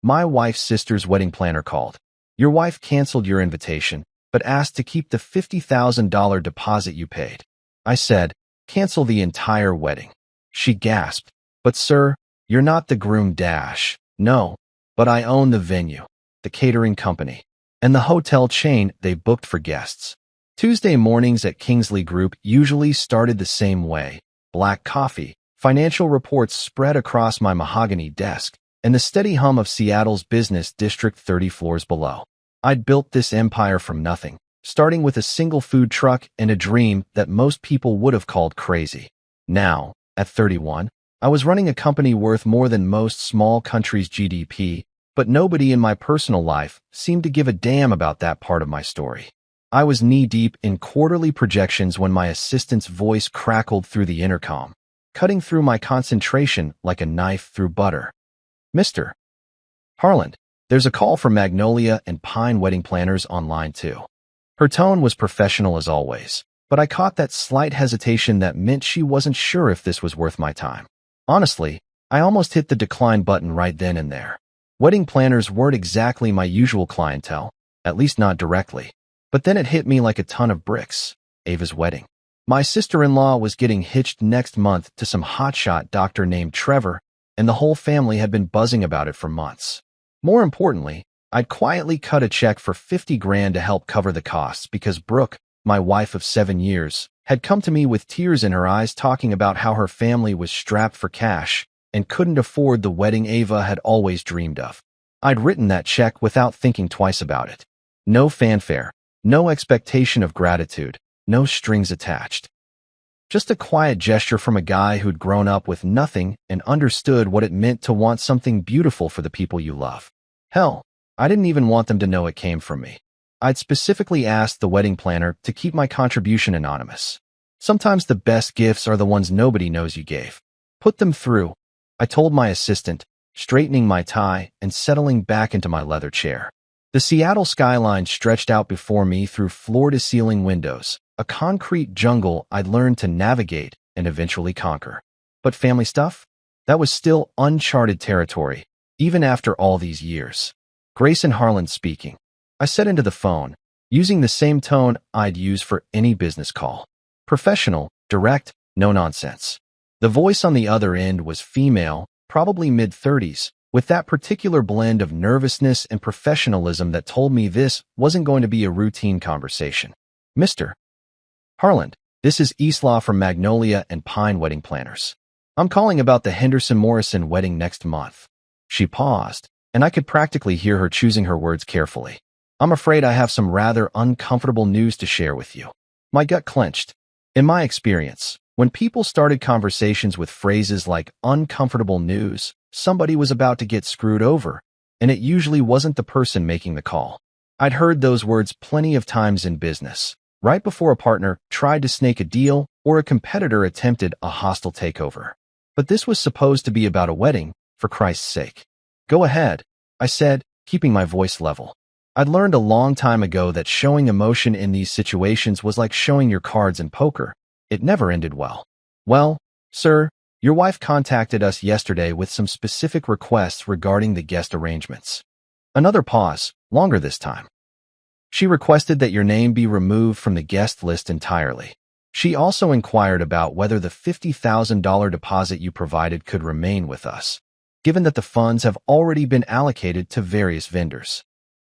My wife's sister's wedding planner called. Your wife canceled your invitation, but asked to keep the $50,000 deposit you paid. I said, cancel the entire wedding. She gasped, but sir, you're not the groom dash. No, but I own the venue, the catering company, and the hotel chain they booked for guests. Tuesday mornings at Kingsley Group usually started the same way. Black coffee, financial reports spread across my mahogany desk, and the steady hum of Seattle's business district 30 floors below. I'd built this empire from nothing, starting with a single food truck and a dream that most people would have called crazy. Now, at 31, I was running a company worth more than most small countries' GDP, but nobody in my personal life seemed to give a damn about that part of my story. I was knee-deep in quarterly projections when my assistant's voice crackled through the intercom, cutting through my concentration like a knife through butter. Mr. Harland, there's a call from Magnolia and Pine Wedding Planners online too. Her tone was professional as always, but I caught that slight hesitation that meant she wasn't sure if this was worth my time. Honestly, I almost hit the decline button right then and there. Wedding planners weren't exactly my usual clientele, at least not directly. But then it hit me like a ton of bricks. Ava's wedding. My sister-in-law was getting hitched next month to some hotshot doctor named Trevor, and the whole family had been buzzing about it for months. More importantly, I'd quietly cut a check for $50,000 to help cover the costs because Brooke, my wife of 7 years, had come to me with tears in her eyes talking about how her family was strapped for cash and couldn't afford the wedding Ava had always dreamed of. I'd written that check without thinking twice about it. No fanfare, no expectation of gratitude, no strings attached. Just a quiet gesture from a guy who'd grown up with nothing and understood what it meant to want something beautiful for the people you love. Hell, I didn't even want them to know it came from me. I'd specifically asked the wedding planner to keep my contribution anonymous. Sometimes the best gifts are the ones nobody knows you gave. Put them through, I told my assistant, straightening my tie and settling back into my leather chair. The Seattle skyline stretched out before me through floor-to-ceiling windows, a concrete jungle I'd learned to navigate and eventually conquer. But family stuff? That was still uncharted territory, even after all these years. Grayson Harland speaking. I said into the phone, using the same tone I'd use for any business call. Professional, direct, no nonsense. The voice on the other end was female, probably mid-30s, with that particular blend of nervousness and professionalism that told me this wasn't going to be a routine conversation. Mr. Harland, this is Eastlaw from Magnolia and Pine Wedding Planners. I'm calling about the Henderson-Morrison wedding next month. She paused, and I could practically hear her choosing her words carefully. I'm afraid I have some rather uncomfortable news to share with you. My gut clenched. In my experience, when people started conversations with phrases like uncomfortable news, somebody was about to get screwed over, and it usually wasn't the person making the call. I'd heard those words plenty of times in business, right before a partner tried to snake a deal or a competitor attempted a hostile takeover. But this was supposed to be about a wedding, for Christ's sake. Go ahead, I said, keeping my voice level. I'd learned a long time ago that showing emotion in these situations was like showing your cards in poker. It never ended well. Well, sir, your wife contacted us yesterday with some specific requests regarding the guest arrangements. Another pause, longer this time. She requested that your name be removed from the guest list entirely. She also inquired about whether the $50,000 deposit you provided could remain with us, given that the funds have already been allocated to various vendors.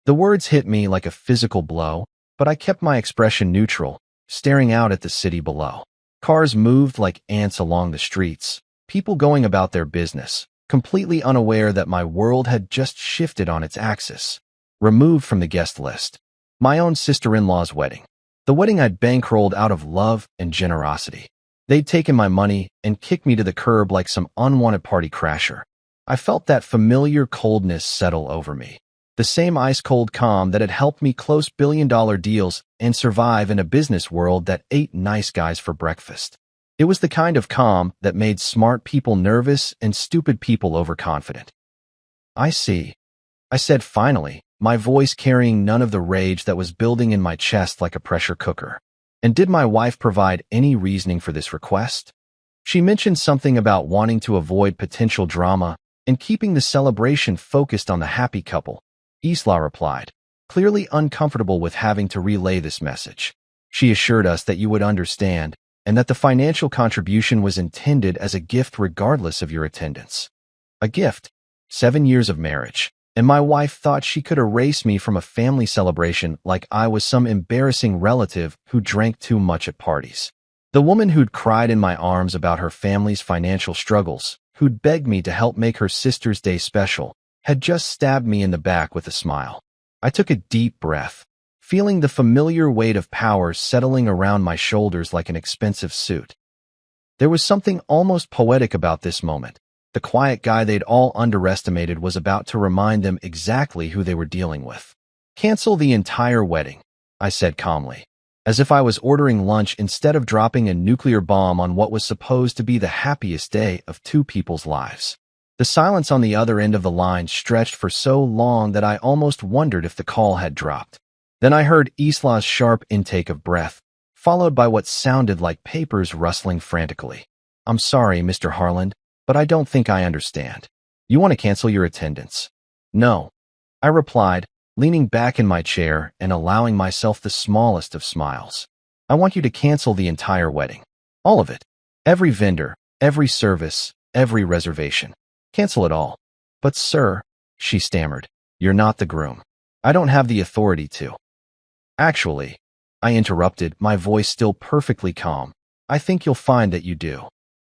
The words hit me like a physical blow, but I kept my expression neutral, staring out at the city below. Cars moved like ants along the streets, people going about their business, completely unaware that my world had just shifted on its axis. Removed from the guest list. My own sister-in-law's wedding. The wedding I'd bankrolled out of love and generosity. They'd taken my money and kicked me to the curb like some unwanted party crasher. I felt that familiar coldness settle over me. The same ice-cold calm that had helped me close billion-dollar deals and survive in a business world that ate nice guys for breakfast. It was the kind of calm that made smart people nervous and stupid people overconfident. I see, I said finally, my voice carrying none of the rage that was building in my chest like a pressure cooker. And did my wife provide any reasoning for this request? She mentioned something about wanting to avoid potential drama and keeping the celebration focused on the happy couple, Isla replied, clearly uncomfortable with having to relay this message. She assured us that you would understand and that the financial contribution was intended as a gift regardless of your attendance. A gift? 7 years of marriage. And my wife thought she could erase me from a family celebration like I was some embarrassing relative who drank too much at parties. The woman who'd cried in my arms about her family's financial struggles, who'd begged me to help make her sister's day special, had just stabbed me in the back with a smile. I took a deep breath, feeling the familiar weight of power settling around my shoulders like an expensive suit. There was something almost poetic about this moment. The quiet guy they'd all underestimated was about to remind them exactly who they were dealing with. Cancel the entire wedding, I said calmly, as if I was ordering lunch instead of dropping a nuclear bomb on what was supposed to be the happiest day of two people's lives. The silence on the other end of the line stretched for so long that I almost wondered if the call had dropped. Then I heard Isla's sharp intake of breath, followed by what sounded like papers rustling frantically. I'm sorry, Mr. Harland, but I don't think I understand. You want to cancel your attendance? No, I replied, leaning back in my chair and allowing myself the smallest of smiles. I want you to cancel the entire wedding. All of it. Every vendor, every service, every reservation. Cancel it all. But sir, she stammered, you're not the groom. I don't have the authority to. Actually, I interrupted, my voice still perfectly calm. I think you'll find that you do.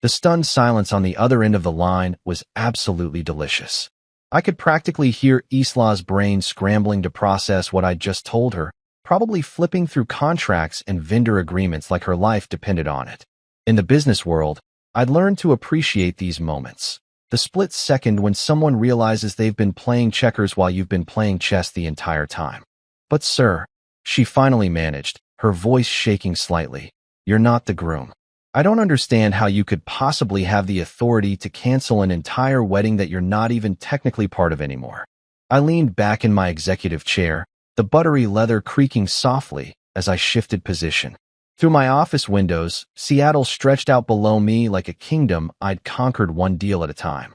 The stunned silence on the other end of the line was absolutely delicious. I could practically hear Isla's brain scrambling to process what I'd just told her, probably flipping through contracts and vendor agreements like her life depended on it. In the business world, I'd learned to appreciate these moments. The split second when someone realizes they've been playing checkers while you've been playing chess the entire time. But sir, she finally managed, her voice shaking slightly, you're not the groom. I don't understand how you could possibly have the authority to cancel an entire wedding that you're not even technically part of anymore. I leaned back in my executive chair, the buttery leather creaking softly as I shifted position. Through my office windows, Seattle stretched out below me like a kingdom I'd conquered one deal at a time.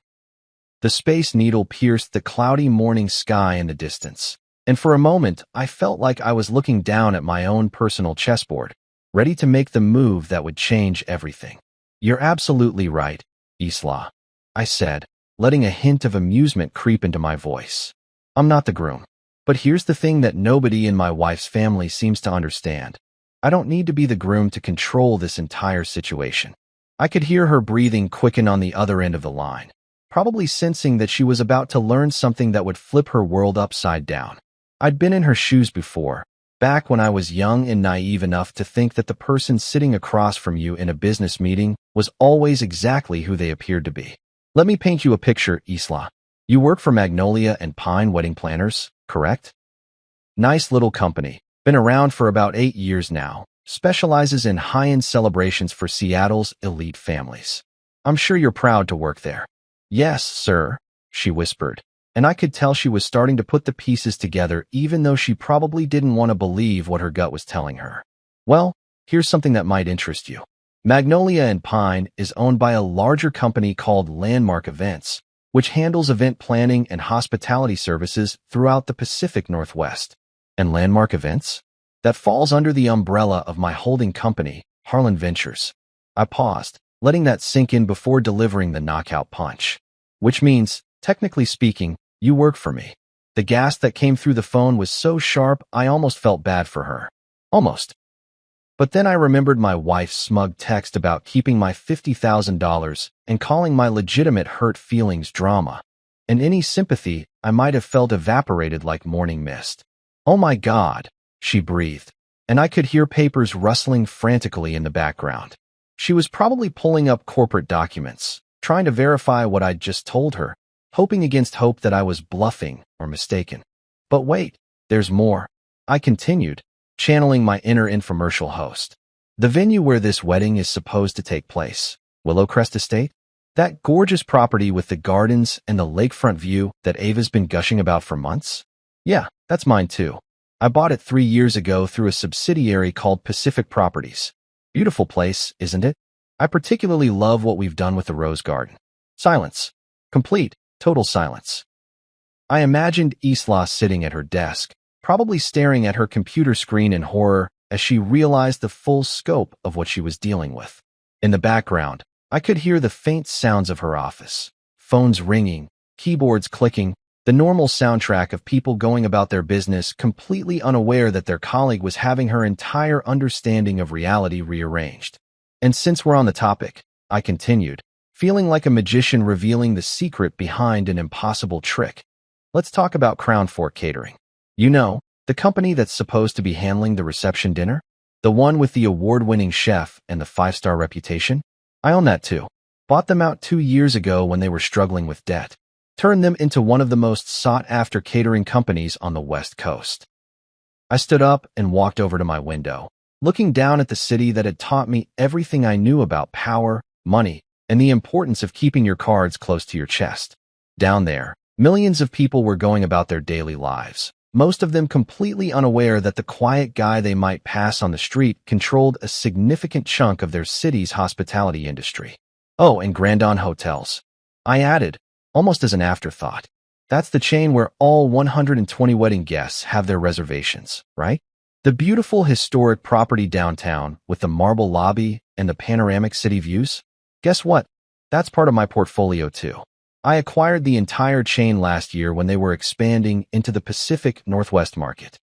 The Space Needle pierced the cloudy morning sky in the distance, and for a moment I felt like I was looking down at my own personal chessboard, ready to make the move that would change everything. You're absolutely right, Isla, I said, letting a hint of amusement creep into my voice. I'm not the groom. But here's the thing that nobody in my wife's family seems to understand. I don't need to be the groom to control this entire situation. I could hear her breathing quicken on the other end of the line, probably sensing that she was about to learn something that would flip her world upside down. I'd been in her shoes before, back when I was young and naive enough to think that the person sitting across from you in a business meeting was always exactly who they appeared to be. Let me paint you a picture, Isla. You work for Magnolia and Pine Wedding Planners, correct? Nice little company. Been around for about 8 years now. Specializes in high-end celebrations for Seattle's elite families. I'm sure you're proud to work there. Yes, sir, she whispered, and I could tell she was starting to put the pieces together even though she probably didn't want to believe what her gut was telling her. Well, here's something that might interest you. Magnolia and Pine is owned by a larger company called Landmark Events, which handles event planning and hospitality services throughout the Pacific Northwest. And Landmark Events? That falls under the umbrella of my holding company, Harland Ventures. I paused, letting that sink in before delivering the knockout punch. Which means, technically speaking, you work for me. The gasp that came through the phone was so sharp I almost felt bad for her. Almost. But then I remembered my wife's smug text about keeping my $50,000 and calling my legitimate hurt feelings drama. And any sympathy I might have felt evaporated like morning mist. Oh my God, she breathed, and I could hear papers rustling frantically in the background. She was probably pulling up corporate documents, trying to verify what I'd just told her, hoping against hope that I was bluffing or mistaken. But wait, there's more. I continued, channeling my inner infomercial host. The venue where this wedding is supposed to take place, Willowcrest Estate? That gorgeous property with the gardens and the lakefront view that Ava's been gushing about for months? Yeah, that's mine too. I bought it 3 years ago through a subsidiary called Pacific Properties. Beautiful place, isn't it? I particularly love what we've done with the rose garden. Silence. Complete. Total silence. I imagined Isla sitting at her desk, probably staring at her computer screen in horror as she realized the full scope of what she was dealing with. In the background, I could hear the faint sounds of her office, phones ringing, keyboards clicking, the normal soundtrack of people going about their business completely unaware that their colleague was having her entire understanding of reality rearranged. And since we're on the topic, I continued, feeling like a magician revealing the secret behind an impossible trick. Let's talk about Crown Fork Catering. You know, the company that's supposed to be handling the reception dinner? The one with the award-winning chef and the 5-star reputation? I own that too. Bought them out 2 years ago when they were struggling with debt. Turned them into one of the most sought-after catering companies on the West Coast. I stood up and walked over to my window, looking down at the city that had taught me everything I knew about power, money, and the importance of keeping your cards close to your chest. Down there, millions of people were going about their daily lives, most of them completely unaware that the quiet guy they might pass on the street controlled a significant chunk of their city's hospitality industry. Oh, and Grandon Hotels, I added, almost as an afterthought. That's the chain where all 120 wedding guests have their reservations, right? The beautiful historic property downtown with the marble lobby and the panoramic city views? Guess what? That's part of my portfolio too. I acquired the entire chain last year when they were expanding into the Pacific Northwest market.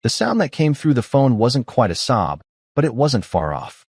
The sound that came through the phone wasn't quite a sob, but it wasn't far off.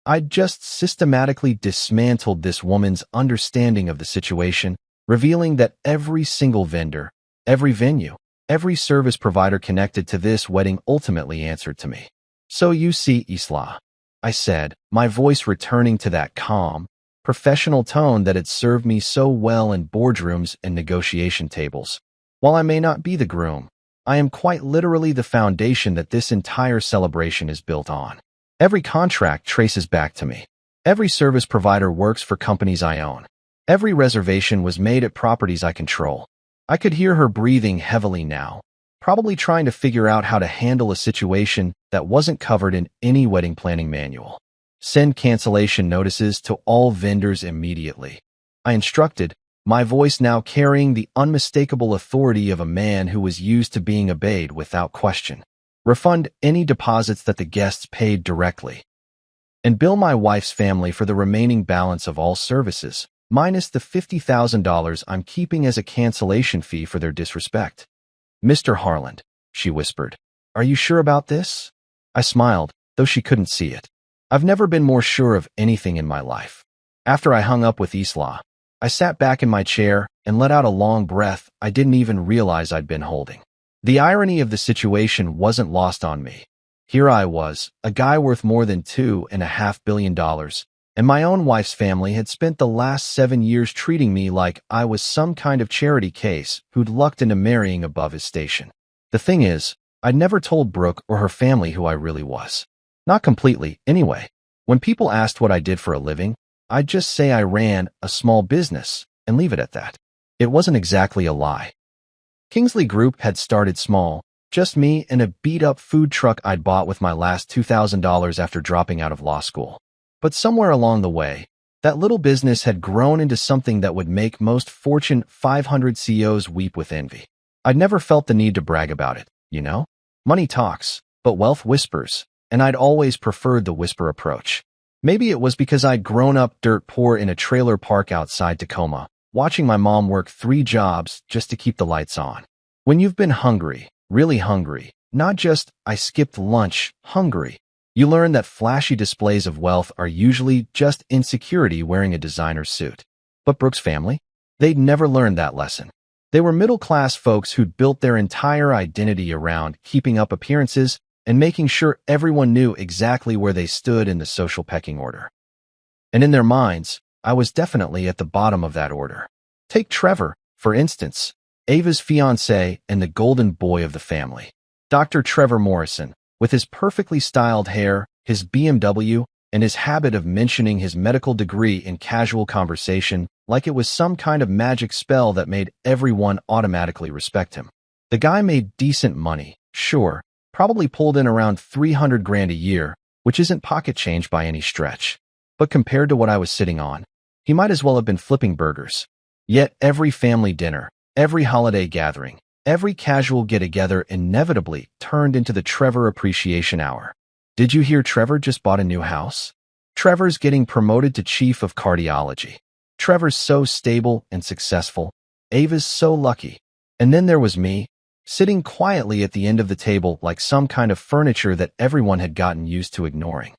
I'd just systematically dismantled this woman's understanding of the situation, revealing that every single vendor, every venue, every service provider connected to this wedding ultimately answered to me. So you see, Isla, I said, my voice returning to that calm, professional tone that had served me so well in boardrooms and negotiation tables. While I may not be the groom, I am quite literally the foundation that this entire celebration is built on. Every contract traces back to me. Every service provider works for companies I own. Every reservation was made at properties I control. I could hear her breathing heavily now, probably trying to figure out how to handle a situation that wasn't covered in any wedding planning manual. Send cancellation notices to all vendors immediately, I instructed, my voice now carrying the unmistakable authority of a man who was used to being obeyed without question. Refund any deposits that the guests paid directly. And bill my wife's family for the remaining balance of all services, minus the $50,000 I'm keeping as a cancellation fee for their disrespect. Mr. Harland, she whispered, are you sure about this? I smiled, though she couldn't see it. I've never been more sure of anything in my life. After I hung up with Isla, I sat back in my chair and let out a long breath I didn't even realize I'd been holding. The irony of the situation wasn't lost on me. Here I was, a guy worth more than $2.5 billion, and my own wife's family had spent the last 7 years treating me like I was some kind of charity case who'd lucked into marrying above his station. The thing is, I'd never told Brooke or her family who I really was. Not completely, anyway. When people asked what I did for a living, I'd just say I ran a small business and leave it at that. It wasn't exactly a lie. Kingsley Group had started small, just me and a beat-up food truck I'd bought with my last $2,000 after dropping out of law school. But somewhere along the way, that little business had grown into something that would make most Fortune 500 CEOs weep with envy. I'd never felt the need to brag about it, you know? Money talks, but wealth whispers, and I'd always preferred the whisper approach. Maybe it was because I'd grown up dirt poor in a trailer park outside Tacoma, watching my mom work 3 jobs just to keep the lights on. When you've been hungry, really hungry, not just I skipped lunch, hungry, you learn that flashy displays of wealth are usually just insecurity wearing a designer suit. But Brooke's family? They'd never learned that lesson. They were middle-class folks who'd built their entire identity around keeping up appearances and making sure everyone knew exactly where they stood in the social pecking order. And in their minds, I was definitely at the bottom of that order. Take Trevor, for instance, Ava's fiancé and the golden boy of the family. Dr. Trevor Morrison, with his perfectly styled hair, his BMW, and his habit of mentioning his medical degree in casual conversation like it was some kind of magic spell that made everyone automatically respect him. The guy made decent money, sure, probably pulled in around $300,000 a year, which isn't pocket change by any stretch. But compared to what I was sitting on, he might as well have been flipping burgers. Yet every family dinner, every holiday gathering, every casual get-together inevitably turned into the Trevor Appreciation Hour. Did you hear Trevor just bought a new house? Trevor's getting promoted to chief of cardiology. Trevor's so stable and successful. Ava's so lucky. And then there was me, sitting quietly at the end of the table like some kind of furniture that everyone had gotten used to ignoring.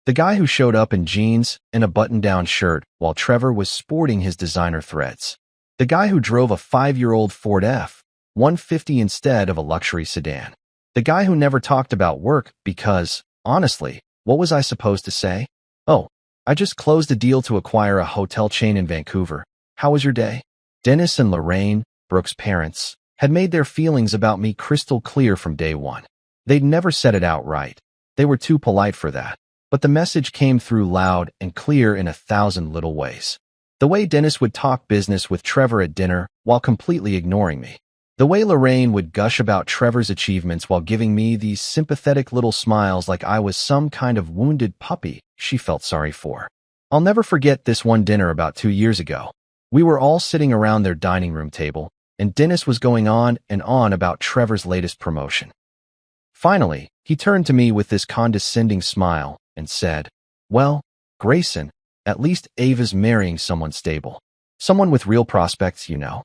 The guy who showed up in jeans and a button-down shirt while Trevor was sporting his designer threads. The guy who drove a 5-year-old Ford F-150 instead of a luxury sedan. The guy who never talked about work because, honestly, what was I supposed to say? Oh, I just closed a deal to acquire a hotel chain in Vancouver. How was your day? Dennis and Lorraine, Brooke's parents, had made their feelings about me crystal clear from day one. They'd never said it outright. They were too polite for that. But the message came through loud and clear in 1,000 little ways. The way Dennis would talk business with Trevor at dinner while completely ignoring me. The way Lorraine would gush about Trevor's achievements while giving me these sympathetic little smiles like I was some kind of wounded puppy she felt sorry for. I'll never forget this one dinner about 2 years ago. We were all sitting around their dining room table, and Dennis was going on and on about Trevor's latest promotion. Finally, he turned to me with this condescending smile and said, "Well, Grayson, at least Ava's marrying someone stable. Someone with real prospects, you know."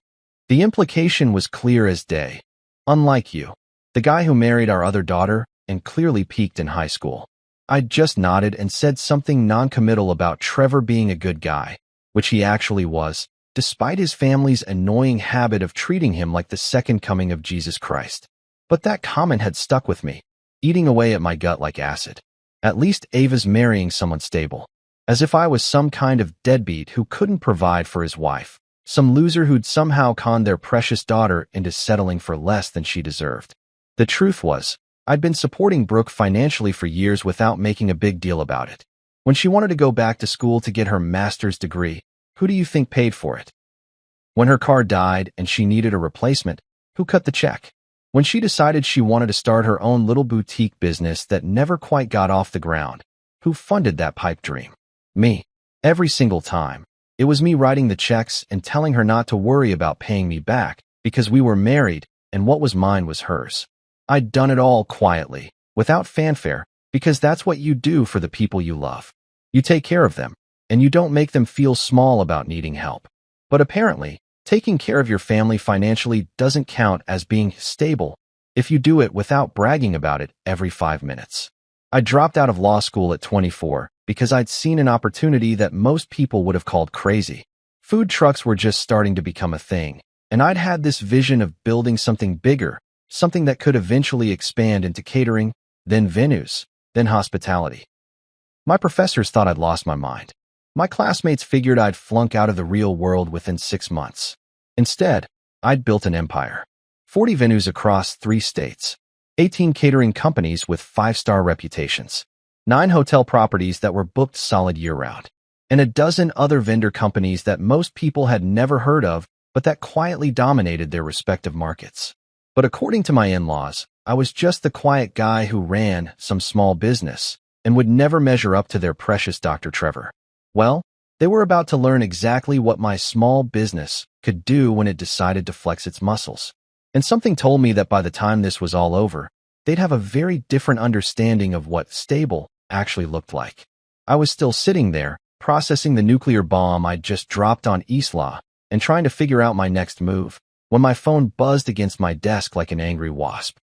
The implication was clear as day. Unlike you, the guy who married our other daughter and clearly peaked in high school. I just nodded and said something non-committal about Trevor being a good guy, which he actually was, despite his family's annoying habit of treating him like the second coming of Jesus Christ. But that comment had stuck with me, eating away at my gut like acid. At least Ava's marrying someone stable. As if I was some kind of deadbeat who couldn't provide for his wife. Some loser who'd somehow conned their precious daughter into settling for less than she deserved. The truth was, I'd been supporting Brooke financially for years without making a big deal about it. When she wanted to go back to school to get her master's degree, who do you think paid for it? When her car died and she needed a replacement, who cut the check? When she decided she wanted to start her own little boutique business that never quite got off the ground, who funded that pipe dream? Me. Every single time. It was me writing the checks and telling her not to worry about paying me back because we were married and what was mine was hers. I'd done it all quietly, without fanfare, because that's what you do for the people you love. You take care of them, and you don't make them feel small about needing help. But apparently, taking care of your family financially doesn't count as being stable if you do it without bragging about it every 5 minutes. I dropped out of law school at 24 because I'd seen an opportunity that most people would have called crazy. Food trucks were just starting to become a thing, and I'd had this vision of building something bigger, something that could eventually expand into catering, then venues, then hospitality. My professors thought I'd lost my mind. My classmates figured I'd flunk out of the real world within 6 months. Instead, I'd built an empire. 40 venues across 3 states, 18 catering companies with 5-star reputations, 9 hotel properties that were booked solid year-round, and a dozen other vendor companies that most people had never heard of but that quietly dominated their respective markets. But according to my in-laws, I was just the quiet guy who ran some small business and would never measure up to their precious Dr. Trevor. Well, they were about to learn exactly what my small business could do when it decided to flex its muscles. And something told me that by the time this was all over, they'd have a very different understanding of what stable actually looked like. I was still sitting there, processing the nuclear bomb I'd just dropped on Isla and trying to figure out my next move, when my phone buzzed against my desk like an angry wasp.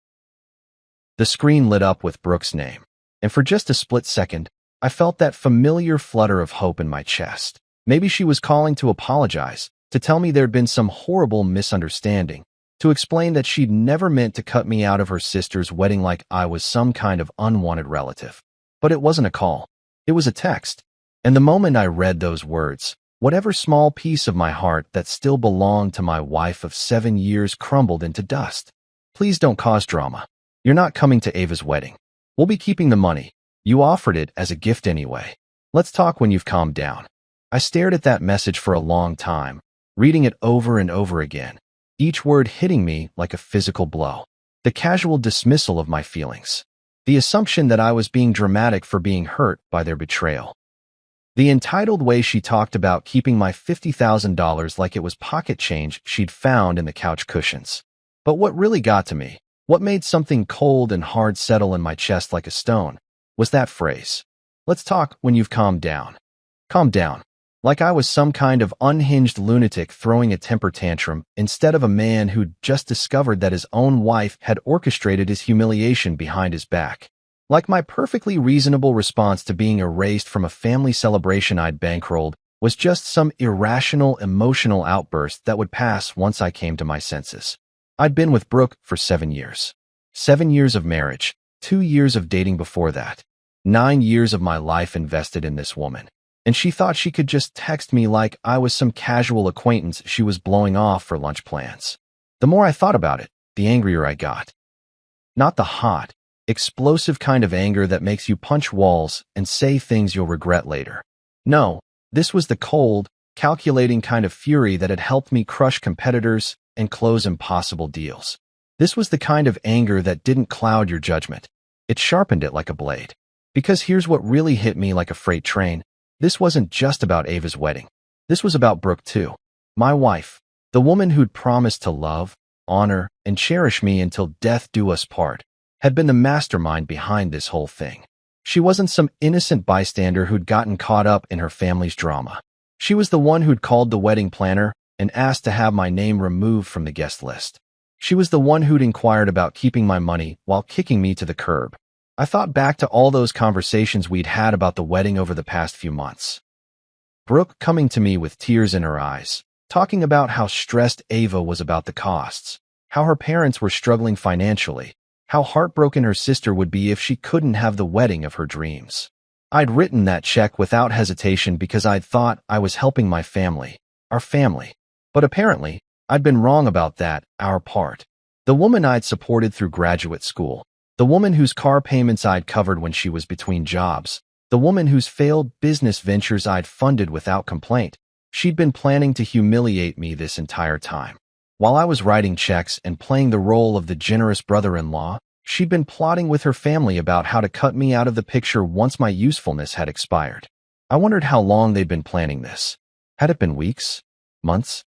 The screen lit up with Brooke's name, and for just a split second, I felt that familiar flutter of hope in my chest. Maybe she was calling to apologize, to tell me there'd been some horrible misunderstanding, to explain that she'd never meant to cut me out of her sister's wedding like I was some kind of unwanted relative. But it wasn't a call. It was a text. And the moment I read those words, whatever small piece of my heart that still belonged to my wife of 7 years crumbled into dust. Please don't cause drama. You're not coming to Ava's wedding. We'll be keeping the money. You offered it as a gift anyway. Let's talk when you've calmed down. I stared at that message for a long time, reading it over and over again, each word hitting me like a physical blow. The casual dismissal of my feelings. The assumption that I was being dramatic for being hurt by their betrayal. The entitled way she talked about keeping my $50,000 like it was pocket change she'd found in the couch cushions. But what really got to me, what made something cold and hard settle in my chest like a stone, was that phrase. Let's talk when you've calmed down. Calm down. Like I was some kind of unhinged lunatic throwing a temper tantrum instead of a man who'd just discovered that his own wife had orchestrated his humiliation behind his back. Like my perfectly reasonable response to being erased from a family celebration I'd bankrolled was just some irrational emotional outburst that would pass once I came to my senses. I'd been with Brooke for 7 years. 7 years of marriage, 2 years of dating before that, 9 years of my life invested in this woman. And she thought she could just text me like I was some casual acquaintance she was blowing off for lunch plans. The more I thought about it, the angrier I got. Not the hot, explosive kind of anger that makes you punch walls and say things you'll regret later. No, this was the cold, calculating kind of fury that had helped me crush competitors and close impossible deals. This was the kind of anger that didn't cloud your judgment. It sharpened it like a blade. Because here's what really hit me like a freight train. This wasn't just about Ava's wedding. This was about Brooke too. My wife, the woman who'd promised to love, honor, and cherish me until death do us part, had been the mastermind behind this whole thing. She wasn't some innocent bystander who'd gotten caught up in her family's drama. She was the one who'd called the wedding planner and asked to have my name removed from the guest list. She was the one who'd inquired about keeping my money while kicking me to the curb. I thought back to all those conversations we'd had about the wedding over the past few months. Brooke coming to me with tears in her eyes, talking about how stressed Ava was about the costs, how her parents were struggling financially, how heartbroken her sister would be if she couldn't have the wedding of her dreams. I'd written that check without hesitation because I'd thought I was helping my family, our family. But apparently, I'd been wrong about that, our part. The woman I'd supported through graduate school, the woman whose car payments I'd covered when she was between jobs, the woman whose failed business ventures I'd funded without complaint. She'd been planning to humiliate me this entire time. While I was writing checks and playing the role of the generous brother-in-law, she'd been plotting with her family about how to cut me out of the picture once my usefulness had expired. I wondered how long they'd been planning this. Had it been weeks? Months?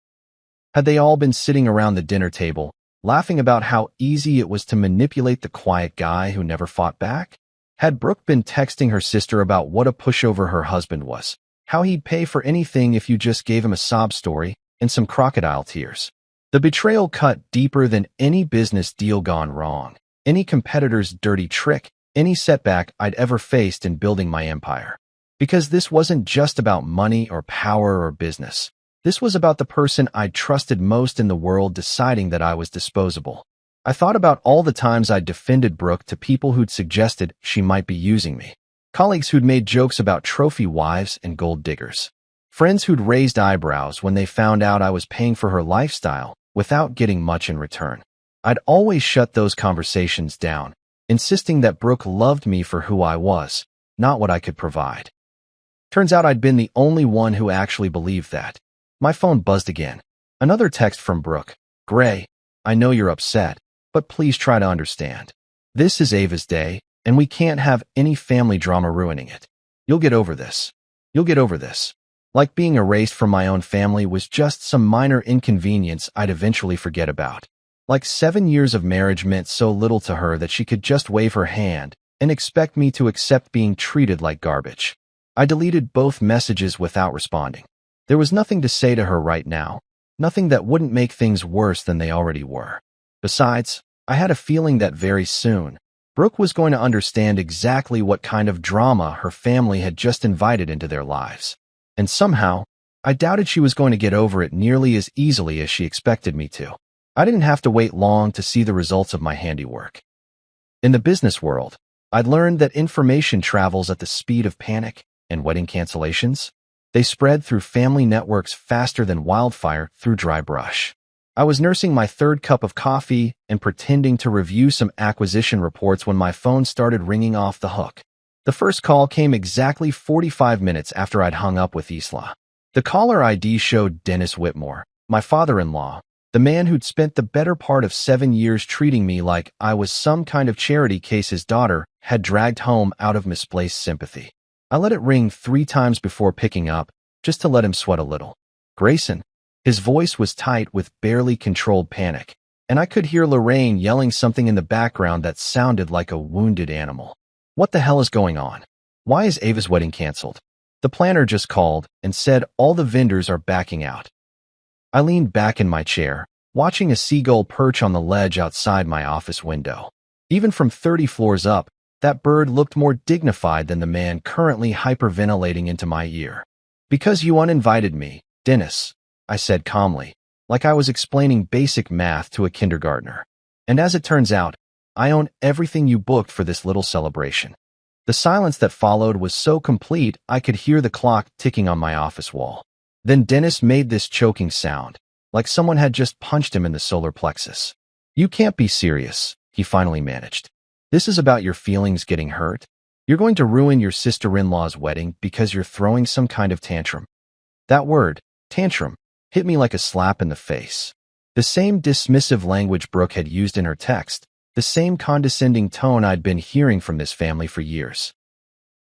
Had they all been sitting around the dinner table, laughing about how easy it was to manipulate the quiet guy who never fought back? Had Brooke been texting her sister about what a pushover her husband was, how he'd pay for anything if you just gave him a sob story and some crocodile tears? The betrayal cut deeper than any business deal gone wrong, any competitor's dirty trick, any setback I'd ever faced in building my empire. Because this wasn't just about money or power or business. This was about the person I'd trusted most in the world deciding that I was disposable. I thought about all the times I'd defended Brooke to people who'd suggested she might be using me. Colleagues who'd made jokes about trophy wives and gold diggers. Friends who'd raised eyebrows when they found out I was paying for her lifestyle without getting much in return. I'd always shut those conversations down, insisting that Brooke loved me for who I was, not what I could provide. Turns out I'd been the only one who actually believed that. My phone buzzed again. Another text from Brooke. Gray, I know you're upset, but please try to understand. This is Ava's day, and we can't have any family drama ruining it. You'll get over this. You'll get over this. Like being erased from my own family was just some minor inconvenience I'd eventually forget about. Like 7 years of marriage meant so little to her that she could just wave her hand and expect me to accept being treated like garbage. I deleted both messages without responding. There was nothing to say to her right now, nothing that wouldn't make things worse than they already were. Besides, I had a feeling that very soon, Brooke was going to understand exactly what kind of drama her family had just invited into their lives. And somehow, I doubted she was going to get over it nearly as easily as she expected me to. I didn't have to wait long to see the results of my handiwork. In the business world, I'd learned that information travels at the speed of panic and wedding cancellations. They spread through family networks faster than wildfire through dry brush. I was nursing my third cup of coffee and pretending to review some acquisition reports when my phone started ringing off the hook. The first call came exactly 45 minutes after I'd hung up with Isla. The caller ID showed Dennis Whitmore, my father-in-law, the man who'd spent the better part of 7 years treating me like I was some kind of charity case his daughter had dragged home out of misplaced sympathy. I let it ring 3 times before picking up, just to let him sweat a little. Grayson. His voice was tight with barely controlled panic, and I could hear Lorraine yelling something in the background that sounded like a wounded animal. What the hell is going on? Why is Ava's wedding canceled? The planner just called and said all the vendors are backing out. I leaned back in my chair, watching a seagull perch on the ledge outside my office window. Even from 30 floors up, that bird looked more dignified than the man currently hyperventilating into my ear. Because you uninvited me, Dennis, I said calmly, like I was explaining basic math to a kindergartner. And as it turns out, I own everything you booked for this little celebration. The silence that followed was so complete I could hear the clock ticking on my office wall. Then Dennis made this choking sound, like someone had just punched him in the solar plexus. You can't be serious, he finally managed. This is about your feelings getting hurt? You're going to ruin your sister-in-law's wedding because you're throwing some kind of tantrum. That word, tantrum, hit me like a slap in the face. The same dismissive language Brooke had used in her text, the same condescending tone I'd been hearing from this family for years.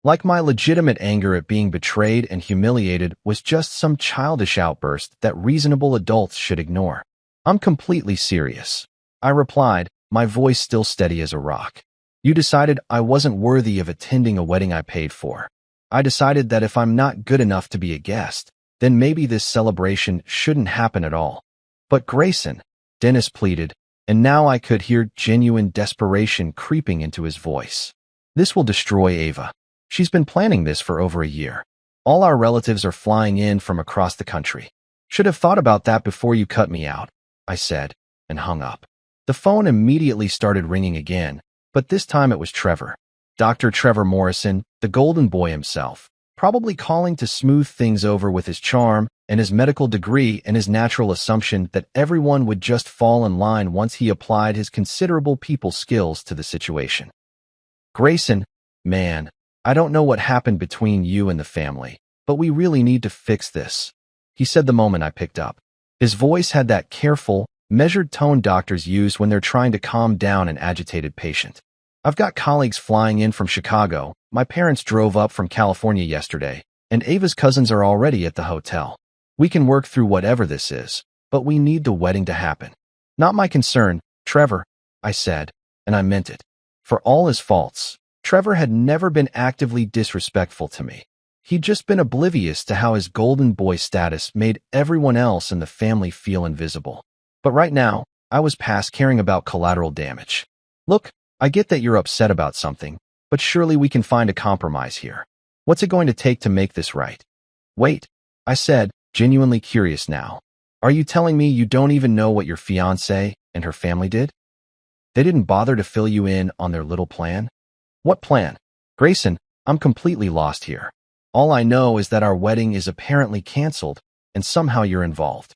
Like my legitimate anger at being betrayed and humiliated was just some childish outburst that reasonable adults should ignore. I'm completely serious, I replied, my voice still steady as a rock. You decided I wasn't worthy of attending a wedding I paid for. I decided that if I'm not good enough to be a guest, then maybe this celebration shouldn't happen at all. But Grayson, Dennis pleaded, and now I could hear genuine desperation creeping into his voice. This will destroy Ava. She's been planning this for over a year. All our relatives are flying in from across the country. Should have thought about that before you cut me out, I said, and hung up. The phone immediately started ringing again, but this time it was Trevor. Dr. Trevor Morrison, the golden boy himself, probably calling to smooth things over with his charm and his medical degree and his natural assumption that everyone would just fall in line once he applied his considerable people skills to the situation. Grayson, man, I don't know what happened between you and the family, but we really need to fix this, he said the moment I picked up. His voice had that careful, measured tone doctors use when they're trying to calm down an agitated patient. I've got colleagues flying in from Chicago, my parents drove up from California yesterday, and Ava's cousins are already at the hotel. We can work through whatever this is, but we need the wedding to happen. Not my concern, Trevor, I said, and I meant it. For all his faults, Trevor had never been actively disrespectful to me. He'd just been oblivious to how his golden boy status made everyone else in the family feel invisible. But right now, I was past caring about collateral damage. Look, I get that you're upset about something, but surely we can find a compromise here. What's it going to take to make this right? Wait, I said, genuinely curious now. Are you telling me you don't even know what your fiancée and her family did? They didn't bother to fill you in on their little plan? What plan? Grayson, I'm completely lost here. All I know is that our wedding is apparently canceled, and somehow you're involved.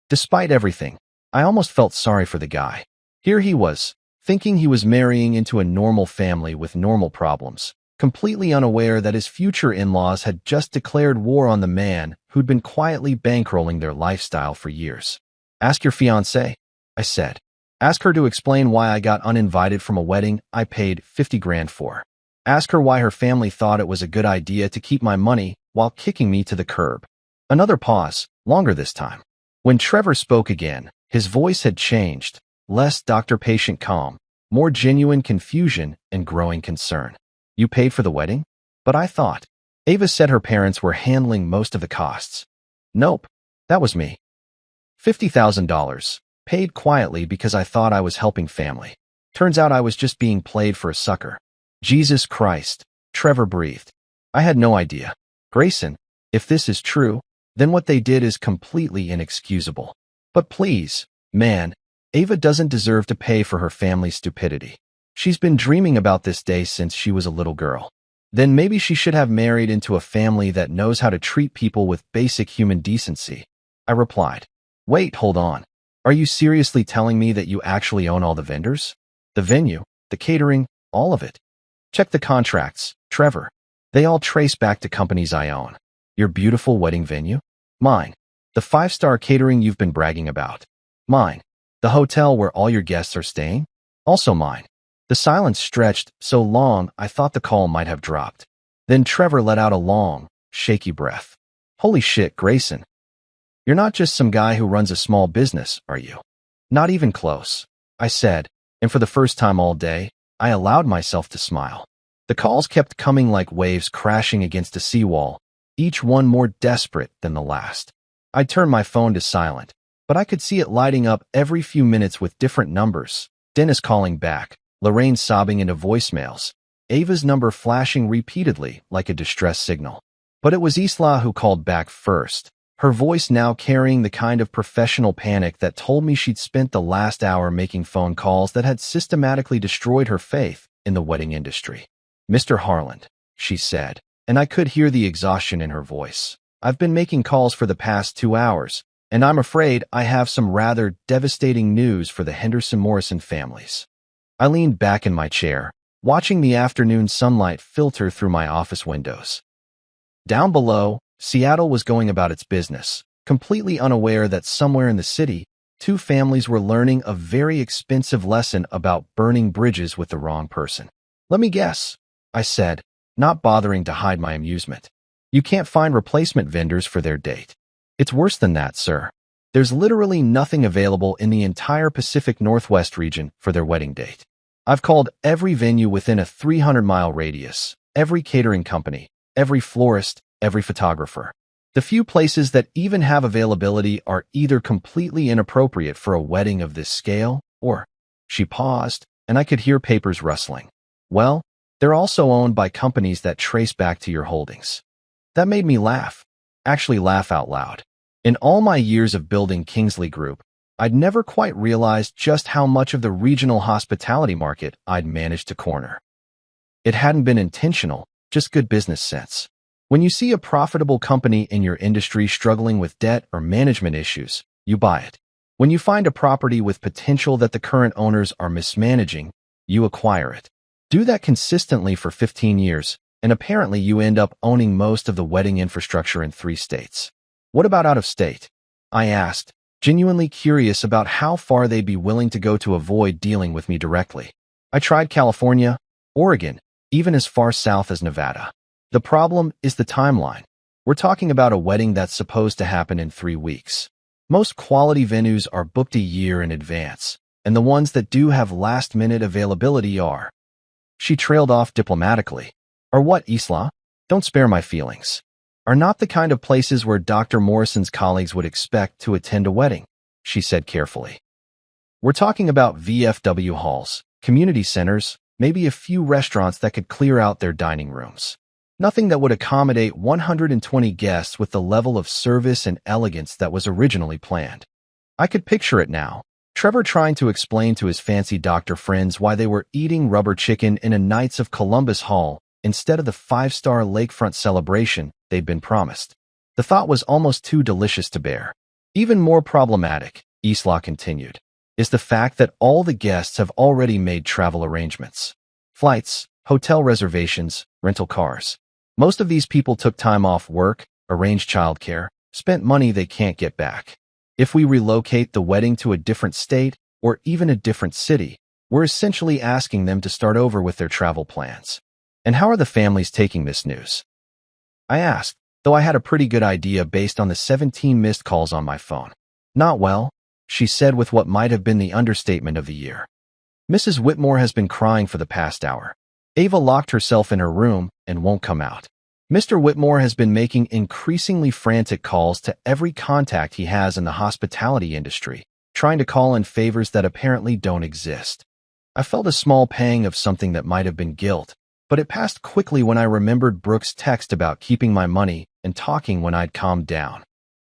Despite everything, I almost felt sorry for the guy. Here he was, thinking he was marrying into a normal family with normal problems, completely unaware that his future in-laws had just declared war on the man who'd been quietly bankrolling their lifestyle for years. Ask your fiancée, I said. Ask her to explain why I got uninvited from a wedding I paid 50 grand for. Ask her why her family thought it was a good idea to keep my money while kicking me to the curb. Another pause, longer this time. When Trevor spoke again, his voice had changed, less doctor-patient calm, more genuine confusion and growing concern. You paid for the wedding? But I thought. Ava said her parents were handling most of the costs. Nope, that was me. $50,000, paid quietly because I thought I was helping family. Turns out I was just being played for a sucker. Jesus Christ, Trevor breathed. I had no idea. Grayson, if this is true, then what they did is completely inexcusable. But please, man, Ava doesn't deserve to pay for her family's stupidity. She's been dreaming about this day since she was a little girl. Then maybe she should have married into a family that knows how to treat people with basic human decency. I replied. Wait, hold on. Are you seriously telling me that you actually own all the vendors? The venue, the catering, all of it? Check the contracts, Trevor. They all trace back to companies I own. Your beautiful wedding venue? Mine. The 5-star catering you've been bragging about? Mine. The hotel where all your guests are staying? Also mine. The silence stretched so long I thought the call might have dropped. Then Trevor let out a long, shaky breath. Holy shit, Grayson. You're not just some guy who runs a small business, are you? Not even close, I said, and for the first time all day, I allowed myself to smile. The calls kept coming like waves crashing against a seawall, each one more desperate than the last. I turned my phone to silent, but I could see it lighting up every few minutes with different numbers. Dennis calling back, Lorraine sobbing into voicemails, Ava's number flashing repeatedly like a distress signal. But it was Isla who called back first, her voice now carrying the kind of professional panic that told me she'd spent the last hour making phone calls that had systematically destroyed her faith in the wedding industry. Mr. Harland, she said, and I could hear the exhaustion in her voice. I've been making calls for the past 2 hours, and I'm afraid I have some rather devastating news for the Henderson-Morrison families. I leaned back in my chair, watching the afternoon sunlight filter through my office windows. Down below, Seattle was going about its business, completely unaware that somewhere in the city, 2 families were learning a very expensive lesson about burning bridges with the wrong person. Let me guess, I said, not bothering to hide my amusement. You can't find replacement vendors for their date. It's worse than that, sir. There's literally nothing available in the entire Pacific Northwest region for their wedding date. I've called every venue within a 300-mile radius, every catering company, every florist, every photographer. The few places that even have availability are either completely inappropriate for a wedding of this scale, or— She paused, and I could hear papers rustling. Well, they're also owned by companies that trace back to your holdings. That made me laugh. Actually laugh out loud. In all my years of building Kingsley Group, I'd never quite realized just how much of the regional hospitality market I'd managed to corner. It hadn't been intentional, just good business sense. When you see a profitable company in your industry struggling with debt or management issues, you buy it. When you find a property with potential that the current owners are mismanaging, you acquire it. Do that consistently for 15 years, and apparently you end up owning most of the wedding infrastructure in 3 states. What about out of state? I asked, genuinely curious about how far they'd be willing to go to avoid dealing with me directly. I tried California, Oregon, even as far south as Nevada. The problem is the timeline. We're talking about a wedding that's supposed to happen in 3 weeks. Most quality venues are booked a year in advance, and the ones that do have last-minute availability are— She trailed off diplomatically. Or what, Isla? Don't spare my feelings. Are not the kind of places where Dr. Morrison's colleagues would expect to attend a wedding, she said carefully. We're talking about VFW halls, community centers, maybe a few restaurants that could clear out their dining rooms. Nothing that would accommodate 120 guests with the level of service and elegance that was originally planned. I could picture it now. Trevor trying to explain to his fancy doctor friends why they were eating rubber chicken in a Knights of Columbus hall instead of the 5-star lakefront celebration they'd been promised. The thought was almost too delicious to bear. Even more problematic, Isla continued, is the fact that all the guests have already made travel arrangements. Flights, hotel reservations, rental cars. Most of these people took time off work, arranged childcare, spent money they can't get back. If we relocate the wedding to a different state or even a different city, we're essentially asking them to start over with their travel plans. And how are the families taking this news? I asked, though I had a pretty good idea based on the 17 missed calls on my phone. Not well, she said with what might have been the understatement of the year. Mrs. Whitmore has been crying for the past hour. Ava locked herself in her room and won't come out. Mr. Whitmore has been making increasingly frantic calls to every contact he has in the hospitality industry, trying to call in favors that apparently don't exist. I felt a small pang of something that might have been guilt, but it passed quickly when I remembered Brooke's text about keeping my money and talking when I'd calmed down.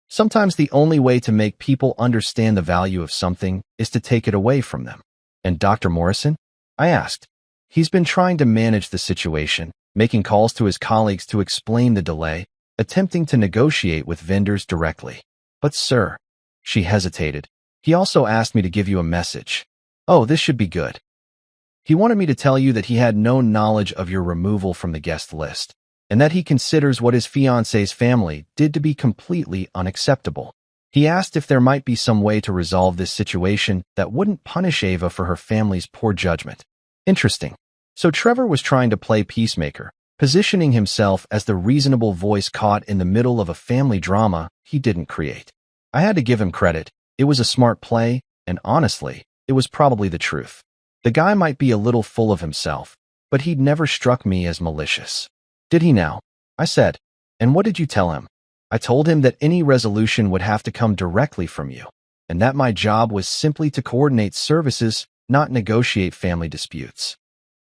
Sometimes the only way to make people understand the value of something is to take it away from them. And Dr. Morrison? I asked. He's been trying to manage the situation, making calls to his colleagues to explain the delay, attempting to negotiate with vendors directly. But sir, she hesitated. He also asked me to give you a message. Oh, this should be good. He wanted me to tell you that he had no knowledge of your removal from the guest list, and that he considers what his fiancé's family did to be completely unacceptable. He asked if there might be some way to resolve this situation that wouldn't punish Ava for her family's poor judgment. Interesting. So Trevor was trying to play peacemaker, positioning himself as the reasonable voice caught in the middle of a family drama he didn't create. I had to give him credit. It was a smart play, and honestly, it was probably the truth. The guy might be a little full of himself, but he'd never struck me as malicious. Did he now? I said. And what did you tell him? I told him that any resolution would have to come directly from you, and that my job was simply to coordinate services, not negotiate family disputes.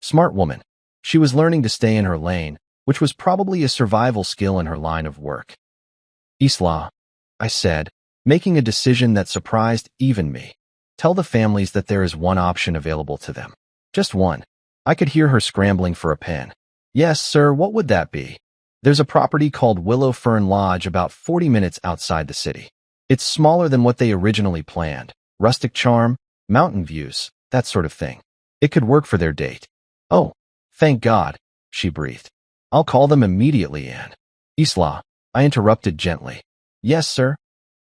Smart woman. She was learning to stay in her lane, which was probably a survival skill in her line of work. Isla, I said, making a decision that surprised even me. Tell the families that there is one option available to them. Just one. I could hear her scrambling for a pen. Yes, sir, what would that be? There's a property called Willow Fern Lodge about 40 minutes outside the city. It's smaller than what they originally planned. Rustic charm, mountain views, that sort of thing. It could work for their date. Oh, thank God, she breathed. I'll call them immediately, Anne. Isla, I interrupted gently. Yes, sir.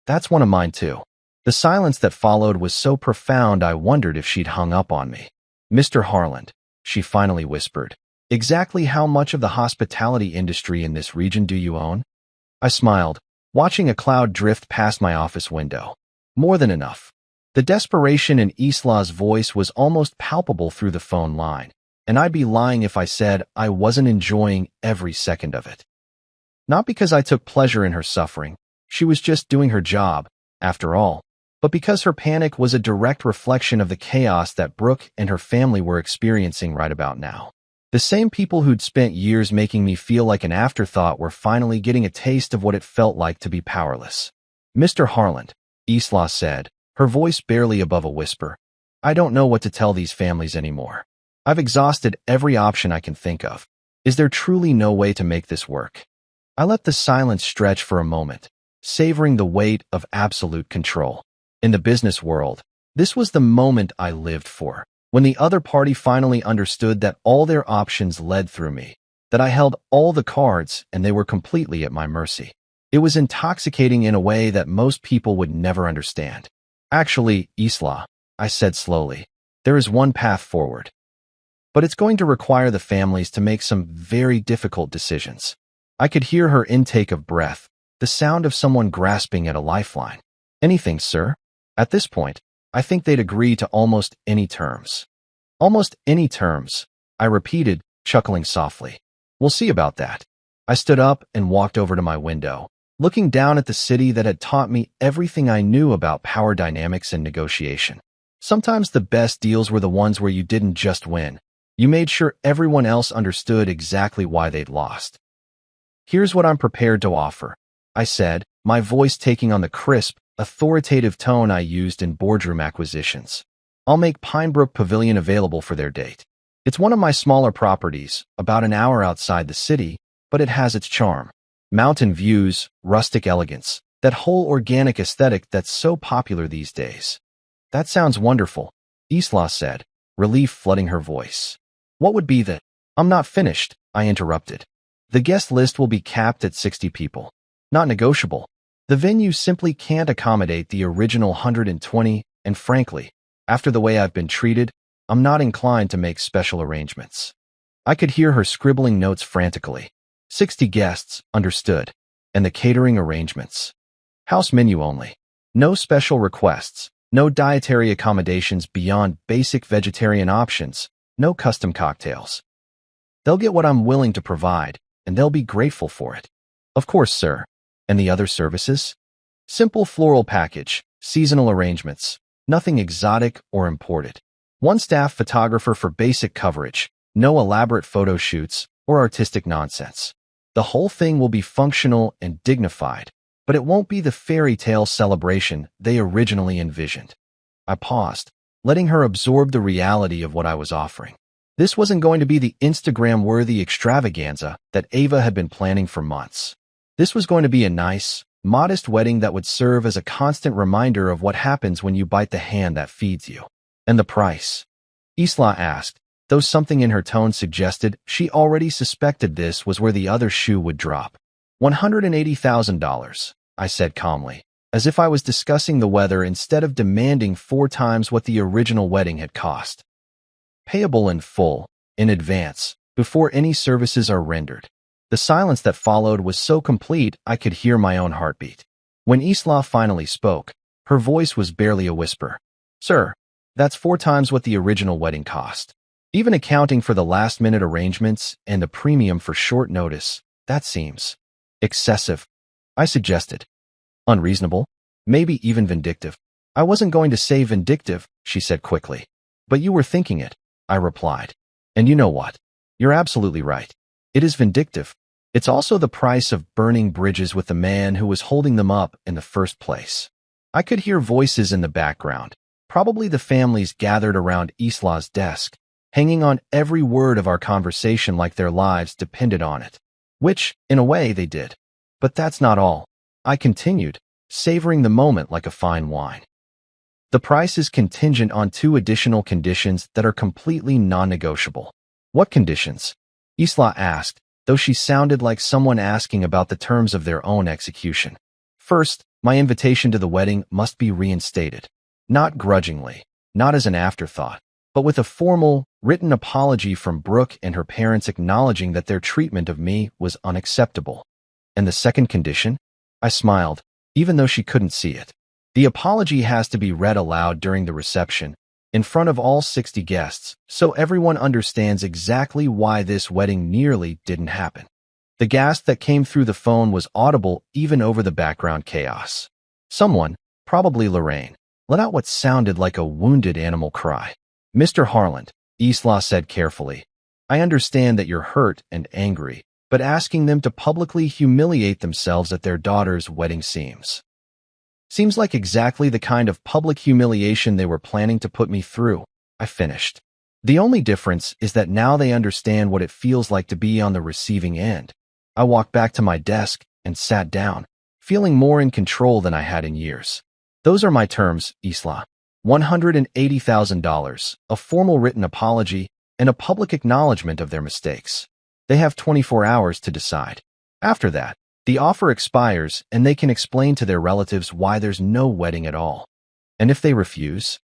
That's one of mine too. The silence that followed was so profound I wondered if she'd hung up on me. Mr. Harland, she finally whispered. Exactly how much of the hospitality industry in this region do you own? I smiled, watching a cloud drift past my office window. More than enough. The desperation in Isla's voice was almost palpable through the phone line, and I'd be lying if I said I wasn't enjoying every second of it. Not because I took pleasure in her suffering. She was just doing her job, after all, but because her panic was a direct reflection of the chaos that Brooke and her family were experiencing right about now. The same people who'd spent years making me feel like an afterthought were finally getting a taste of what it felt like to be powerless. Mr. Harland, Isla said, her voice barely above a whisper. I don't know what to tell these families anymore. I've exhausted every option I can think of. Is there truly no way to make this work? I let the silence stretch for a moment, savoring the weight of absolute control. In the business world, this was the moment I lived for. When the other party finally understood that all their options led through me, that I held all the cards and they were completely at my mercy. It was intoxicating in a way that most people would never understand. Actually, Isla, I said slowly, there is one path forward. But it's going to require the families to make some very difficult decisions. I could hear her intake of breath, the sound of someone grasping at a lifeline. Anything, sir? At this point, I think they'd agree to almost any terms. Almost any terms, I repeated, chuckling softly. We'll see about that. I stood up and walked over to my window, looking down at the city that had taught me everything I knew about power dynamics and negotiation. Sometimes the best deals were the ones where you didn't just win. You made sure everyone else understood exactly why they'd lost. Here's what I'm prepared to offer, I said, my voice taking on the crisp, authoritative tone I used in boardroom acquisitions. I'll make Pinebrook Pavilion available for their date. It's one of my smaller properties, about an hour outside the city, but it has its charm. Mountain views, rustic elegance, that whole organic aesthetic that's so popular these days. That sounds wonderful, Isla said, relief flooding her voice. What would be the— I'm not finished, I interrupted. The guest list will be capped at 60 people. Not negotiable. The venue simply can't accommodate the original 120, and frankly, after the way I've been treated, I'm not inclined to make special arrangements. I could hear her scribbling notes frantically. 60 guests, understood. And the catering arrangements. House menu only. No special requests. No dietary accommodations beyond basic vegetarian options. No custom cocktails. They'll get what I'm willing to provide, and they'll be grateful for it. Of course, sir. And the other services? Simple floral package, seasonal arrangements, nothing exotic or imported. One staff photographer for basic coverage, no elaborate photo shoots or artistic nonsense. The whole thing will be functional and dignified, but it won't be the fairy tale celebration they originally envisioned. I paused, letting her absorb the reality of what I was offering. This wasn't going to be the Instagram-worthy extravaganza that Ava had been planning for months. This was going to be a nice, modest wedding that would serve as a constant reminder of what happens when you bite the hand that feeds you. And the price? Isla asked, though something in her tone suggested she already suspected this was where the other shoe would drop. $180,000, I said calmly, as if I was discussing the weather instead of demanding 4 times what the original wedding had cost. Payable in full, in advance, before any services are rendered. The silence that followed was so complete I could hear my own heartbeat. When Isla finally spoke, her voice was barely a whisper. "Sir, that's 4 times what the original wedding cost. Even accounting for the last-minute arrangements and the premium for short notice, that seems excessive," I suggested. "Unreasonable? Maybe even vindictive." "I wasn't going to say vindictive," she said quickly. "But you were thinking it," I replied. "And you know what? You're absolutely right. It is vindictive. It's also the price of burning bridges with the man who was holding them up in the first place." I could hear voices in the background, probably the families gathered around Isla's desk, hanging on every word of our conversation like their lives depended on it. Which, in a way, they did. But that's not all. I continued, savoring the moment like a fine wine. "The price is contingent on 2 additional conditions that are completely non-negotiable." "What conditions?" Isla asked, though she sounded like someone asking about the terms of their own execution. "First, my invitation to the wedding must be reinstated. Not grudgingly, not as an afterthought, but with a formal, written apology from Brooke and her parents acknowledging that their treatment of me was unacceptable." "And the second condition?" I smiled, even though she couldn't see it. "The apology has to be read aloud during the reception, in front of all 60 guests, so everyone understands exactly why this wedding nearly didn't happen." The gasp that came through the phone was audible even over the background chaos. Someone, probably Lorraine, let out what sounded like a wounded animal cry. "Mr. Harland," Isla said carefully, "I understand that you're hurt and angry, but asking them to publicly humiliate themselves at their daughter's wedding seems like exactly the kind of public humiliation they were planning to put me through," I finished. "The only difference is that now they understand what it feels like to be on the receiving end." I walked back to my desk and sat down, feeling more in control than I had in years. "Those are my terms, Isla. $180,000, a formal written apology, and a public acknowledgement of their mistakes. They have 24 hours to decide. After that, the offer expires and they can explain to their relatives why there's no wedding at all. And if they refuse,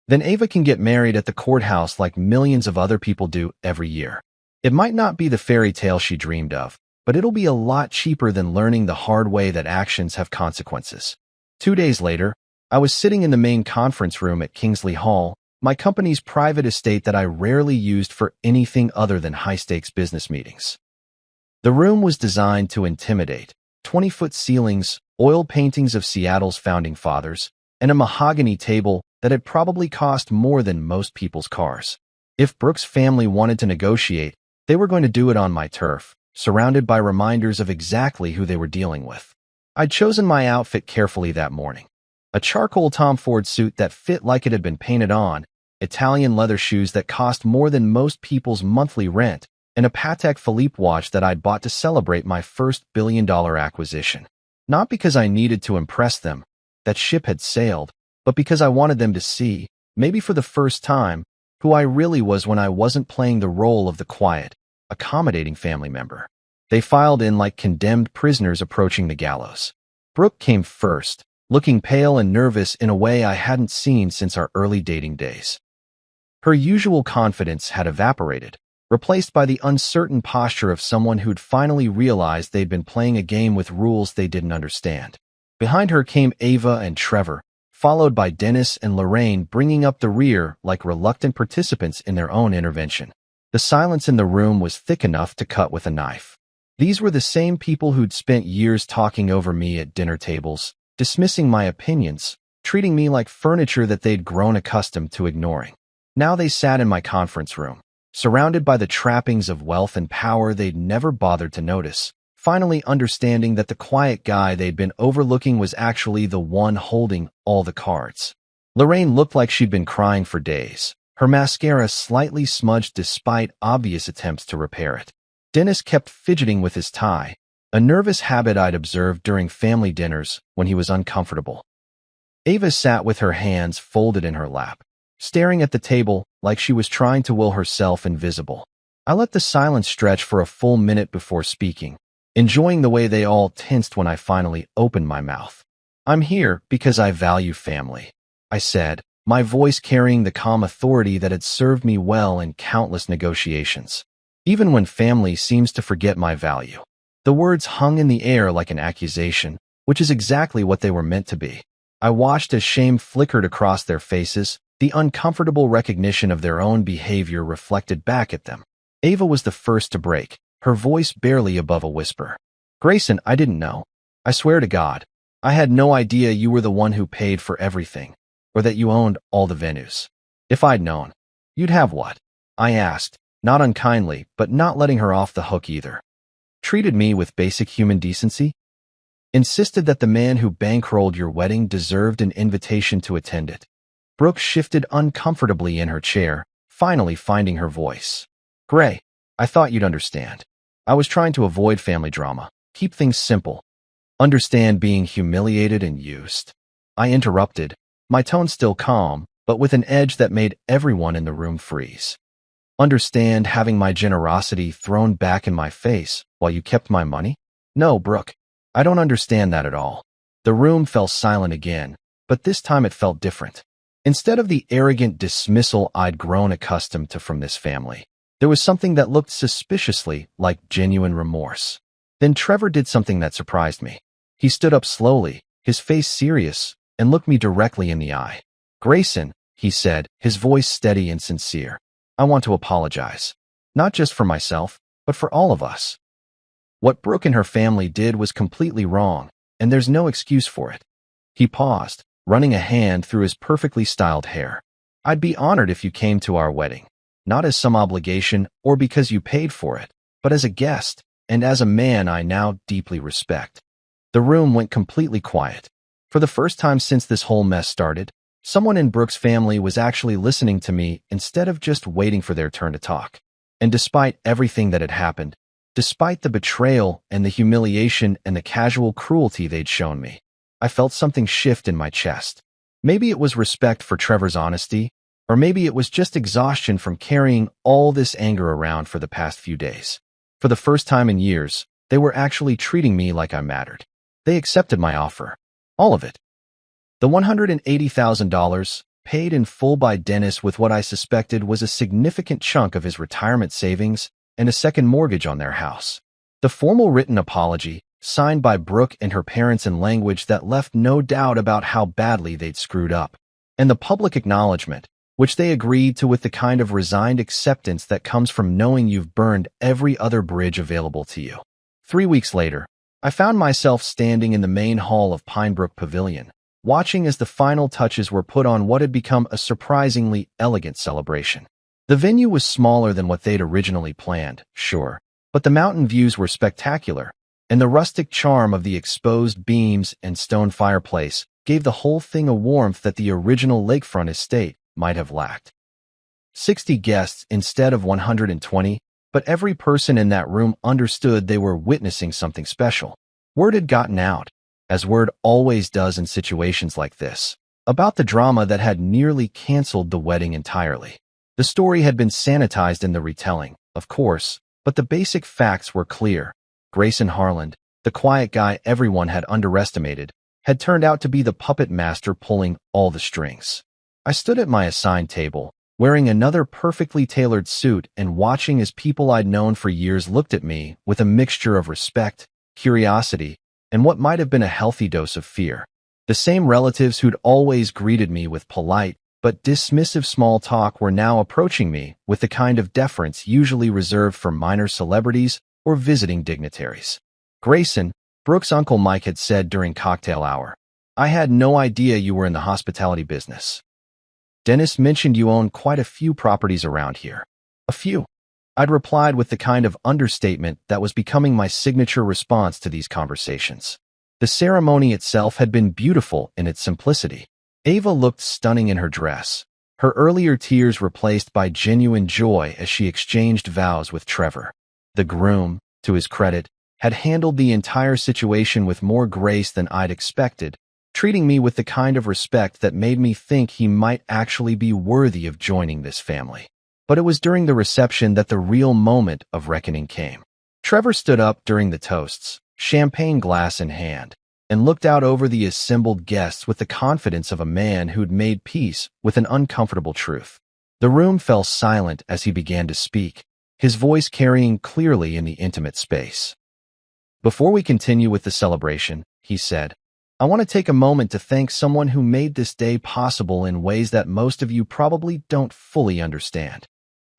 then Ava can get married at the courthouse like millions of other people do every year. It might not be the fairy tale she dreamed of, but it'll be a lot cheaper than learning the hard way that actions have consequences." 2 days later, I was sitting in the main conference room at Kingsley Hall, my company's private estate that I rarely used for anything other than high-stakes business meetings. The room was designed to intimidate: 20-foot ceilings, oil paintings of Seattle's founding fathers, and a mahogany table that had probably cost more than most people's cars. If Brooke's family wanted to negotiate, they were going to do it on my turf, surrounded by reminders of exactly who they were dealing with. I'd chosen my outfit carefully that morning. A charcoal Tom Ford suit that fit like it had been painted on, Italian leather shoes that cost more than most people's monthly rent, and a Patek Philippe watch that I'd bought to celebrate my first billion-dollar acquisition. Not because I needed to impress them, that ship had sailed, but because I wanted them to see, maybe for the first time, who I really was when I wasn't playing the role of the quiet, accommodating family member. They filed in like condemned prisoners approaching the gallows. Brooke came first, looking pale and nervous in a way I hadn't seen since our early dating days. Her usual confidence had evaporated, replaced by the uncertain posture of someone who'd finally realized they'd been playing a game with rules they didn't understand. Behind her came Ava and Trevor, followed by Dennis and Lorraine bringing up the rear like reluctant participants in their own intervention. The silence in the room was thick enough to cut with a knife. These were the same people who'd spent years talking over me at dinner tables, dismissing my opinions, treating me like furniture that they'd grown accustomed to ignoring. Now they sat in my conference room, surrounded by the trappings of wealth and power they'd never bothered to notice, finally understanding that the quiet guy they'd been overlooking was actually the one holding all the cards. Lorraine looked like she'd been crying for days, her mascara slightly smudged despite obvious attempts to repair it. Dennis kept fidgeting with his tie, a nervous habit I'd observed during family dinners when he was uncomfortable. Ava sat with her hands folded in her lap, staring at the table like she was trying to will herself invisible. I let the silence stretch for a full minute before speaking, enjoying the way they all tensed when I finally opened my mouth. "I'm here because I value family," I said, my voice carrying the calm authority that had served me well in countless negotiations. even when family seems to forget my value. The words hung in the air like an accusation, which is exactly what they were meant to be. I watched as shame flickered across their faces, the uncomfortable recognition of their own behavior reflected back at them. Ava was the first to break, her voice barely above a whisper. "Grayson, I didn't know. I swear to God, I had no idea you were the one who paid for everything, or that you owned all the venues. If I'd known, you'd have what?" I asked, not unkindly, but not letting her off the hook either. "Treated me with basic human decency? Insisted that the man who bankrolled your wedding deserved an invitation to attend it." Brooke shifted uncomfortably in her chair, finally finding her voice. "Gray, I thought you'd understand. I was trying to avoid family drama, keep things simple. Understand being humiliated and used." I interrupted, my tone still calm, but with an edge that made everyone in the room freeze. "Understand having my generosity thrown back in my face while you kept my money? No, Brooke, I don't understand that at all." The room fell silent again, but this time it felt different. Instead of the arrogant dismissal I'd grown accustomed to from this family, there was something that looked suspiciously like genuine remorse. Then Trevor did something that surprised me. He stood up slowly, his face serious, and looked me directly in the eye. "Grayson," he said, his voice steady and sincere, "I want to apologize. Not just for myself, but for all of us. What Brooke and her family did was completely wrong, and there's no excuse for it." He paused, running a hand through his perfectly styled hair. "I'd be honored if you came to our wedding, not as some obligation or because you paid for it, but as a guest, and as a man I now deeply respect." The room went completely quiet. For the first time since this whole mess started, someone in Brooke's family was actually listening to me instead of just waiting for their turn to talk. And despite everything that had happened, despite the betrayal and the humiliation and the casual cruelty they'd shown me, I felt something shift in my chest. Maybe it was respect for Trevor's honesty, or maybe it was just exhaustion from carrying all this anger around for the past few days. For the first time in years, they were actually treating me like I mattered. They accepted my offer. All of it. The $180,000, paid in full by Dennis with what I suspected was a significant chunk of his retirement savings and a second mortgage on their house. The formal written apology, signed by Brooke and her parents in language that left no doubt about how badly they'd screwed up. And the public acknowledgement, which they agreed to with the kind of resigned acceptance that comes from knowing you've burned every other bridge available to you. 3 weeks later, I found myself standing in the main hall of Pinebrook Pavilion, watching as the final touches were put on what had become a surprisingly elegant celebration. The venue was smaller than what they'd originally planned, sure, but the mountain views were spectacular, and the rustic charm of the exposed beams and stone fireplace gave the whole thing a warmth that the original lakefront estate might have lacked. 60 guests instead of 120, but every person in that room understood they were witnessing something special. Word had gotten out, as word always does in situations like this, about the drama that had nearly canceled the wedding entirely. The story had been sanitized in the retelling, of course, but the basic facts were clear. Grayson Harland, the quiet guy everyone had underestimated, had turned out to be the puppet master pulling all the strings. I stood at my assigned table, wearing another perfectly tailored suit and watching as people I'd known for years looked at me with a mixture of respect, curiosity, and what might have been a healthy dose of fear. The same relatives who'd always greeted me with polite but dismissive small talk were now approaching me with the kind of deference usually reserved for minor celebrities or visiting dignitaries. "Grayson," Brooke's Uncle Mike had said during cocktail hour, "I had no idea you were in the hospitality business. Dennis mentioned you own quite a few properties around here." "A few," I'd replied with the kind of understatement that was becoming my signature response to these conversations. The ceremony itself had been beautiful in its simplicity. Ava looked stunning in her dress, her earlier tears replaced by genuine joy as she exchanged vows with Trevor. The groom, to his credit, had handled the entire situation with more grace than I'd expected, treating me with the kind of respect that made me think he might actually be worthy of joining this family. But it was during the reception that the real moment of reckoning came. Trevor stood up during the toasts, champagne glass in hand, and looked out over the assembled guests with the confidence of a man who'd made peace with an uncomfortable truth. The room fell silent as he began to speak, his voice carrying clearly in the intimate space. Before we continue with the celebration, he said, I want to take a moment to thank someone who made this day possible in ways that most of you probably don't fully understand.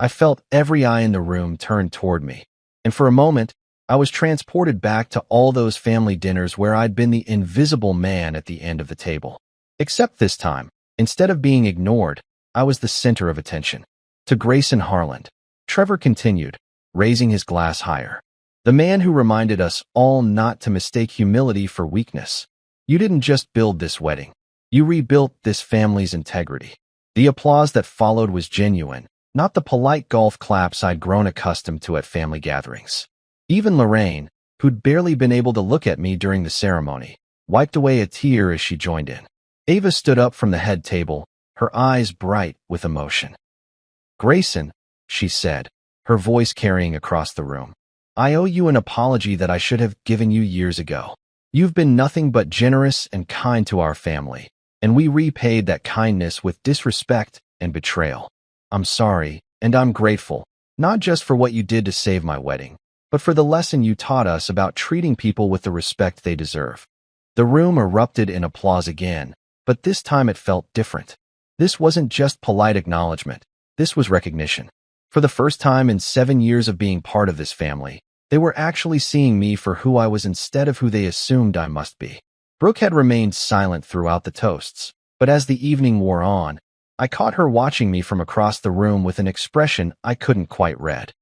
I felt every eye in the room turn toward me, and for a moment, I was transported back to all those family dinners where I'd been the invisible man at the end of the table. Except this time, instead of being ignored, I was the center of attention. To Grayson Harland, Trevor continued, raising his glass higher. The man who reminded us all not to mistake humility for weakness. You didn't just build this wedding. You rebuilt this family's integrity. The applause that followed was genuine, not the polite golf claps I'd grown accustomed to at family gatherings. Even Lorraine, who'd barely been able to look at me during the ceremony, wiped away a tear as she joined in. Ava stood up from the head table, her eyes bright with emotion. Grayson, she said, her voice carrying across the room, I owe you an apology that I should have given you years ago. You've been nothing but generous and kind to our family, and we repaid that kindness with disrespect and betrayal. I'm sorry, and I'm grateful, not just for what you did to save my wedding, but for the lesson you taught us about treating people with the respect they deserve. The room erupted in applause again, but this time it felt different. This wasn't just polite acknowledgement. This was recognition. For the first time in 7 years of being part of this family, they were actually seeing me for who I was instead of who they assumed I must be. Brooke had remained silent throughout the toasts, but as the evening wore on, I caught her watching me from across the room with an expression I couldn't quite read.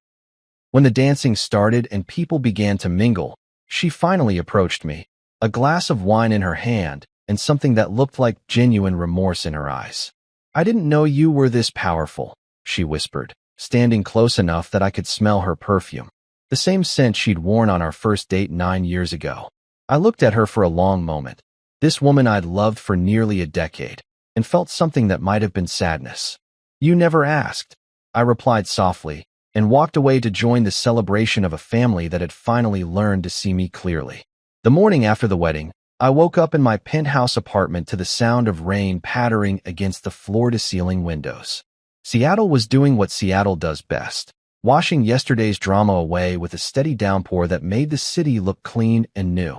When the dancing started and people began to mingle, she finally approached me, a glass of wine in her hand and something that looked like genuine remorse in her eyes. I didn't know you were this powerful, she whispered, standing close enough that I could smell her perfume, the same scent she'd worn on our first date 9 years ago. I looked at her for a long moment, this woman I'd loved for nearly a decade, and felt something that might have been sadness. You never asked, I replied softly, and walked away to join the celebration of a family that had finally learned to see me clearly. The morning after the wedding, I woke up in my penthouse apartment to the sound of rain pattering against the floor-to-ceiling windows. Seattle was doing what Seattle does best, washing yesterday's drama away with a steady downpour that made the city look clean and new.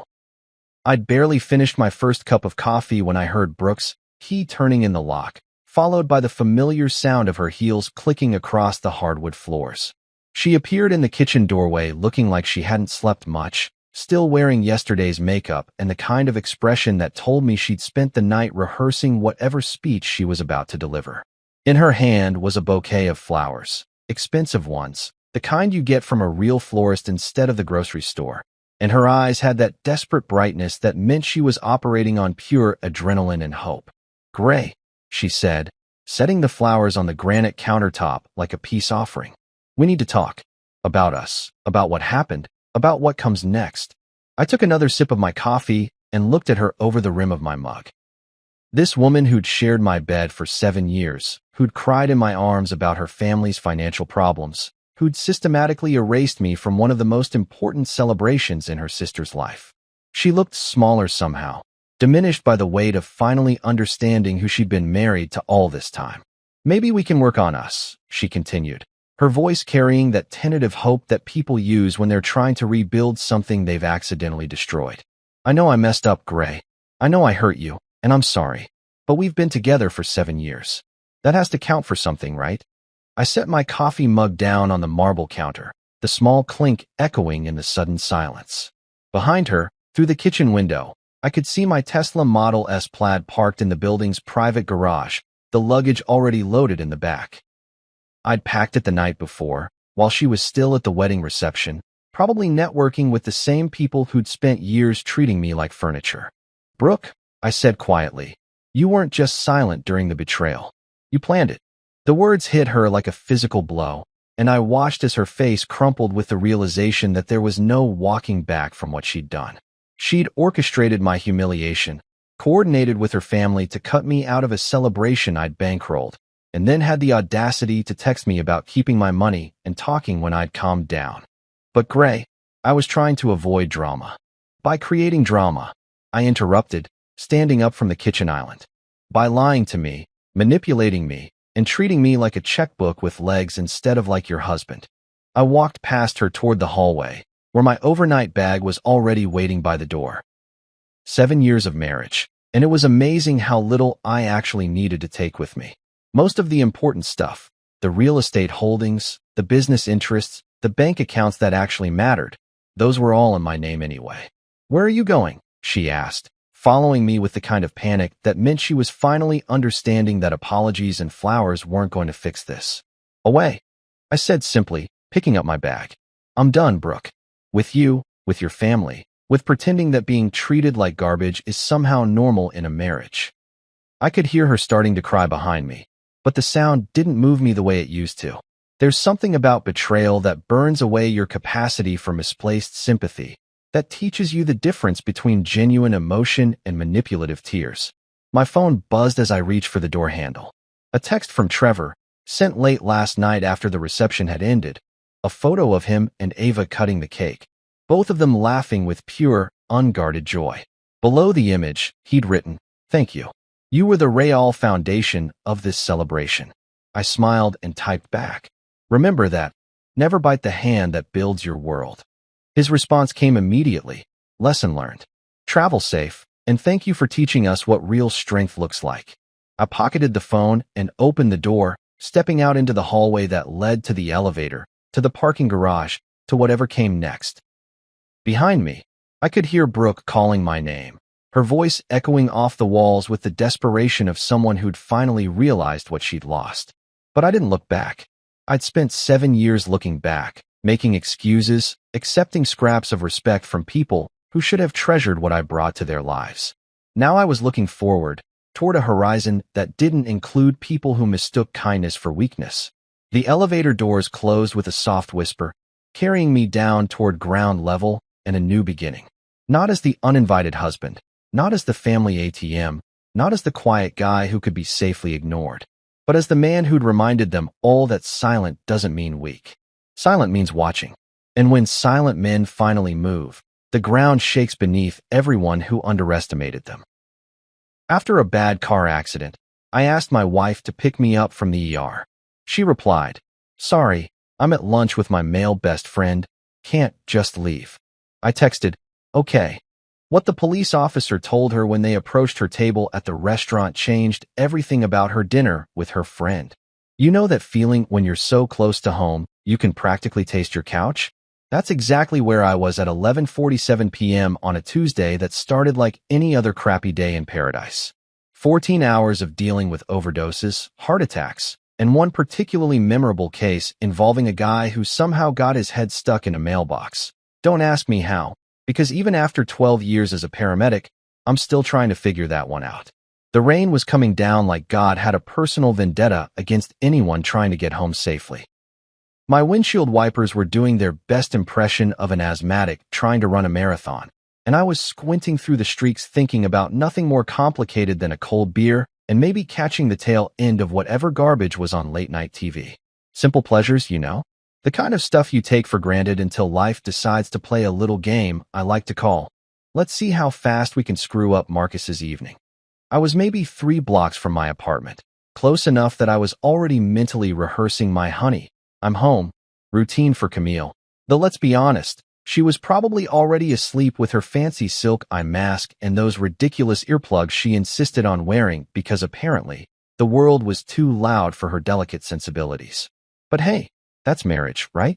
I'd barely finished my first cup of coffee when I heard Brooke's key turning in the lock, followed by the familiar sound of her heels clicking across the hardwood floors. She appeared in the kitchen doorway looking like she hadn't slept much, still wearing yesterday's makeup and the kind of expression that told me she'd spent the night rehearsing whatever speech she was about to deliver. In her hand was a bouquet of flowers, expensive ones, the kind you get from a real florist instead of the grocery store, and her eyes had that desperate brightness that meant she was operating on pure adrenaline and hope. Gray, she said, setting the flowers on the granite countertop like a peace offering. We need to talk. About us, about what happened, about what comes next. I took another sip of my coffee and looked at her over the rim of my mug. This woman who'd shared my bed for 7 years, who'd cried in my arms about her family's financial problems, who'd systematically erased me from one of the most important celebrations in her sister's life. She looked smaller somehow, diminished by the weight of finally understanding who she'd been married to all this time. Maybe we can work on us, she continued, her voice carrying that tentative hope that people use when they're trying to rebuild something they've accidentally destroyed. I know I messed up, Gray. I know I hurt you, and I'm sorry. But we've been together for 7 years. That has to count for something, right? I set my coffee mug down on the marble counter, the small clink echoing in the sudden silence. Behind her, through the kitchen window, I could see my Tesla Model S Plaid parked in the building's private garage, the luggage already loaded in the back. I'd packed it the night before, while she was still at the wedding reception, probably networking with the same people who'd spent years treating me like furniture. Brooke, I said quietly, you weren't just silent during the betrayal. You planned it. The words hit her like a physical blow, and I watched as her face crumpled with the realization that there was no walking back from what she'd done. She'd orchestrated my humiliation, coordinated with her family to cut me out of a celebration I'd bankrolled, and then had the audacity to text me about keeping my money and talking when I'd calmed down. But Gray, I was trying to avoid drama. By creating drama, I interrupted, standing up from the kitchen island. By lying to me, manipulating me, and treating me like a checkbook with legs instead of like your husband. I walked past her toward the hallway, where my overnight bag was already waiting by the door. 7 years of marriage, and it was amazing how little I actually needed to take with me. Most of the important stuff, the real estate holdings, the business interests, the bank accounts that actually mattered, those were all in my name anyway. "Where are you going?" she asked, following me with the kind of panic that meant she was finally understanding that apologies and flowers weren't going to fix this. "Away," I said simply, picking up my bag. "I'm done, Brooke. With you, with your family, with pretending that being treated like garbage is somehow normal in a marriage." I could hear her starting to cry behind me, but the sound didn't move me the way it used to. There's something about betrayal that burns away your capacity for misplaced sympathy, that teaches you the difference between genuine emotion and manipulative tears. My phone buzzed as I reached for the door handle. A text from Trevor, sent late last night after the reception had ended. A photo of him and Ava cutting the cake, both of them laughing with pure, unguarded joy. Below the image, he'd written, "Thank you. You were the real foundation of this celebration." I smiled and typed back, "Remember that. Never bite the hand that builds your world." His response came immediately. "Lesson learned. Travel safe, and thank you for teaching us what real strength looks like." I pocketed the phone and opened the door, stepping out into the hallway that led to the elevator, to the parking garage, to whatever came next. Behind me, I could hear Brooke calling my name, her voice echoing off the walls with the desperation of someone who'd finally realized what she'd lost. But I didn't look back. I'd spent 7 years looking back, making excuses, accepting scraps of respect from people who should have treasured what I brought to their lives. Now I was looking forward, toward a horizon that didn't include people who mistook kindness for weakness. The elevator doors closed with a soft whisper, carrying me down toward ground level and a new beginning. Not as the uninvited husband, not as the family ATM, not as the quiet guy who could be safely ignored, but as the man who'd reminded them all that silent doesn't mean weak. Silent means watching. And when silent men finally move, the ground shakes beneath everyone who underestimated them. After a bad car accident, I asked my wife to pick me up from the ER. She replied, "Sorry, I'm at lunch with my male best friend. Can't just leave." I texted, "Okay." What the police officer told her when they approached her table at the restaurant changed everything about her dinner with her friend. You know that feeling when you're so close to home, you can practically taste your couch? That's exactly where I was at 11:47 p.m. on a Tuesday that started like any other crappy day in paradise. 14 hours of dealing with overdoses, heart attacks, and one particularly memorable case involving a guy who somehow got his head stuck in a mailbox. Don't ask me how, because even after 12 years as a paramedic, I'm still trying to figure that one out. The rain was coming down like God had a personal vendetta against anyone trying to get home safely. My windshield wipers were doing their best impression of an asthmatic trying to run a marathon, and I was squinting through the streaks thinking about nothing more complicated than a cold beer and maybe catching the tail end of whatever garbage was on late-night TV. Simple pleasures, you know? The kind of stuff you take for granted until life decides to play a little game I like to call, "Let's see how fast we can screw up Marcus's evening." I was maybe 3 blocks from my apartment, close enough that I was already mentally rehearsing my "honey, I'm home" routine for Camille. Though let's be honest, she was probably already asleep with her fancy silk eye mask and those ridiculous earplugs she insisted on wearing because apparently the world was too loud for her delicate sensibilities. But hey, that's marriage, right?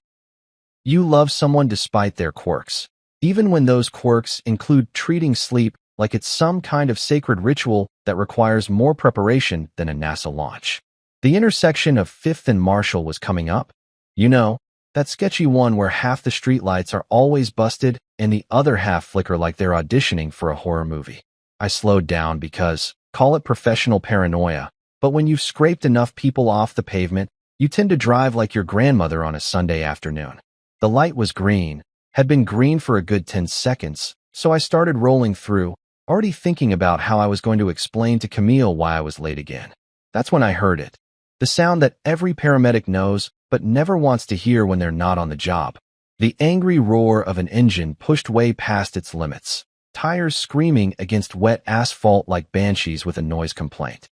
You love someone despite their quirks, even when those quirks include treating sleep like it's some kind of sacred ritual that requires more preparation than a NASA launch. The intersection of 5th and Marshall was coming up. You know, that sketchy one where half the streetlights are always busted and the other half flicker like they're auditioning for a horror movie. I slowed down because, call it professional paranoia, but when you've scraped enough people off the pavement, you tend to drive like your grandmother on a Sunday afternoon. The light was green, had been green for a good 10 seconds, so I started rolling through, already thinking about how I was going to explain to Camille why I was late again. That's when I heard it. The sound that every paramedic knows but never wants to hear when they're not on the job. The angry roar of an engine pushed way past its limits, tires screaming against wet asphalt like banshees with a noise complaint.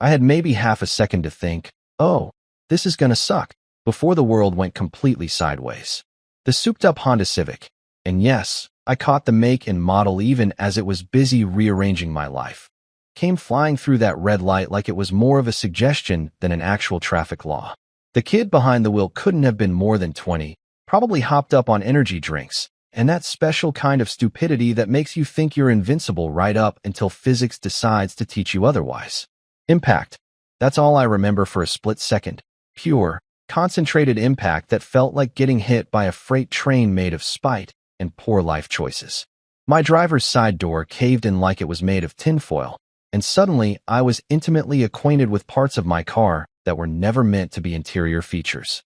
I had maybe half a second to think, oh, this is gonna suck, before the world went completely sideways. The souped-up Honda Civic. And yes, I caught the make and model even as it was busy rearranging my life. Came flying through that red light like it was more of a suggestion than an actual traffic law. The kid behind the wheel couldn't have been more than 20, probably hopped up on energy drinks, and that special kind of stupidity that makes you think you're invincible right up until physics decides to teach you otherwise. Impact. That's all I remember for a split second. Pure, concentrated impact that felt like getting hit by a freight train made of spite and poor life choices. My driver's side door caved in like it was made of tinfoil, and suddenly I was intimately acquainted with parts of my car that were never meant to be interior features.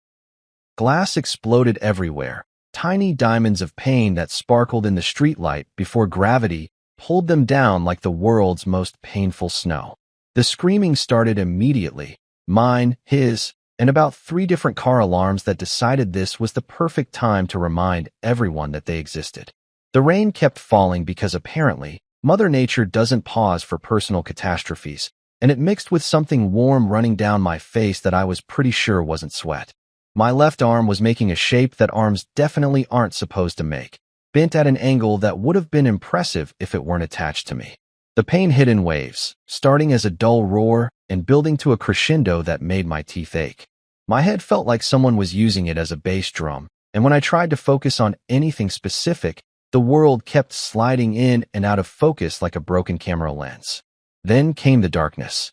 Glass exploded everywhere, tiny diamonds of pain that sparkled in the streetlight before gravity pulled them down like the world's most painful snow. The screaming started immediately, mine, his, and about 3 different car alarms that decided this was the perfect time to remind everyone that they existed. The rain kept falling because apparently, Mother Nature doesn't pause for personal catastrophes, and it mixed with something warm running down my face that I was pretty sure wasn't sweat. My left arm was making a shape that arms definitely aren't supposed to make, bent at an angle that would have been impressive if it weren't attached to me. The pain hit in waves, starting as a dull roar and building to a crescendo that made my teeth ache. My head felt like someone was using it as a bass drum, and when I tried to focus on anything specific, the world kept sliding in and out of focus like a broken camera lens. Then came the darkness.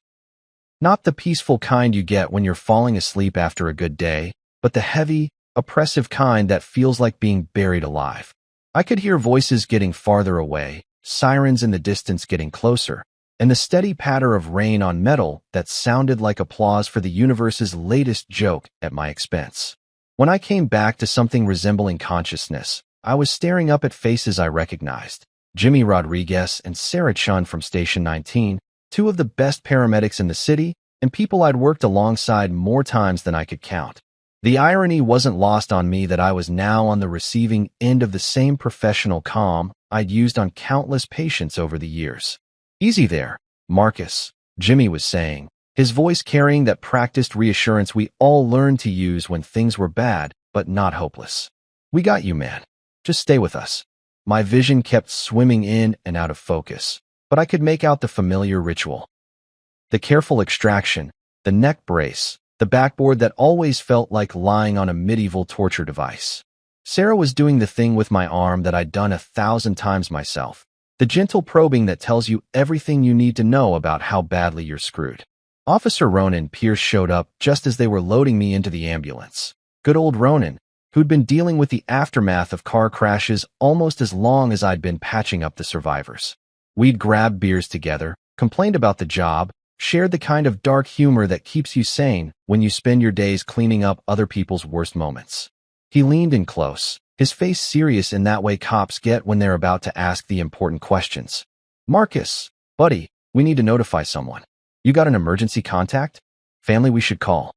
Not the peaceful kind you get when you're falling asleep after a good day, but the heavy, oppressive kind that feels like being buried alive. I could hear voices getting farther away, sirens in the distance getting closer, and the steady patter of rain on metal that sounded like applause for the universe's latest joke at my expense. When I came back to something resembling consciousness, I was staring up at faces I recognized. Jimmy Rodriguez and Sarah Chun from Station 19, 2 of the best paramedics in the city, and people I'd worked alongside more times than I could count. The irony wasn't lost on me that I was now on the receiving end of the same professional calm I'd used on countless patients over the years. "Easy there, Marcus," Jimmy was saying, his voice carrying that practiced reassurance we all learned to use when things were bad but not hopeless. "We got you, man. Just stay with us." My vision kept swimming in and out of focus, but I could make out the familiar ritual. The careful extraction, the neck brace, the backboard that always felt like lying on a medieval torture device. Sarah was doing the thing with my arm that I'd done 1,000 times myself. The gentle probing that tells you everything you need to know about how badly you're screwed. Officer Ronan Pierce showed up just as they were loading me into the ambulance. Good old Ronan, who'd been dealing with the aftermath of car crashes almost as long as I'd been patching up the survivors. We'd grabbed beers together, complained about the job, shared the kind of dark humor that keeps you sane when you spend your days cleaning up other people's worst moments. He leaned in close, his face serious in that way cops get when they're about to ask the important questions. "Marcus, buddy, we need to notify someone. You got an emergency contact? Family we should call."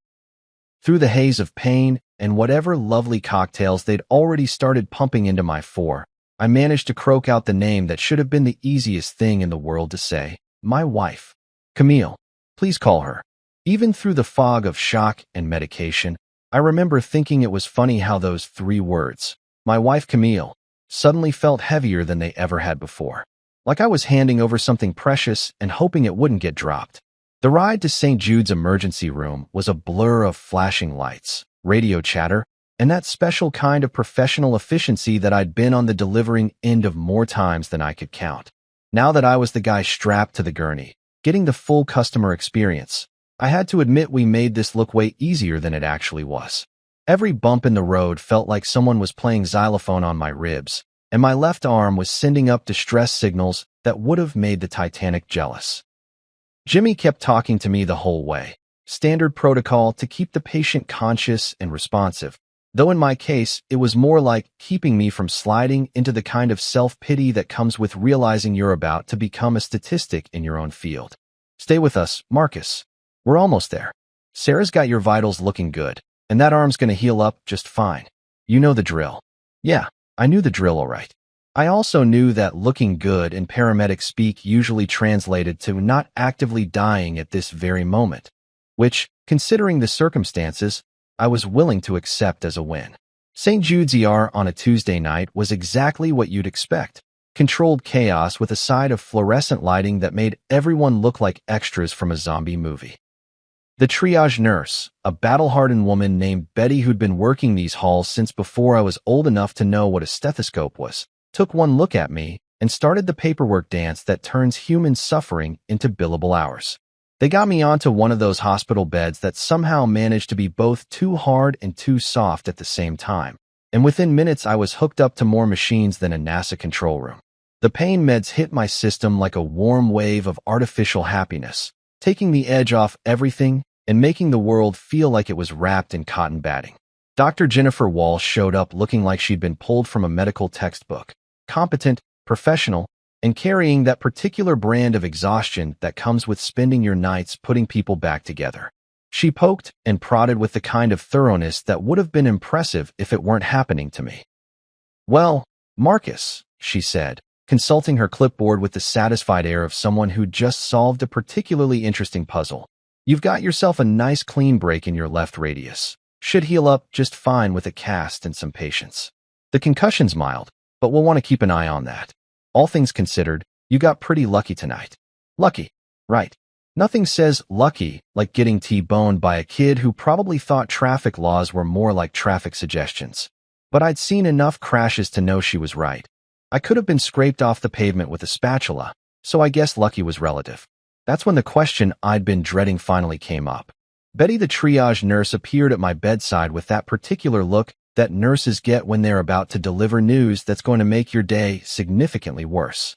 Through the haze of pain and whatever lovely cocktails they'd already started pumping into my fore, I managed to croak out the name that should have been the easiest thing in the world to say. My wife. "Camille, please call her." Even through the fog of shock and medication, I remember thinking it was funny how those 3 words, "my wife Camille," suddenly felt heavier than they ever had before. Like I was handing over something precious and hoping it wouldn't get dropped. The ride to St. Jude's emergency room was a blur of flashing lights, radio chatter, and that special kind of professional efficiency that I'd been on the delivering end of more times than I could count. Now that I was the guy strapped to the gurney, getting the full customer experience, I had to admit we made this look way easier than it actually was. Every bump in the road felt like someone was playing xylophone on my ribs, and my left arm was sending up distress signals that would have made the Titanic jealous. Jimmy kept talking to me the whole way. Standard protocol to keep the patient conscious and responsive, though in my case, it was more like keeping me from sliding into the kind of self-pity that comes with realizing you're about to become a statistic in your own field. "Stay with us, Marcus. We're almost there. Sarah's got your vitals looking good, and that arm's gonna heal up just fine. You know the drill." Yeah, I knew the drill all right. I also knew that looking good in paramedic speak usually translated to not actively dying at this very moment, which, considering the circumstances, I was willing to accept as a win. St. Jude's ER on a Tuesday night was exactly what you'd expect. Controlled chaos with a side of fluorescent lighting that made everyone look like extras from a zombie movie. The triage nurse, a battle-hardened woman named Betty who'd been working these halls since before I was old enough to know what a stethoscope was, took one look at me and started the paperwork dance that turns human suffering into billable hours. They got me onto one of those hospital beds that somehow managed to be both too hard and too soft at the same time. And within minutes I was hooked up to more machines than a NASA control room. The pain meds hit my system like a warm wave of artificial happiness, taking the edge off everything and making the world feel like it was wrapped in cotton batting. Dr. Jennifer Walsh showed up looking like she'd been pulled from a medical textbook, competent, professional, and carrying that particular brand of exhaustion that comes with spending your nights putting people back together. She poked and prodded with the kind of thoroughness that would have been impressive if it weren't happening to me. "Well, Marcus," she said, consulting her clipboard with the satisfied air of someone who'd just solved a particularly interesting puzzle. "You've got yourself a nice clean break in your left radius. Should heal up just fine with a cast and some patience. The concussion's mild, but we'll want to keep an eye on that. All things considered, you got pretty lucky tonight." Lucky, right? Nothing says lucky like getting T-boned by a kid who probably thought traffic laws were more like traffic suggestions. But I'd seen enough crashes to know she was right. I could have been scraped off the pavement with a spatula, so I guess lucky was relative. That's when the question I'd been dreading finally came up. Betty the triage nurse appeared at my bedside with that particular look that nurses get when they're about to deliver news that's going to make your day significantly worse.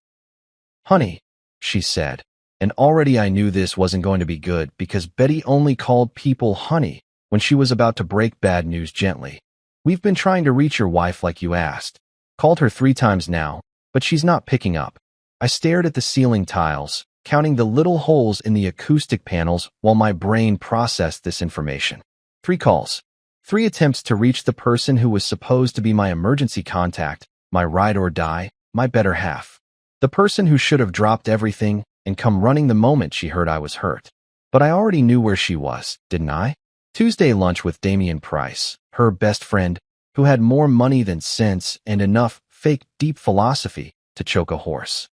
"Honey," she said, and already I knew this wasn't going to be good because Betty only called people honey when she was about to break bad news gently. "We've been trying to reach your wife like you asked. Called her 3 times now, but she's not picking up." I stared at the ceiling tiles, counting the little holes in the acoustic panels while my brain processed this information. 3 calls. 3 attempts to reach the person who was supposed to be my emergency contact, my ride or die, my better half. The person who should have dropped everything and come running the moment she heard I was hurt. But I already knew where she was, didn't I? Tuesday lunch with Damian Price, her best friend, who had more money than sense and enough fake deep philosophy to choke a horse.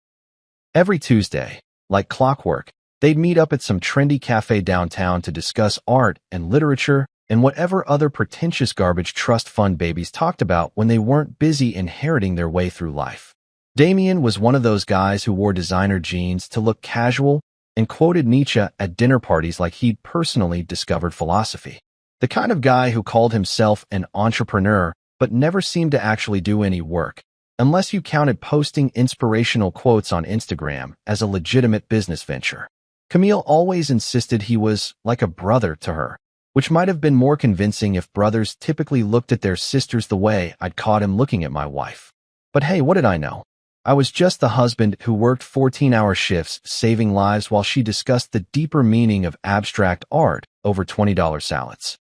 Every Tuesday, like clockwork, they'd meet up at some trendy cafe downtown to discuss art and literature and whatever other pretentious garbage trust fund babies talked about when they weren't busy inheriting their way through life. Damian was one of those guys who wore designer jeans to look casual and quoted Nietzsche at dinner parties like he'd personally discovered philosophy. The kind of guy who called himself an entrepreneur but never seemed to actually do any work, unless you counted posting inspirational quotes on Instagram as a legitimate business venture. Camille always insisted he was like a brother to her, which might have been more convincing if brothers typically looked at their sisters the way I'd caught him looking at my wife. But hey, what did I know? I was just the husband who worked 14-hour shifts saving lives while she discussed the deeper meaning of abstract art over $20 salads.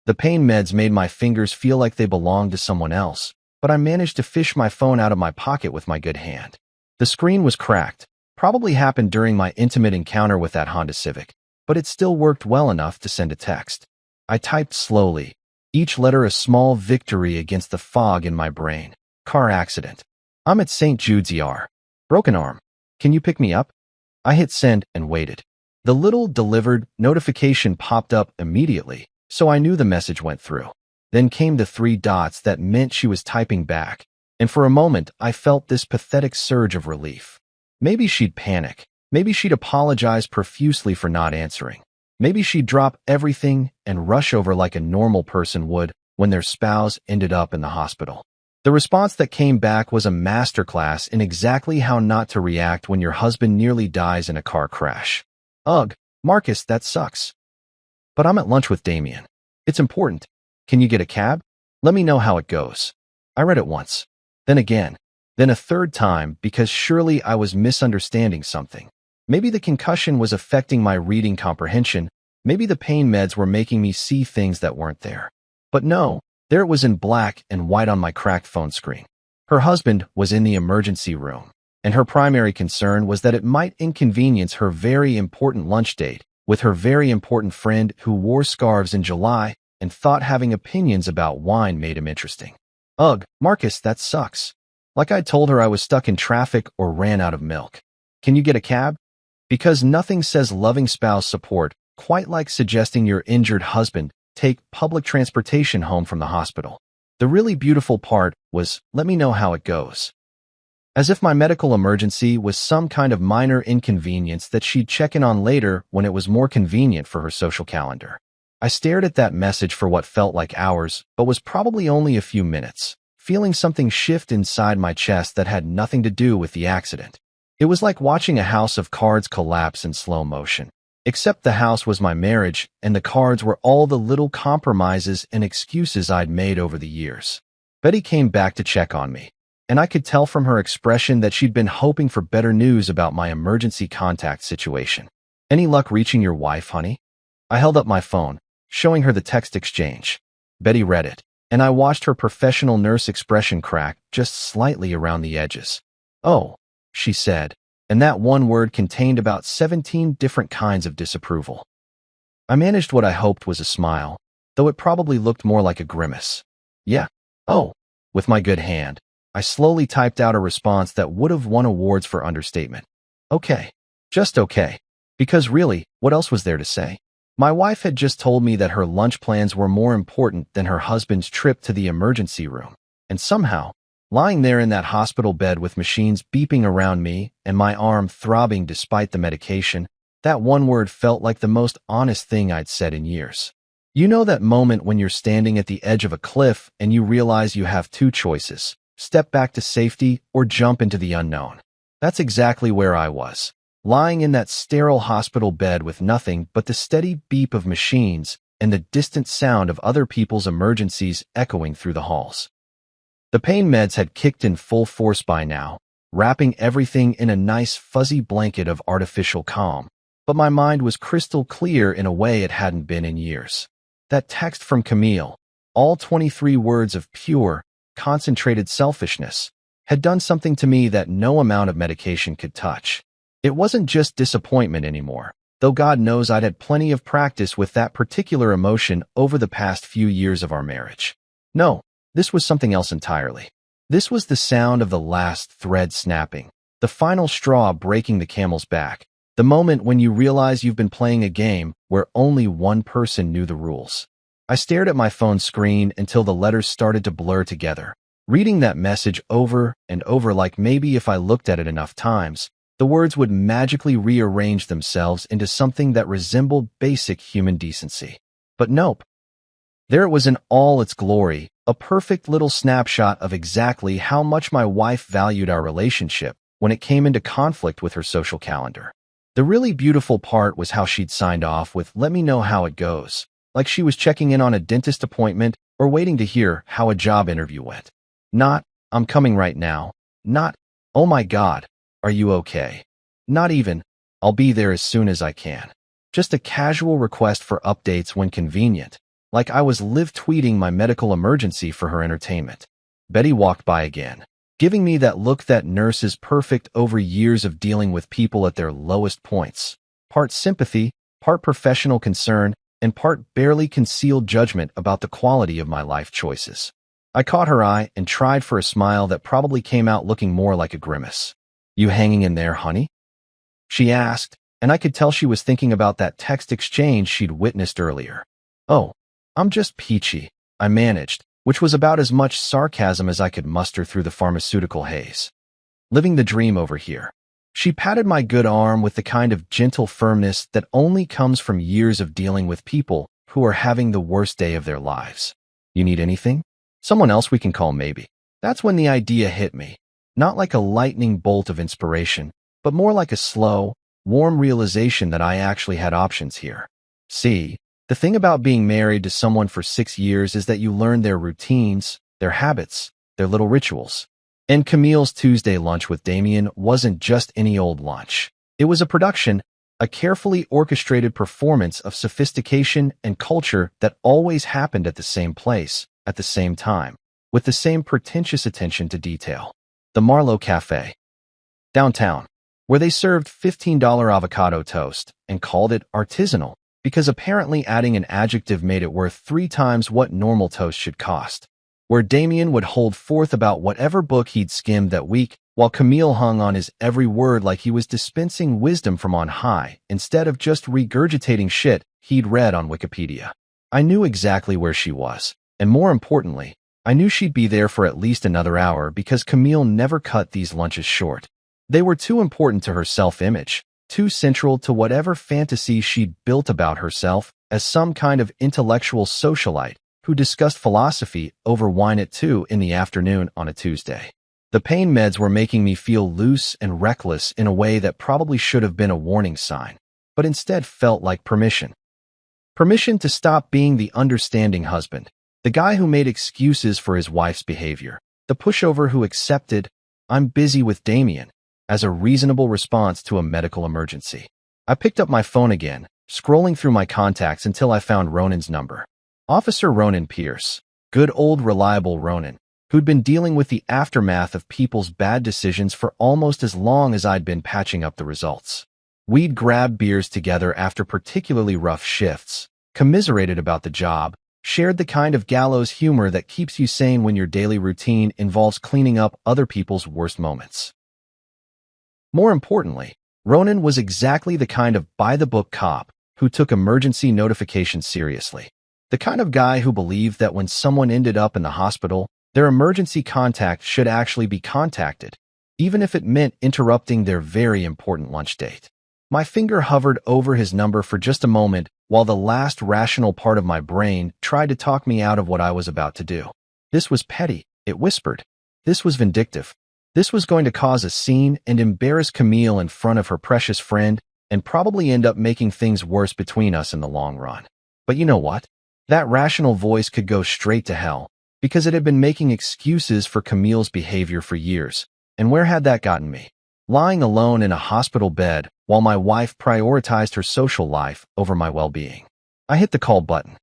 The pain meds made my fingers feel like they belonged to someone else, but I managed to fish my phone out of my pocket with my good hand. The screen was cracked, probably happened during my intimate encounter with that Honda Civic, but it still worked well enough to send a text. I typed slowly, each letter a small victory against the fog in my brain. Car accident. I'm at St. Jude's ER. Broken arm. Can you pick me up? I hit send and waited. The little delivered notification popped up immediately, so I knew the message went through. Then came the 3 dots that meant she was typing back, and for a moment I felt this pathetic surge of relief. Maybe she'd panic. Maybe she'd apologize profusely for not answering. Maybe she'd drop everything and rush over like a normal person would when their spouse ended up in the hospital. The response that came back was a masterclass in exactly how not to react when your husband nearly dies in a car crash. Ugh, Marcus, that sucks. But I'm at lunch with Damian. It's important. Can you get a cab? Let me know how it goes. I read it once. Then again. Then a 3rd time because surely I was misunderstanding something. Maybe the concussion was affecting my reading comprehension. Maybe the pain meds were making me see things that weren't there. But no, there it was in black and white on my cracked phone screen. Her husband was in the emergency room, and her primary concern was that it might inconvenience her very important lunch date with her very important friend who wore scarves in July and thought having opinions about wine made him interesting. Ugh, Marcus, that sucks. Like I told her I was stuck in traffic or ran out of milk. Can you get a cab? Because nothing says loving spouse support quite like suggesting your injured husband take public transportation home from the hospital. The really beautiful part was, let me know how it goes. As if my medical emergency was some kind of minor inconvenience that she'd check in on later when it was more convenient for her social calendar. I stared at that message for what felt like hours, but was probably only a few minutes, feeling something shift inside my chest that had nothing to do with the accident. It was like watching a house of cards collapse in slow motion. Except the house was my marriage, and the cards were all the little compromises and excuses I'd made over the years. Betty came back to check on me, and I could tell from her expression that she'd been hoping for better news about my emergency contact situation. Any luck reaching your wife, honey? I held up my phone, showing her the text exchange. Betty read it, and I watched her professional nurse expression crack just slightly around the edges. Oh, she said, and that one word contained about 17 different kinds of disapproval. I managed what I hoped was a smile, though it probably looked more like a grimace. Yeah. Oh. With my good hand, I slowly typed out a response that would have won awards for understatement. Okay. Just okay. Because really, what else was there to say? My wife had just told me that her lunch plans were more important than her husband's trip to the emergency room, and somehow, lying there in that hospital bed with machines beeping around me and my arm throbbing despite the medication, that one word felt like the most honest thing I'd said in years. You know that moment when you're standing at the edge of a cliff and you realize you have two choices: step back to safety or jump into the unknown. That's exactly where I was, lying in that sterile hospital bed with nothing but the steady beep of machines and the distant sound of other people's emergencies echoing through the halls. The pain meds had kicked in full force by now, wrapping everything in a nice fuzzy blanket of artificial calm, but my mind was crystal clear in a way it hadn't been in years. That text from Camille, all 23 words of pure, concentrated selfishness, had done something to me that no amount of medication could touch. It wasn't just disappointment anymore, though God knows I'd had plenty of practice with that particular emotion over the past few years of our marriage. No. This was something else entirely. This was the sound of the last thread snapping, the final straw breaking the camel's back, the moment when you realize you've been playing a game where only one person knew the rules. I stared at my phone screen until the letters started to blur together, reading that message over and over like maybe if I looked at it enough times, the words would magically rearrange themselves into something that resembled basic human decency. But nope. There it was in all its glory, a perfect little snapshot of exactly how much my wife valued our relationship when it came into conflict with her social calendar. The really beautiful part was how she'd signed off with "let me know how it goes," like she was checking in on a dentist appointment or waiting to hear how a job interview went. Not, "I'm coming right now." Not, "Oh my God, are you okay?" Not even, "I'll be there as soon as I can." Just a casual request for updates when convenient, like I was live tweeting my medical emergency for her entertainment. Betty walked by again, giving me that look that nurses perfect over years of dealing with people at their lowest points. Part sympathy, part professional concern, and part barely concealed judgment about the quality of my life choices. I caught her eye and tried for a smile that probably came out looking more like a grimace. "You hanging in there, honey?" she asked, and I could tell she was thinking about that text exchange she'd witnessed earlier. "Oh, I'm just peachy," I managed, which was about as much sarcasm as I could muster through the pharmaceutical haze. "Living the dream over here." She patted my good arm with the kind of gentle firmness that only comes from years of dealing with people who are having the worst day of their lives. "You need anything? Someone else we can call maybe." That's when the idea hit me, not like a lightning bolt of inspiration, but more like a slow, warm realization that I actually had options here. See, the thing about being married to someone for 6 years is that you learn their routines, their habits, their little rituals. And Camille's Tuesday lunch with Damien wasn't just any old lunch. It was a production, a carefully orchestrated performance of sophistication and culture that always happened at the same place, at the same time, with the same pretentious attention to detail. The Marlowe Cafe, downtown, where they served $15 avocado toast and called it artisanal, because apparently adding an adjective made it worth 3 times what normal toast should cost. Where Damien would hold forth about whatever book he'd skimmed that week, while Camille hung on his every word like he was dispensing wisdom from on high, instead of just regurgitating shit he'd read on Wikipedia. I knew exactly where she was, and more importantly, I knew she'd be there for at least another hour because Camille never cut these lunches short. They were too important to her self-image, too central to whatever fantasy she'd built about herself as some kind of intellectual socialite who discussed philosophy over wine at 2 in the afternoon on a Tuesday. The pain meds were making me feel loose and reckless in a way that probably should have been a warning sign, but instead felt like permission. Permission to stop being the understanding husband, the guy who made excuses for his wife's behavior, the pushover who accepted, "I'm busy with Damien," as a reasonable response to a medical emergency. I picked up my phone again, scrolling through my contacts until I found Ronan's number. Officer Ronan Pierce, good old reliable Ronan, who'd been dealing with the aftermath of people's bad decisions for almost as long as I'd been patching up the results. We'd grabbed beers together after particularly rough shifts, commiserated about the job, shared the kind of gallows humor that keeps you sane when your daily routine involves cleaning up other people's worst moments. More importantly, Ronan was exactly the kind of by-the-book cop who took emergency notifications seriously. The kind of guy who believed that when someone ended up in the hospital, their emergency contact should actually be contacted, even if it meant interrupting their very important lunch date. My finger hovered over his number for just a moment while the last rational part of my brain tried to talk me out of what I was about to do. This was petty, it whispered. This was vindictive. This was going to cause a scene and embarrass Camille in front of her precious friend and probably end up making things worse between us in the long run. But you know what? That rational voice could go straight to hell, because it had been making excuses for Camille's behavior for years. And where had that gotten me? Lying alone in a hospital bed while my wife prioritized her social life over my well-being. I hit the call button.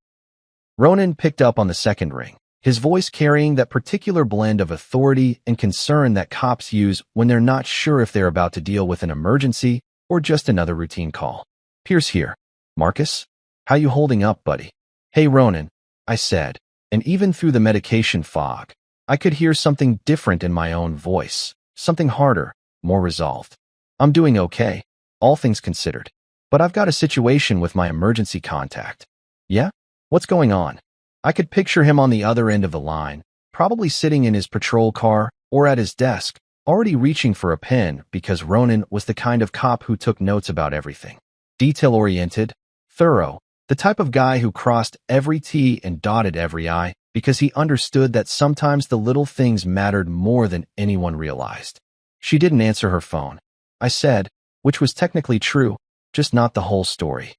Ronan picked up on the second ring, his voice carrying that particular blend of authority and concern that cops use when they're not sure if they're about to deal with an emergency or just another routine call. "Pierce here. Marcus? How you holding up, buddy?" "Hey, Ronan," I said, and even through the medication fog, I could hear something different in my own voice, something harder, more resolved. "I'm doing okay, all things considered. But I've got a situation with my emergency contact." "Yeah? What's going on?" I could picture him on the other end of the line, probably sitting in his patrol car or at his desk, already reaching for a pen because Ronan was the kind of cop who took notes about everything. Detail-oriented, thorough, the type of guy who crossed every T and dotted every I because he understood that sometimes the little things mattered more than anyone realized. "She didn't answer her phone," I said, which was technically true, just not the whole story.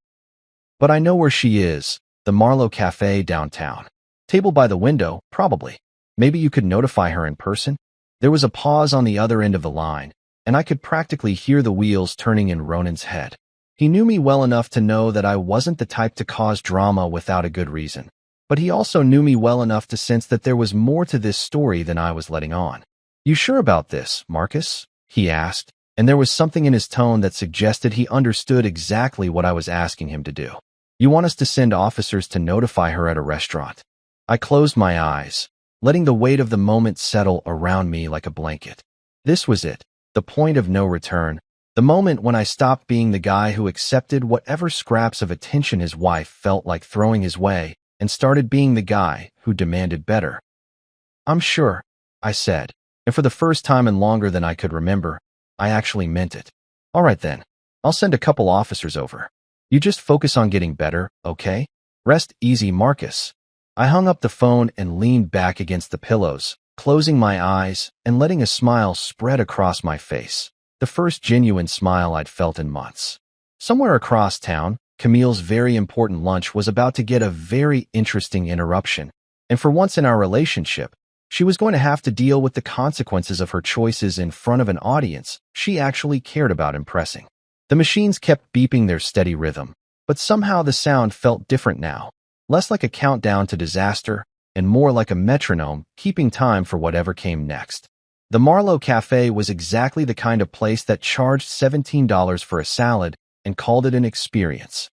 "But I know where she is, the Marlowe Cafe downtown. Table by the window, probably. Maybe you could notify her in person?" There was a pause on the other end of the line, and I could practically hear the wheels turning in Ronan's head. He knew me well enough to know that I wasn't the type to cause drama without a good reason, but he also knew me well enough to sense that there was more to this story than I was letting on. "You sure about this, Marcus?" he asked, and there was something in his tone that suggested he understood exactly what I was asking him to do. "You want us to send officers to notify her at a restaurant?" I closed my eyes, letting the weight of the moment settle around me like a blanket. This was it, the point of no return, the moment when I stopped being the guy who accepted whatever scraps of attention his wife felt like throwing his way and started being the guy who demanded better. "I'm sure," I said, and for the first time in longer than I could remember, I actually meant it. "All right then, I'll send a couple officers over. You just focus on getting better, okay? Rest easy, Marcus." I hung up the phone and leaned back against the pillows, closing my eyes and letting a smile spread across my face. The first genuine smile I'd felt in months. Somewhere across town, Camille's very important lunch was about to get a very interesting interruption, and for once in our relationship, she was going to have to deal with the consequences of her choices in front of an audience she actually cared about impressing. The machines kept beeping their steady rhythm, but somehow the sound felt different now, less like a countdown to disaster and more like a metronome keeping time for whatever came next. The Marlowe Cafe was exactly the kind of place that charged $17 for a salad and called it an experience.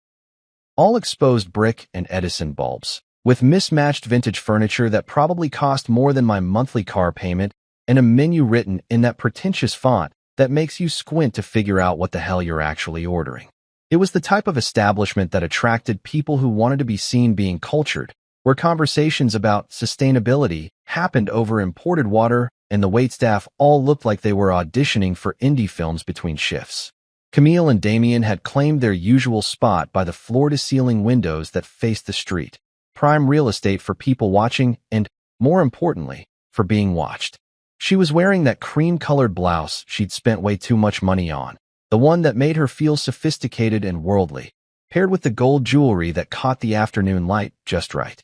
All exposed brick and Edison bulbs, with mismatched vintage furniture that probably cost more than my monthly car payment, and a menu written in that pretentious font that makes you squint to figure out what the hell you're actually ordering. It was the type of establishment that attracted people who wanted to be seen being cultured, where conversations about sustainability happened over imported water and the waitstaff all looked like they were auditioning for indie films between shifts. Camille and Damien had claimed their usual spot by the floor-to-ceiling windows that faced the street, prime real estate for people watching and, more importantly, for being watched. She was wearing that cream-colored blouse she'd spent way too much money on, the one that made her feel sophisticated and worldly, paired with the gold jewelry that caught the afternoon light just right.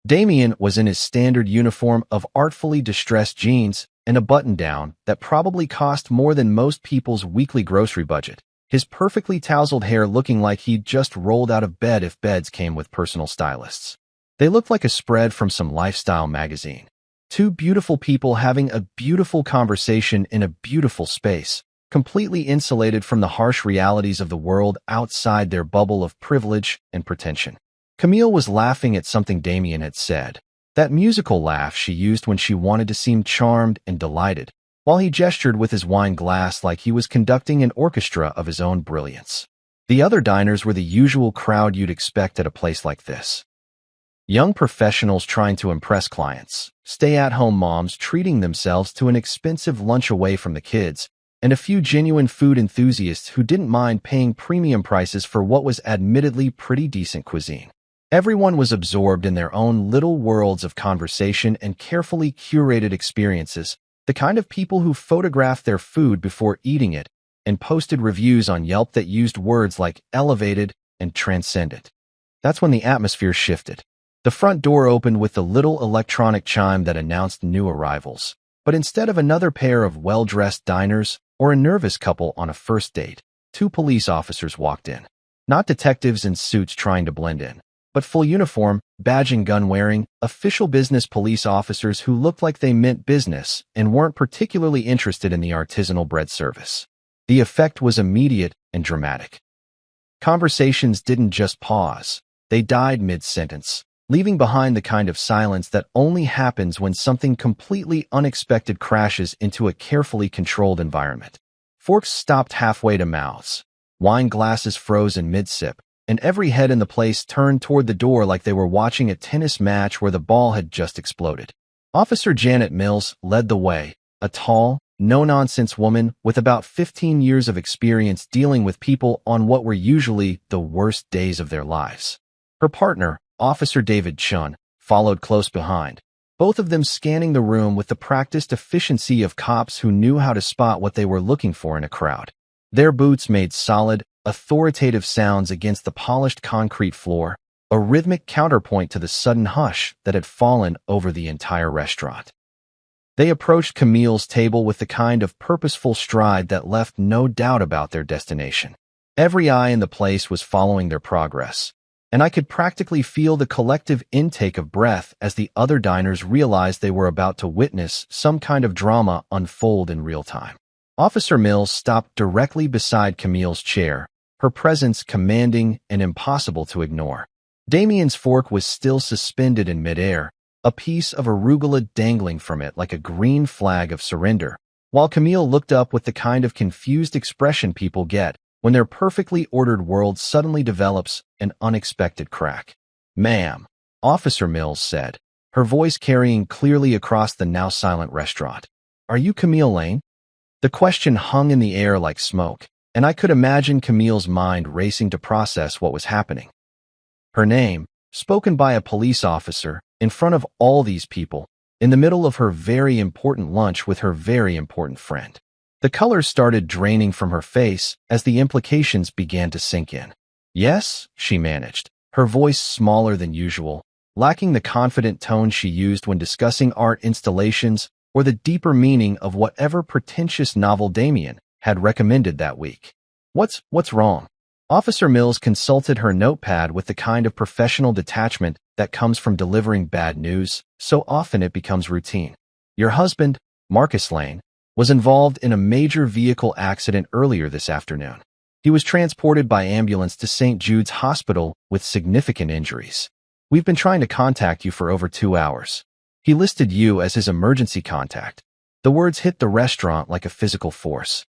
Damien was in his standard uniform of artfully distressed jeans and a button-down that probably cost more than most people's weekly grocery budget, his perfectly tousled hair looking like he'd just rolled out of bed if beds came with personal stylists. They looked like a spread from some lifestyle magazine. Two beautiful people having a beautiful conversation in a beautiful space, completely insulated from the harsh realities of the world outside their bubble of privilege and pretension. Camille was laughing at something Damien had said, that musical laugh she used when she wanted to seem charmed and delighted, while he gestured with his wine glass like he was conducting an orchestra of his own brilliance. The other diners were the usual crowd you'd expect at a place like this. Young professionals trying to impress clients, stay-at-home moms treating themselves to an expensive lunch away from the kids, and a few genuine food enthusiasts who didn't mind paying premium prices for what was admittedly pretty decent cuisine. Everyone was absorbed in their own little worlds of conversation and carefully curated experiences, the kind of people who photographed their food before eating it and posted reviews on Yelp that used words like elevated and transcendent. That's when the atmosphere shifted. The front door opened with the little electronic chime that announced new arrivals. But instead of another pair of well-dressed diners or a nervous couple on a first date, two police officers walked in. Not detectives in suits trying to blend in, but full uniform, badge and gun wearing, official business police officers who looked like they meant business and weren't particularly interested in the artisanal bread service. The effect was immediate and dramatic. Conversations didn't just pause, they died mid-sentence, leaving behind the kind of silence that only happens when something completely unexpected crashes into a carefully controlled environment. Forks stopped halfway to mouths. Wine glasses froze in mid-sip, and every head in the place turned toward the door like they were watching a tennis match where the ball had just exploded. Officer Janet Mills led the way, a tall, no-nonsense woman with about 15 years of experience dealing with people on what were usually the worst days of their lives. Her partner, Officer David Chun, followed close behind, both of them scanning the room with the practiced efficiency of cops who knew how to spot what they were looking for in a crowd. Their boots made solid, authoritative sounds against the polished concrete floor, a rhythmic counterpoint to the sudden hush that had fallen over the entire restaurant. They approached Camille's table with the kind of purposeful stride that left no doubt about their destination. Every eye in the place was following their progress, and I could practically feel the collective intake of breath as the other diners realized they were about to witness some kind of drama unfold in real time. Officer Mills stopped directly beside Camille's chair, her presence commanding and impossible to ignore. Damien's fork was still suspended in midair, a piece of arugula dangling from it like a green flag of surrender, while Camille looked up with the kind of confused expression people get when their perfectly ordered world suddenly develops an unexpected crack. "Ma'am," Officer Mills said, her voice carrying clearly across the now silent restaurant. "Are you Camille Lane?" The question hung in the air like smoke, and I could imagine Camille's mind racing to process what was happening. Her name, spoken by a police officer, in front of all these people, in the middle of her very important lunch with her very important friend. The color started draining from her face as the implications began to sink in. "Yes," she managed, her voice smaller than usual, lacking the confident tone she used when discussing art installations or the deeper meaning of whatever pretentious novel Damien had recommended that week. What's wrong?" Officer Mills consulted her notepad with the kind of professional detachment that comes from delivering bad news, so often it becomes routine. "Your husband, Marcus Lane, was involved in a major vehicle accident earlier this afternoon." He was transported by ambulance to St. Jude's Hospital with significant injuries. We've been trying to contact you for over 2 hours. He listed you as his emergency contact. The words hit the restaurant like a physical force.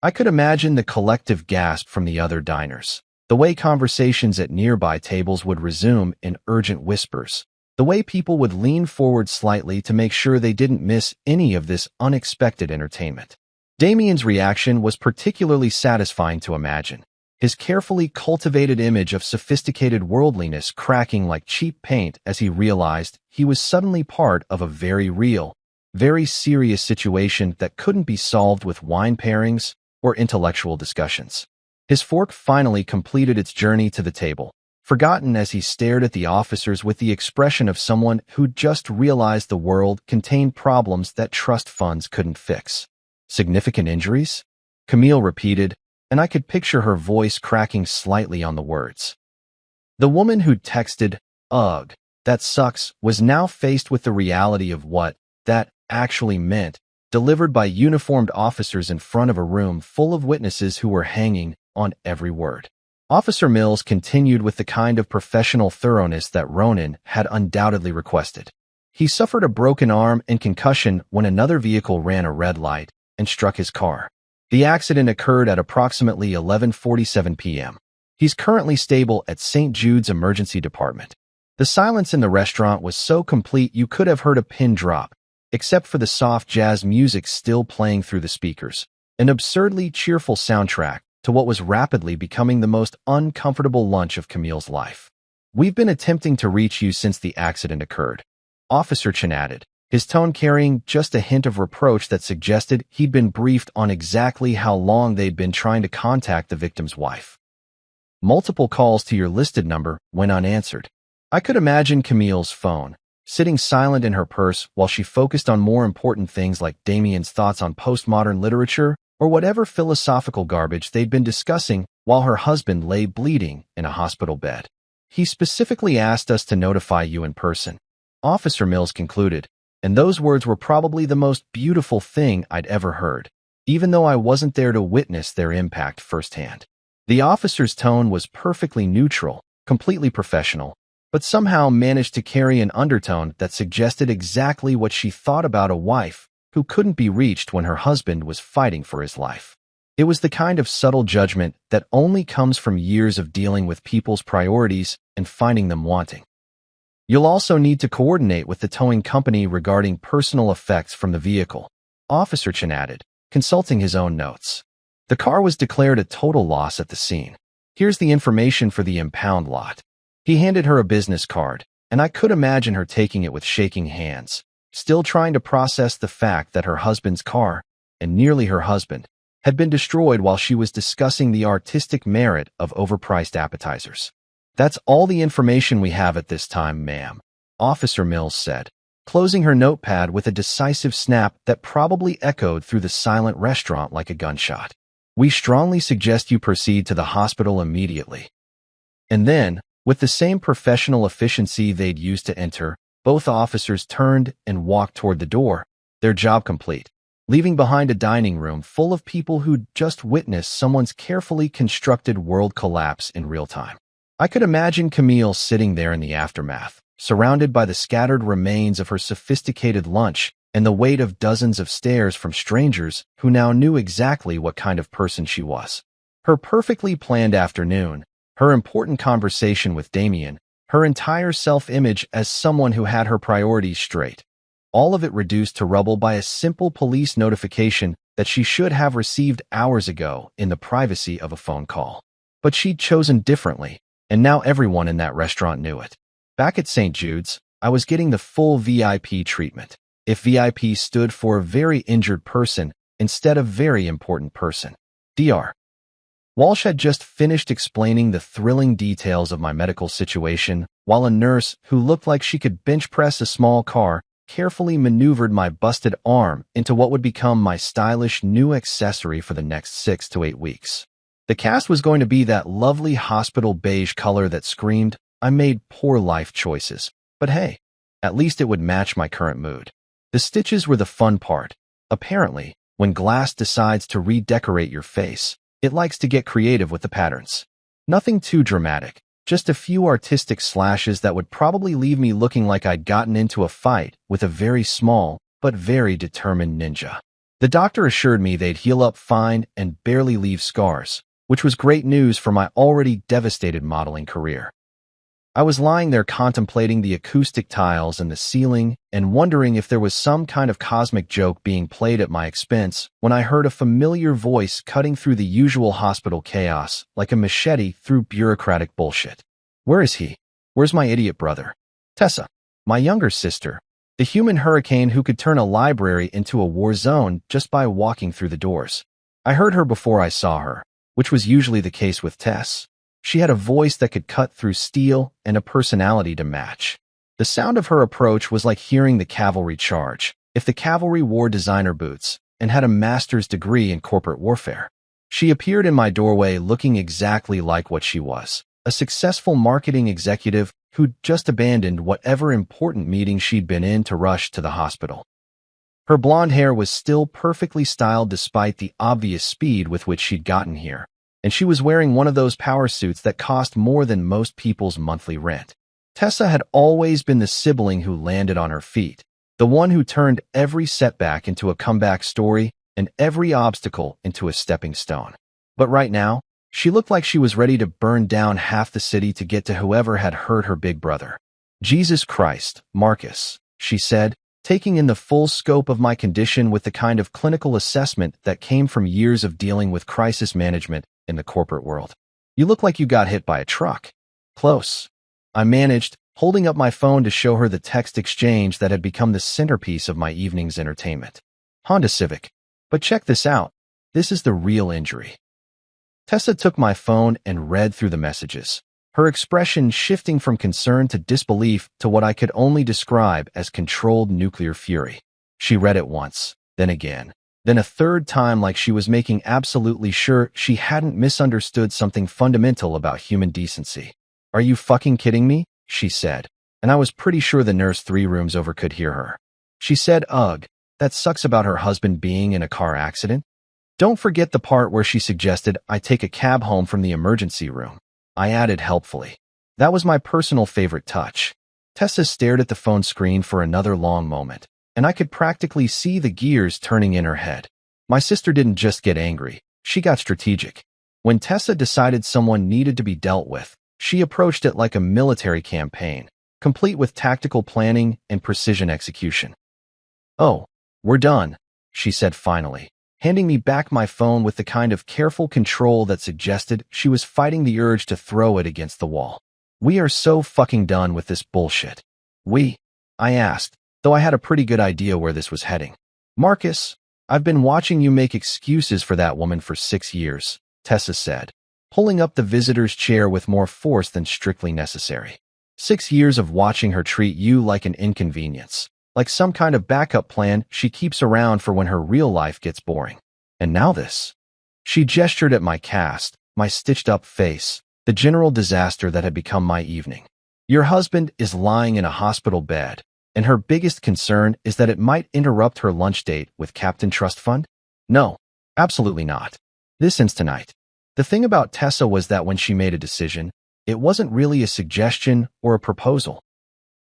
I could imagine the collective gasp from the other diners, the way conversations at nearby tables would resume in urgent whispers, the way people would lean forward slightly to make sure they didn't miss any of this unexpected entertainment. Damien's reaction was particularly satisfying to imagine, his carefully cultivated image of sophisticated worldliness cracking like cheap paint as he realized he was suddenly part of a very real, very serious situation that couldn't be solved with wine pairings or intellectual discussions. His fork finally completed its journey to the table, forgotten as he stared at the officers with the expression of someone who just realized the world contained problems that trust funds couldn't fix. Significant injuries? Camille repeated, and I could picture her voice cracking slightly on the words. The woman who'd texted, "Ugh, that sucks," was now faced with the reality of what that actually meant, delivered by uniformed officers in front of a room full of witnesses who were hanging on every word. Officer Mills continued with the kind of professional thoroughness that Ronan had undoubtedly requested. He suffered a broken arm and concussion when another vehicle ran a red light and struck his car. The accident occurred at approximately 11:47 p.m. He's currently stable at St. Jude's Emergency Department. The silence in the restaurant was so complete you could have heard a pin drop, except for the soft jazz music still playing through the speakers, an absurdly cheerful soundtrack to what was rapidly becoming the most uncomfortable lunch of Camille's life. "We've been attempting to reach you since the accident occurred," Officer Chen added, his tone carrying just a hint of reproach that suggested he'd been briefed on exactly how long they'd been trying to contact the victim's wife. Multiple calls to your listed number went unanswered. I could imagine Camille's phone, sitting silent in her purse while she focused on more important things like Damien's thoughts on postmodern literature or whatever philosophical garbage they'd been discussing while her husband lay bleeding in a hospital bed. "He specifically asked us to notify you in person," Officer Mills concluded, and those words were probably the most beautiful thing I'd ever heard, even though I wasn't there to witness their impact firsthand. The officer's tone was perfectly neutral, completely professional, but somehow managed to carry an undertone that suggested exactly what she thought about a wife who couldn't be reached when her husband was fighting for his life. It was the kind of subtle judgment that only comes from years of dealing with people's priorities and finding them wanting. "You'll also need to coordinate with the towing company regarding personal effects from the vehicle," Officer Chen added, consulting his own notes. "The car was declared a total loss at the scene. Here's the information for the impound lot." He handed her a business card, and I could imagine her taking it with shaking hands, still trying to process the fact that her husband's car, and nearly her husband, had been destroyed while she was discussing the artistic merit of overpriced appetizers. "That's all the information we have at this time, ma'am," Officer Mills said, closing her notepad with a decisive snap that probably echoed through the silent restaurant like a gunshot. "We strongly suggest you proceed to the hospital immediately." And then, with the same professional efficiency they'd used to enter, both officers turned and walked toward the door, their job complete, leaving behind a dining room full of people who'd just witnessed someone's carefully constructed world collapse in real time. I could imagine Camille sitting there in the aftermath, surrounded by the scattered remains of her sophisticated lunch and the weight of dozens of stares from strangers who now knew exactly what kind of person she was. Her perfectly planned afternoon, her important conversation with Damien, her entire self-image as someone who had her priorities straight. All of it reduced to rubble by a simple police notification that she should have received hours ago in the privacy of a phone call. But she'd chosen differently, and now everyone in that restaurant knew it. Back at St. Jude's, I was getting the full VIP treatment. If VIP stood for very injured person instead of very important person. Dr. Walsh had just finished explaining the thrilling details of my medical situation, while a nurse who looked like she could bench press a small car carefully maneuvered my busted arm into what would become my stylish new accessory for the next 6 to 8 weeks. The cast was going to be that lovely hospital beige color that screamed, I made poor life choices. But hey, at least it would match my current mood. The stitches were the fun part. Apparently, when glass decides to redecorate your face, It likes to get creative with the patterns. Nothing too dramatic, just a few artistic slashes that would probably leave me looking like I'd gotten into a fight with a very small but very determined ninja. The doctor assured me they'd heal up fine and barely leave scars, which was great news for my already devastated modeling career. I was lying there contemplating the acoustic tiles and the ceiling and wondering if there was some kind of cosmic joke being played at my expense when I heard a familiar voice cutting through the usual hospital chaos like a machete through bureaucratic bullshit. Where is he? Where's my idiot brother? Tessa, my younger sister, the human hurricane who could turn a library into a war zone just by walking through the doors. I heard her before I saw her, which was usually the case with Tess. She had a voice that could cut through steel and a personality to match. The sound of her approach was like hearing the cavalry charge, if the cavalry wore designer boots and had a master's degree in corporate warfare. She appeared in my doorway looking exactly like what she was, a successful marketing executive who'd just abandoned whatever important meeting she'd been in to rush to the hospital. Her blonde hair was still perfectly styled despite the obvious speed with which she'd gotten here, and she was wearing one of those power suits that cost more than most people's monthly rent. Tessa had always been the sibling who landed on her feet, the one who turned every setback into a comeback story and every obstacle into a stepping stone. But right now, she looked like she was ready to burn down half the city to get to whoever had hurt her big brother. Jesus Christ, Marcus, she said, taking in the full scope of my condition with the kind of clinical assessment that came from years of dealing with crisis management in the corporate world. You look like you got hit by a truck. Close. I managed, holding up my phone to show her the text exchange that had become the centerpiece of my evening's entertainment. Honda Civic. But check this out. This is the real injury. Tessa took my phone and read through the messages, her expression shifting from concern to disbelief to what I could only describe as controlled nuclear fury. She read it once, then again, then a third time like she was making absolutely sure she hadn't misunderstood something fundamental about human decency. Are you fucking kidding me? She said, and I was pretty sure the nurse 3 rooms over could hear her. She said, ugh, that sucks about her husband being in a car accident. Don't forget the part where she suggested I take a cab home from the emergency room. I added helpfully. That was my personal favorite touch. Tessa stared at the phone screen for another long moment, and I could practically see the gears turning in her head. My sister didn't just get angry, she got strategic. When Tessa decided someone needed to be dealt with, she approached it like a military campaign, complete with tactical planning and precision execution. Oh, we're done, she said finally, handing me back my phone with the kind of careful control that suggested she was fighting the urge to throw it against the wall. We are so fucking done with this bullshit. I asked, though I had a pretty good idea where this was heading. Marcus, I've been watching you make excuses for that woman for 6 years, Tessa said, pulling up the visitor's chair with more force than strictly necessary. 6 years of watching her treat you like an inconvenience, like some kind of backup plan she keeps around for when her real life gets boring. And now this. She gestured at my cast, my stitched-up face, the general disaster that had become my evening. Your husband is lying in a hospital bed, and her biggest concern is that it might interrupt her lunch date with Captain Trust Fund? No, absolutely not. This ends tonight. The thing about Tessa was that when she made a decision, it wasn't really a suggestion or a proposal.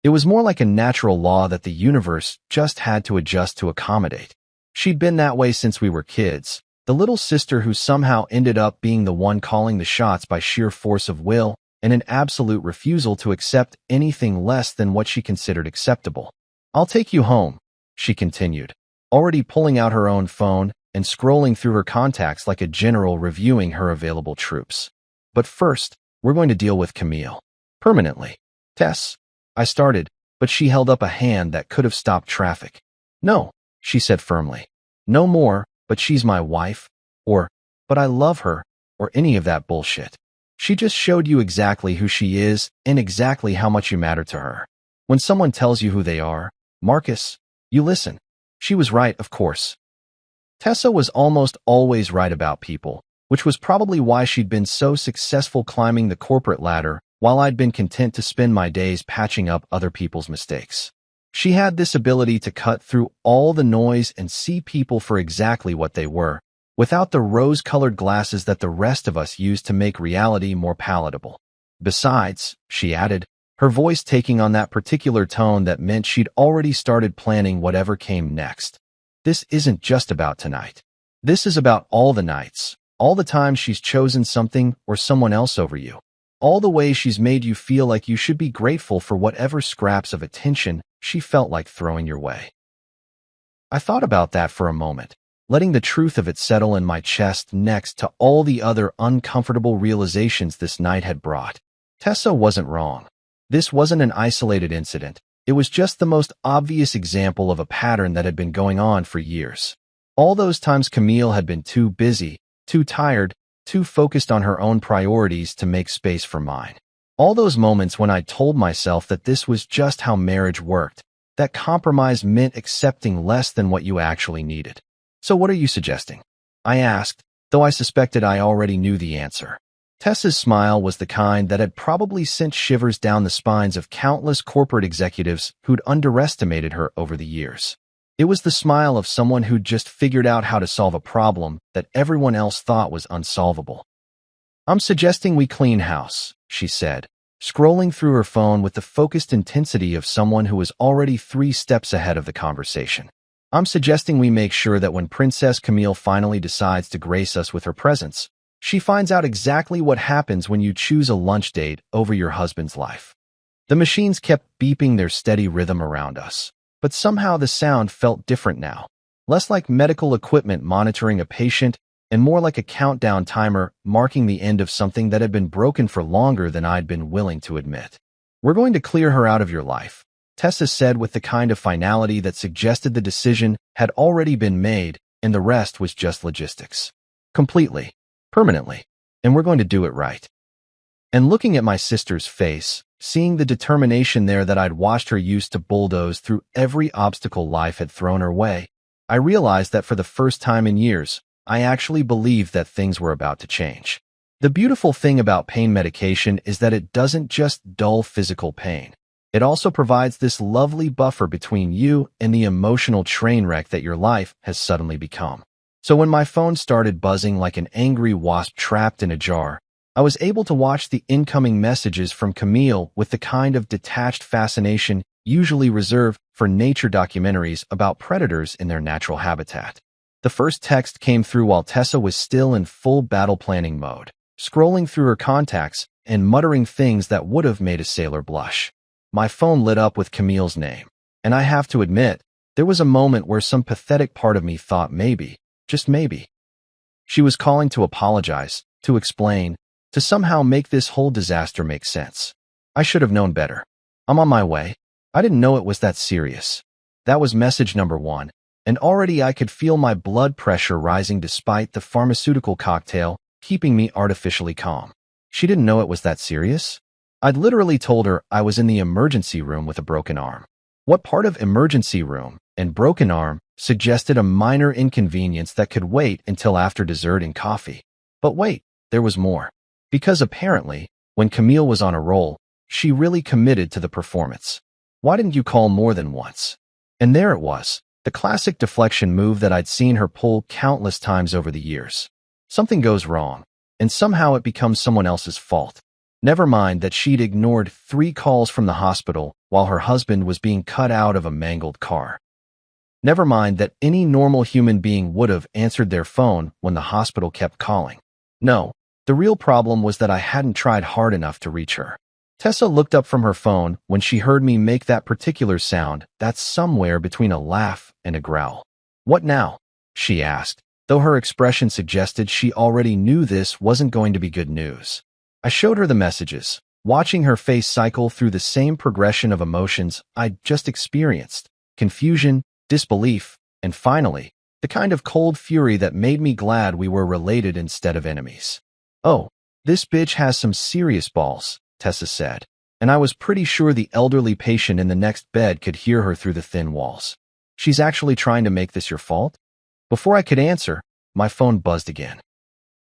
It was more like a natural law that the universe just had to adjust to accommodate. She'd been that way since we were kids, the little sister who somehow ended up being the one calling the shots by sheer force of will and an absolute refusal to accept anything less than what she considered acceptable. I'll take you home, she continued, already pulling out her own phone and scrolling through her contacts like a general reviewing her available troops. But first, we're going to deal with Camille. Permanently. Tess, I started, but she held up a hand that could have stopped traffic. No, she said firmly. No more, but she's my wife, or, but I love her, or any of that bullshit. She just showed you exactly who she is and exactly how much you matter to her. When someone tells you who they are, Marcus, you listen. She was right, of course. Tessa was almost always right about people, which was probably why she'd been so successful climbing the corporate ladder while I'd been content to spend my days patching up other people's mistakes. She had this ability to cut through all the noise and see people for exactly what they were, without the rose-colored glasses that the rest of us use to make reality more palatable. Besides, she added, her voice taking on that particular tone that meant she'd already started planning whatever came next. This isn't just about tonight. This is about all the nights, all the times she's chosen something or someone else over you, all the ways she's made you feel like you should be grateful for whatever scraps of attention she felt like throwing your way. I thought about that for a moment, letting the truth of it settle in my chest next to all the other uncomfortable realizations this night had brought. Tessa wasn't wrong. This wasn't an isolated incident. It was just the most obvious example of a pattern that had been going on for years. All those times Camille had been too busy, too tired, too focused on her own priorities to make space for mine. All those moments when I told myself that this was just how marriage worked, that compromise meant accepting less than what you actually needed. So what are you suggesting? I asked, though I suspected I already knew the answer. Tessa's smile was the kind that had probably sent shivers down the spines of countless corporate executives who'd underestimated her over the years. It was the smile of someone who'd just figured out how to solve a problem that everyone else thought was unsolvable. I'm suggesting we clean house, she said, scrolling through her phone with the focused intensity of someone who was already 3 steps ahead of the conversation. I'm suggesting we make sure that when Princess Camille finally decides to grace us with her presence, she finds out exactly what happens when you choose a lunch date over your husband's life. The machines kept beeping their steady rhythm around us, but somehow the sound felt different now, less like medical equipment monitoring a patient and more like a countdown timer marking the end of something that had been broken for longer than I'd been willing to admit. We're going to clear her out of your life, Tessa said with the kind of finality that suggested the decision had already been made and the rest was just logistics. Completely. Permanently. And we're going to do it right. And looking at my sister's face, seeing the determination there that I'd watched her use to bulldoze through every obstacle life had thrown her way, I realized that for the first time in years, I actually believed that things were about to change. The beautiful thing about pain medication is that it doesn't just dull physical pain. It also provides this lovely buffer between you and the emotional train wreck that your life has suddenly become. So when my phone started buzzing like an angry wasp trapped in a jar, I was able to watch the incoming messages from Camille with the kind of detached fascination usually reserved for nature documentaries about predators in their natural habitat. The first text came through while Tessa was still in full battle planning mode, scrolling through her contacts and muttering things that would have made a sailor blush. My phone lit up with Camille's name, and I have to admit, there was a moment where some pathetic part of me thought maybe, just maybe, she was calling to apologize, to explain, to somehow make this whole disaster make sense. I should have known better. I'm on my way. I didn't know it was that serious. That was message number 1, and already I could feel my blood pressure rising despite the pharmaceutical cocktail keeping me artificially calm. She didn't know it was that serious? I'd literally told her I was in the emergency room with a broken arm. What part of emergency room and broken arm suggested a minor inconvenience that could wait until after dessert and coffee? But wait, there was more. Because apparently, when Camille was on a roll, she really committed to the performance. Why didn't you call more than once? And there it was, the classic deflection move that I'd seen her pull countless times over the years. Something goes wrong, and somehow it becomes someone else's fault. Never mind that she'd ignored 3 calls from the hospital while her husband was being cut out of a mangled car. Never mind that any normal human being would have answered their phone when the hospital kept calling. No, the real problem was that I hadn't tried hard enough to reach her. Tessa looked up from her phone when she heard me make that particular sound that's somewhere between a laugh and a growl. What now? She asked, though her expression suggested she already knew this wasn't going to be good news. I showed her the messages, watching her face cycle through the same progression of emotions I'd just experienced: confusion, disbelief, and finally, the kind of cold fury that made me glad we were related instead of enemies. Oh, this bitch has some serious balls, Tessa said, and I was pretty sure the elderly patient in the next bed could hear her through the thin walls. She's actually trying to make this your fault? Before I could answer, my phone buzzed again.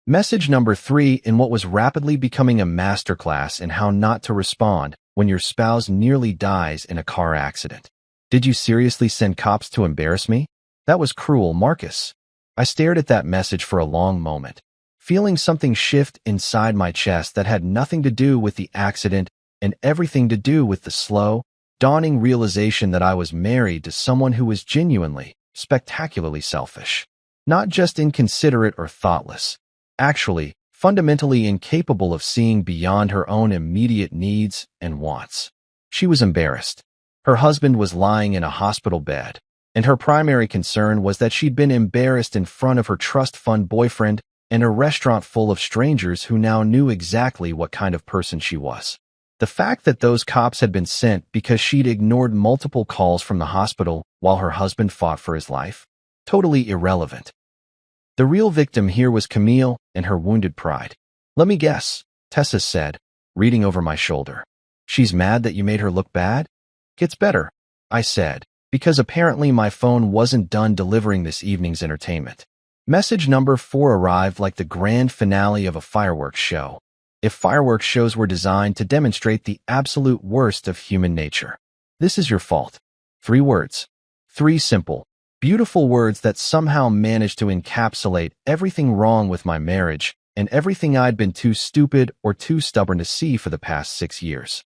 Message number 3 in what was rapidly becoming a masterclass in how not to respond when your spouse nearly dies in a car accident. Did you seriously send cops to embarrass me? That was cruel, Marcus. I stared at that message for a long moment, feeling something shift inside my chest that had nothing to do with the accident and everything to do with the slow, dawning realization that I was married to someone who was genuinely, spectacularly selfish. Not just inconsiderate or thoughtless, actually, fundamentally incapable of seeing beyond her own immediate needs and wants. She was embarrassed. Her husband was lying in a hospital bed, and her primary concern was that she'd been embarrassed in front of her trust fund boyfriend and a restaurant full of strangers who now knew exactly what kind of person she was. The fact that those cops had been sent because she'd ignored multiple calls from the hospital while her husband fought for his life? Totally irrelevant. The real victim here was Camille and her wounded pride. Let me guess, Tessa said, reading over my shoulder. She's mad that you made her look bad? Gets better, I said, because apparently my phone wasn't done delivering this evening's entertainment. Message number 4 arrived like the grand finale of a fireworks show. If fireworks shows were designed to demonstrate the absolute worst of human nature. This is your fault. 3 words. 3 simple, beautiful words that somehow managed to encapsulate everything wrong with my marriage and everything I'd been too stupid or too stubborn to see for the past 6 years.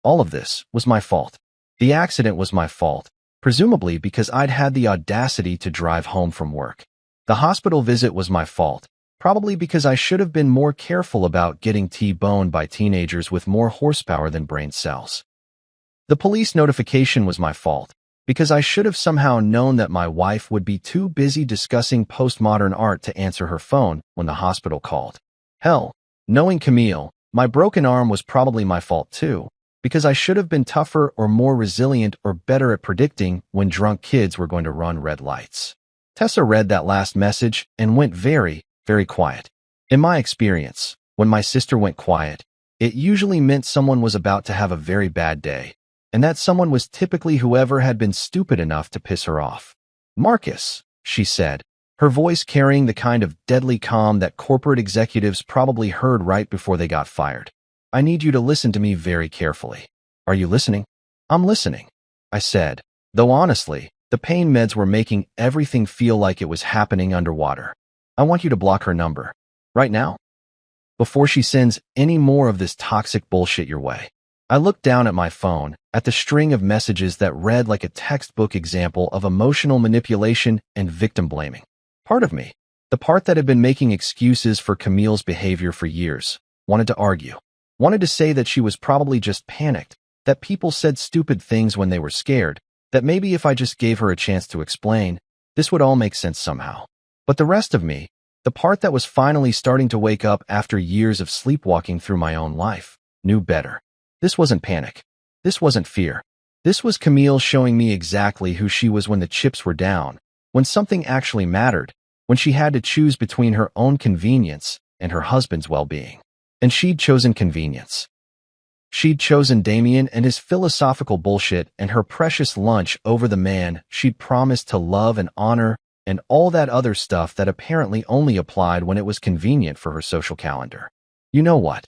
All of this, was my fault. The accident was my fault, presumably because I'd had the audacity to drive home from work. The hospital visit was my fault, probably because I should have been more careful about getting T-boned by teenagers with more horsepower than brain cells. The police notification was my fault, because I should have somehow known that my wife would be too busy discussing postmodern art to answer her phone when the hospital called. Hell, knowing Camille, my broken arm was probably my fault too, because I should have been tougher or more resilient or better at predicting when drunk kids were going to run red lights. Tessa read that last message and went very, very quiet. In my experience, when my sister went quiet, it usually meant someone was about to have a very bad day, and that someone was typically whoever had been stupid enough to piss her off. Marcus, she said, her voice carrying the kind of deadly calm that corporate executives probably heard right before they got fired. I need you to listen to me very carefully. Are you listening? I'm listening, I said, though honestly, the pain meds were making everything feel like it was happening underwater. I want you to block her number. Right now. Before she sends any more of this toxic bullshit your way. I looked down at my phone, at the string of messages that read like a textbook example of emotional manipulation and victim blaming. Part of me, the part that had been making excuses for Camille's behavior for years, wanted to argue. Wanted to say that she was probably just panicked, that people said stupid things when they were scared, that maybe if I just gave her a chance to explain, this would all make sense somehow. But the rest of me, the part that was finally starting to wake up after years of sleepwalking through my own life, knew better. This wasn't panic. This wasn't fear. This was Camille showing me exactly who she was when the chips were down, when something actually mattered, when she had to choose between her own convenience and her husband's well-being. And she'd chosen convenience. She'd chosen Damien and his philosophical bullshit and her precious lunch over the man she'd promised to love and honor and all that other stuff that apparently only applied when it was convenient for her social calendar. You know what?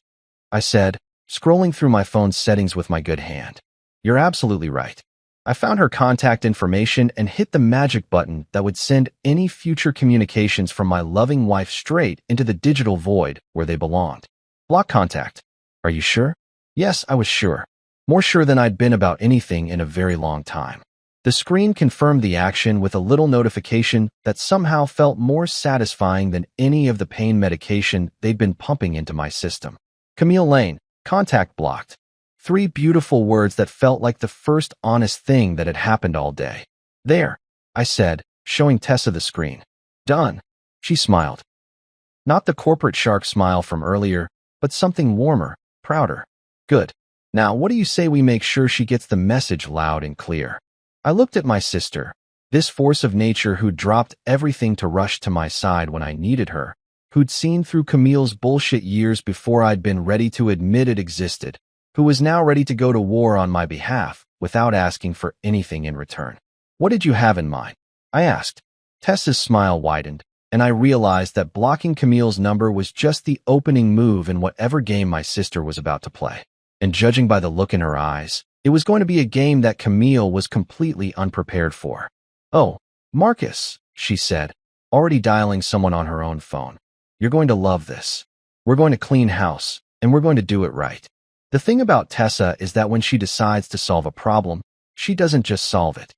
I said, scrolling through my phone's settings with my good hand. You're absolutely right. I found her contact information and hit the magic button that would send any future communications from my loving wife straight into the digital void where they belonged. Block contact. Are you sure? Yes, I was sure. More sure than I'd been about anything in a very long time. The screen confirmed the action with a little notification that somehow felt more satisfying than any of the pain medication they'd been pumping into my system. Camille Lane, contact blocked. 3 beautiful words that felt like the first honest thing that had happened all day. There, I said, showing Tessa the screen. Done. She smiled. Not the corporate shark smile from earlier, but something warmer, prouder. Good. Now, what do you say we make sure she gets the message loud and clear? I looked at my sister, this force of nature who'd dropped everything to rush to my side when I needed her, who'd seen through Camille's bullshit years before I'd been ready to admit it existed, who was now ready to go to war on my behalf without asking for anything in return. What did you have in mind? I asked. Tessa's smile widened, and I realized that blocking Camille's number was just the opening move in whatever game my sister was about to play. And judging by the look in her eyes, it was going to be a game that Camille was completely unprepared for. Oh, Marcus, she said, already dialing someone on her own phone. You're going to love this. We're going to clean house, and we're going to do it right. The thing about Tessa is that when she decides to solve a problem, she doesn't just solve it.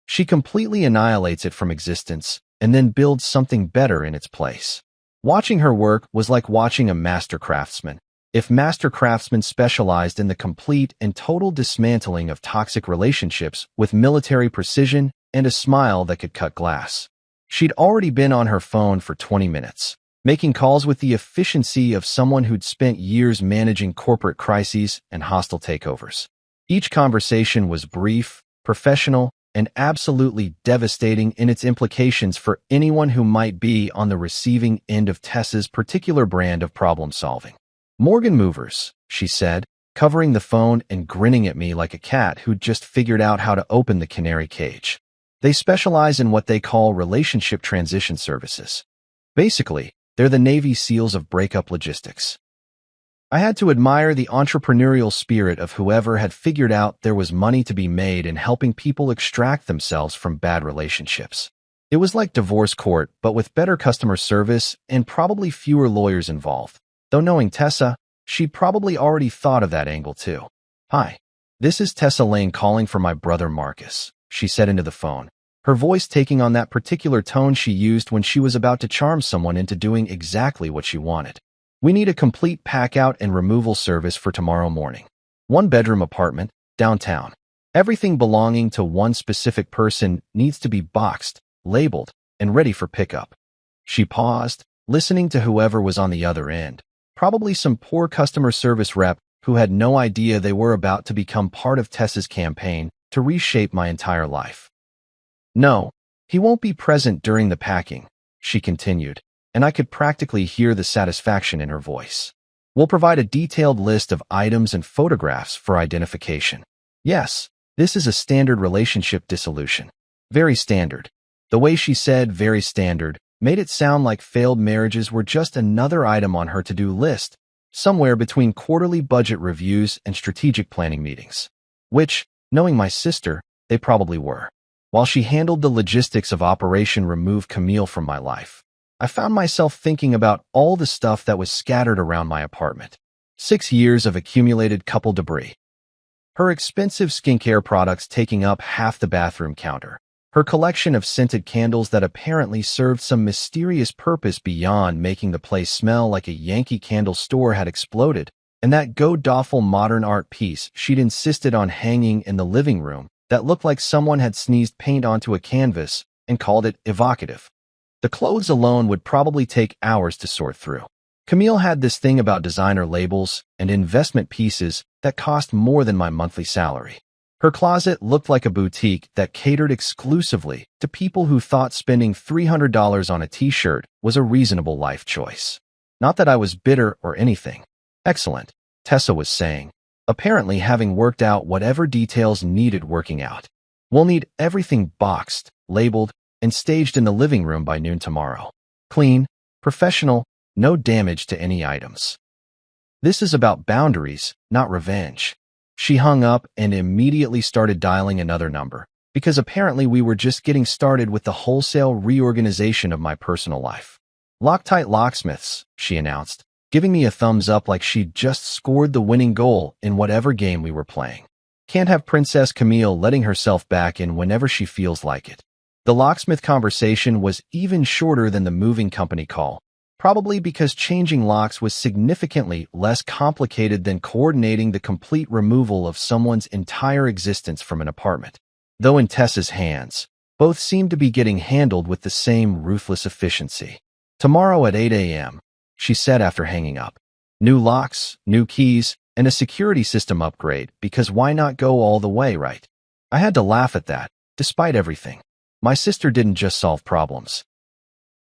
She completely annihilates it from existence and then builds something better in its place. Watching her work was like watching a master craftsman. If master craftsmen specialized in the complete and total dismantling of toxic relationships with military precision and a smile that could cut glass. She'd already been on her phone for 20 minutes, making calls with the efficiency of someone who'd spent years managing corporate crises and hostile takeovers. Each conversation was brief, professional, and absolutely devastating in its implications for anyone who might be on the receiving end of Tessa's particular brand of problem-solving. Morgan Movers, she said, covering the phone and grinning at me like a cat who'd just figured out how to open the canary cage. They specialize in what they call relationship transition services. Basically, they're the Navy SEALs of breakup logistics. I had to admire the entrepreneurial spirit of whoever had figured out there was money to be made in helping people extract themselves from bad relationships. It was like divorce court, but with better customer service and probably fewer lawyers involved. Though knowing Tessa, she'd probably already thought of that angle too. Hi, this is Tessa Lane calling for my brother Marcus, she said into the phone, her voice taking on that particular tone she used when she was about to charm someone into doing exactly what she wanted. We need a complete pack-out and removal service for tomorrow morning. One-bedroom apartment, downtown. Everything belonging to one specific person needs to be boxed, labeled, and ready for pickup. She paused, listening to whoever was on the other end, probably some poor customer service rep who had no idea they were about to become part of Tessa's campaign to reshape my entire life. No, he won't be present during the packing, she continued, and I could practically hear the satisfaction in her voice. We'll provide a detailed list of items and photographs for identification. Yes, this is a standard relationship dissolution. Very standard. The way she said very standard made it sound like failed marriages were just another item on her to-do list, somewhere between quarterly budget reviews and strategic planning meetings. Which, knowing my sister, they probably were. While she handled the logistics of Operation Remove Camille from my life, I found myself thinking about all the stuff that was scattered around my apartment. 6 years of accumulated couple debris. Her expensive skincare products taking up half the bathroom counter. Her collection of scented candles that apparently served some mysterious purpose beyond making the place smell like a Yankee Candle store had exploded. And that god-awful modern art piece she'd insisted on hanging in the living room that looked like someone had sneezed paint onto a canvas and called it evocative. The clothes alone would probably take hours to sort through. Camille had this thing about designer labels and investment pieces that cost more than my monthly salary. Her closet looked like a boutique that catered exclusively to people who thought spending $300 on a t-shirt was a reasonable life choice. Not that I was bitter or anything. Excellent, Tessa was saying, apparently having worked out whatever details needed working out. We'll need everything boxed, labeled, and staged in the living room by noon tomorrow. Clean, professional, no damage to any items. This is about boundaries, not revenge. She hung up and immediately started dialing another number, because apparently we were just getting started with the wholesale reorganization of my personal life. Loctite Locksmiths, she announced, giving me a thumbs up like she'd just scored the winning goal in whatever game we were playing. Can't have Princess Camille letting herself back in whenever she feels like it. The locksmith conversation was even shorter than the moving company call, probably because changing locks was significantly less complicated than coordinating the complete removal of someone's entire existence from an apartment. Though in Tessa's hands, both seemed to be getting handled with the same ruthless efficiency. Tomorrow at 8 a.m., she said after hanging up. New locks, new keys, and a security system upgrade, because why not go all the way, right? I had to laugh at that, despite everything. My sister didn't just solve problems.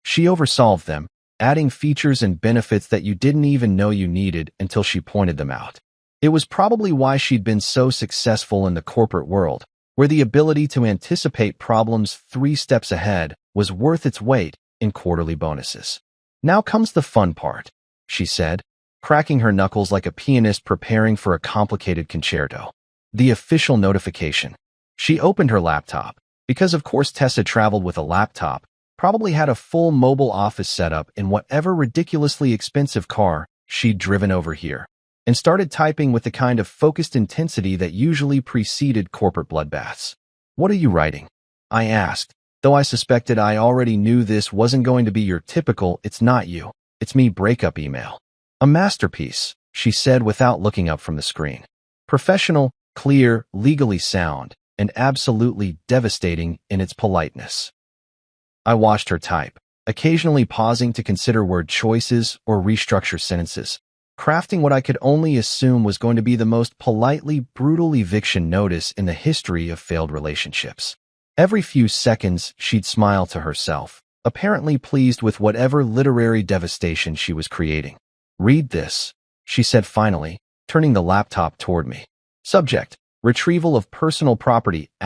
She oversolved them, adding features and benefits that you didn't even know you needed until she pointed them out. It was probably why she'd been so successful in the corporate world, where the ability to anticipate problems 3 steps ahead was worth its weight in quarterly bonuses. Now comes the fun part, she said, cracking her knuckles like a pianist preparing for a complicated concerto. The official notification. She opened her laptop, because of course Tessa traveled with a laptop, Probably had a full mobile office setup in whatever ridiculously expensive car she'd driven over here, and started typing with the kind of focused intensity that usually preceded corporate bloodbaths. "What are you writing?" I asked, though I suspected I already knew this wasn't going to be your typical "it's not you, it's me" breakup email. "A masterpiece," she said without looking up from the screen. "Professional, clear, legally sound, and absolutely devastating in its politeness." I watched her type, occasionally pausing to consider word choices or restructure sentences, crafting what I could only assume was going to be the most politely brutal eviction notice in the history of failed relationships. Every few seconds, she'd smile to herself, apparently pleased with whatever literary devastation she was creating. "Read this," she said finally, turning the laptop toward me. Subject: Retrieval of personal property, ***.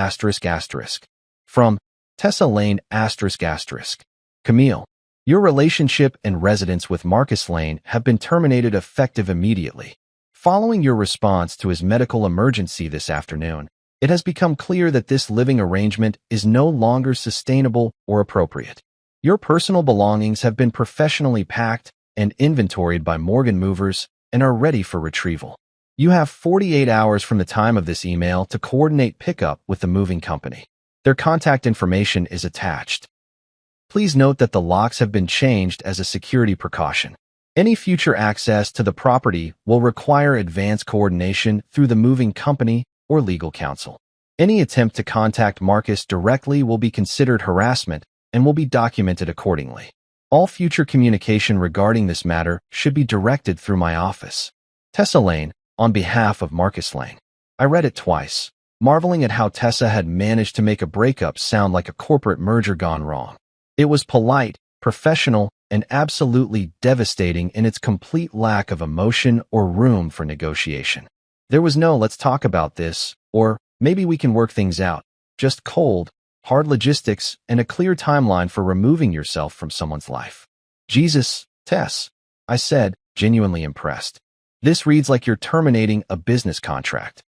From Tessa Lane, ***. Camille, your relationship and residence with Marcus Lane have been terminated effective immediately. Following your response to his medical emergency this afternoon, it has become clear that this living arrangement is no longer sustainable or appropriate. Your personal belongings have been professionally packed and inventoried by Morgan Movers and are ready for retrieval. You have 48 hours from the time of this email to coordinate pickup with the moving company. Their contact information is attached. Please note that the locks have been changed as a security precaution. Any future access to the property will require advance coordination through the moving company or legal counsel. Any attempt to contact Marcus directly will be considered harassment and will be documented accordingly. All future communication regarding this matter should be directed through my office. Tessa Lane, on behalf of Marcus Lane. I read it twice, marveling at how Tessa had managed to make a breakup sound like a corporate merger gone wrong. It was polite, professional, and absolutely devastating in its complete lack of emotion or room for negotiation. There was no "let's talk about this," or "maybe we can work things out," just cold, hard logistics and a clear timeline for removing yourself from someone's life. "Jesus, Tess," I said, genuinely impressed. "This reads like you're terminating a business contract."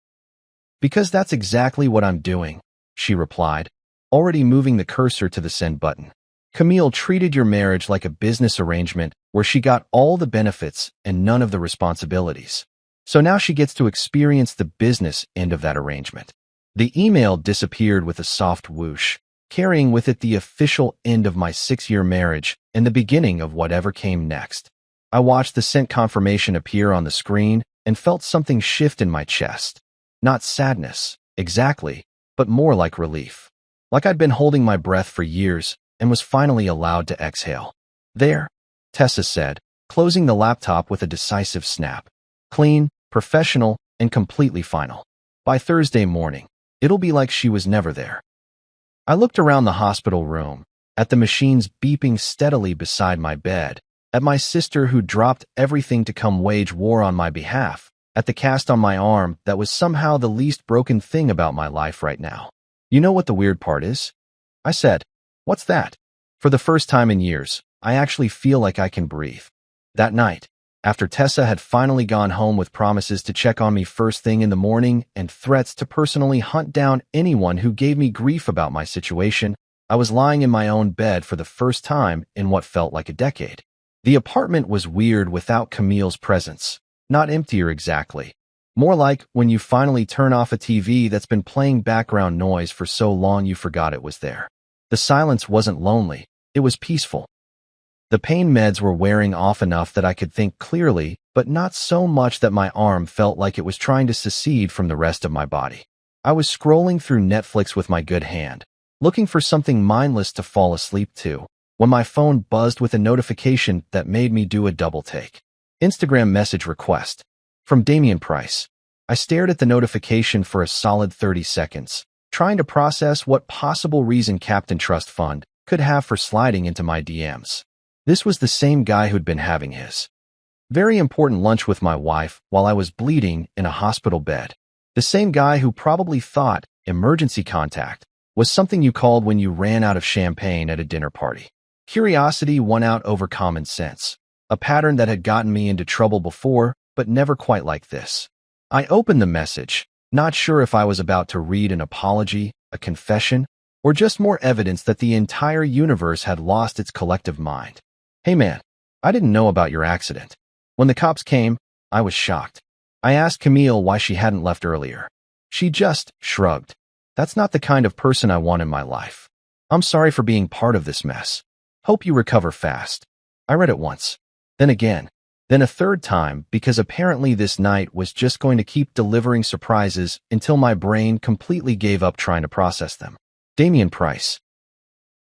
"Because that's exactly what I'm doing," she replied, already moving the cursor to the send button. "Camille treated your marriage like a business arrangement where she got all the benefits and none of the responsibilities. So now she gets to experience the business end of that arrangement." The email disappeared with a soft whoosh, carrying with it the official end of my 6-year marriage and the beginning of whatever came next. I watched the sent confirmation appear on the screen and felt something shift in my chest. Not sadness, exactly, but more like relief. Like I'd been holding my breath for years and was finally allowed to exhale. "There," Tessa said, closing the laptop with a decisive snap. "Clean, professional, and completely final. By Thursday morning, it'll be like she was never there." I looked around the hospital room, at the machines beeping steadily beside my bed, at my sister who dropped everything to come wage war on my behalf, at the cast on my arm that was somehow the least broken thing about my life right now. "You know what the weird part is?" I said. "What's that?" For the first time in years, I actually feel like I can breathe. That night, after Tessa had finally gone home with promises to check on me first thing in the morning and threats to personally hunt down anyone who gave me grief about my situation, I was lying in my own bed for the first time in what felt like a decade. The apartment was weird without Camille's presence. Not emptier exactly. More like when you finally turn off a TV that's been playing background noise for so long you forgot it was there. The silence wasn't lonely, it was peaceful. The pain meds were wearing off enough that I could think clearly, but not so much that my arm felt like it was trying to secede from the rest of my body. I was scrolling through Netflix with my good hand, looking for something mindless to fall asleep to, when my phone buzzed with a notification that made me do a double take. Instagram message request. From Damian Price. I stared at the notification for a solid 30 seconds, trying to process what possible reason Captain Trust Fund could have for sliding into my DMs. This was the same guy who'd been having his very important lunch with my wife while I was bleeding in a hospital bed. The same guy who probably thought emergency contact was something you called when you ran out of champagne at a dinner party. Curiosity won out over common sense, a pattern that had gotten me into trouble before, but never quite like this. I opened the message, not sure if I was about to read an apology, a confession, or just more evidence that the entire universe had lost its collective mind. Hey man, I didn't know about your accident. When the cops came, I was shocked. I asked Camille why she hadn't left earlier. She just shrugged. That's not the kind of person I want in my life. I'm sorry for being part of this mess. Hope you recover fast. I read it once, then again, then a third time because apparently this night was just going to keep delivering surprises until my brain completely gave up trying to process them. Damien Price.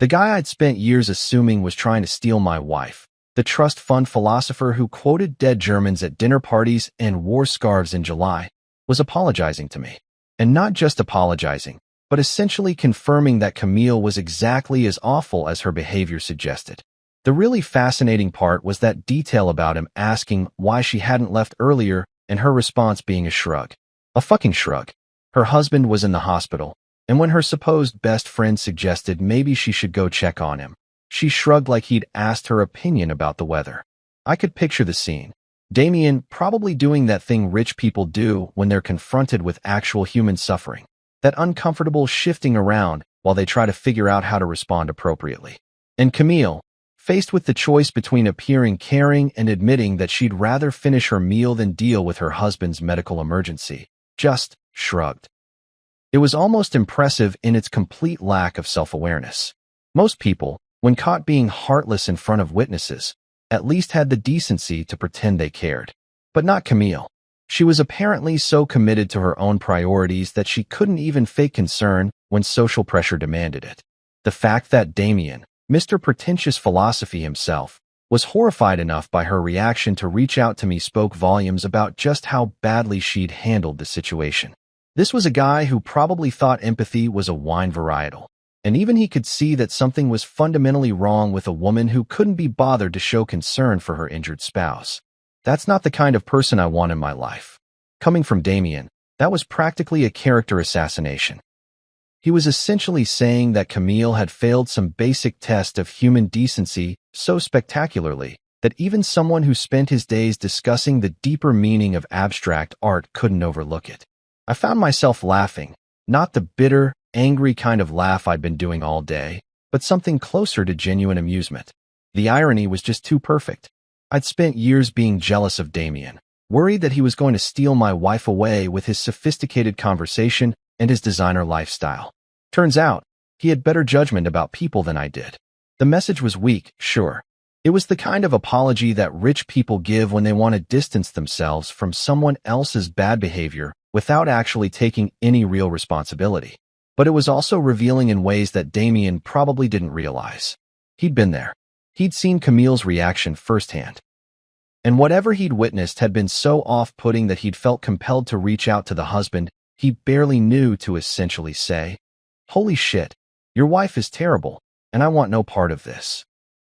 The guy I'd spent years assuming was trying to steal my wife, the trust fund philosopher who quoted dead Germans at dinner parties and wore scarves in July, was apologizing to me. And not just apologizing, but essentially confirming that Camille was exactly as awful as her behavior suggested. The really fascinating part was that detail about him asking why she hadn't left earlier and her response being a shrug. A fucking shrug. Her husband was in the hospital, and when her supposed best friend suggested maybe she should go check on him, she shrugged like he'd asked her opinion about the weather. I could picture the scene. Damien probably doing that thing rich people do when they're confronted with actual human suffering, that uncomfortable shifting around while they try to figure out how to respond appropriately. And Camille, faced with the choice between appearing caring and admitting that she'd rather finish her meal than deal with her husband's medical emergency, just shrugged. It was almost impressive in its complete lack of self-awareness. Most people, when caught being heartless in front of witnesses, at least had the decency to pretend they cared. But not Camille. She was apparently so committed to her own priorities that she couldn't even fake concern when social pressure demanded it. The fact that Damien, Mr. Pretentious Philosophy himself, was horrified enough by her reaction to reach out to me spoke volumes about just how badly she'd handled the situation. This was a guy who probably thought empathy was a wine varietal, and even he could see that something was fundamentally wrong with a woman who couldn't be bothered to show concern for her injured spouse. That's not the kind of person I want in my life. Coming from Damien, that was practically a character assassination. He was essentially saying that Camille had failed some basic test of human decency so spectacularly that even someone who spent his days discussing the deeper meaning of abstract art couldn't overlook it. I found myself laughing, not the bitter, angry kind of laugh I'd been doing all day, but something closer to genuine amusement. The irony was just too perfect. I'd spent years being jealous of Damien, worried that he was going to steal my wife away with his sophisticated conversation and his designer lifestyle. Turns out, he had better judgment about people than I did. The message was weak, sure. It was the kind of apology that rich people give when they want to distance themselves from someone else's bad behavior without actually taking any real responsibility. But it was also revealing in ways that Damien probably didn't realize. He'd been there. He'd seen Camille's reaction firsthand. And whatever he'd witnessed had been so off-putting that he'd felt compelled to reach out to the husband he barely knew to essentially say, "Holy shit, your wife is terrible, and I want no part of this."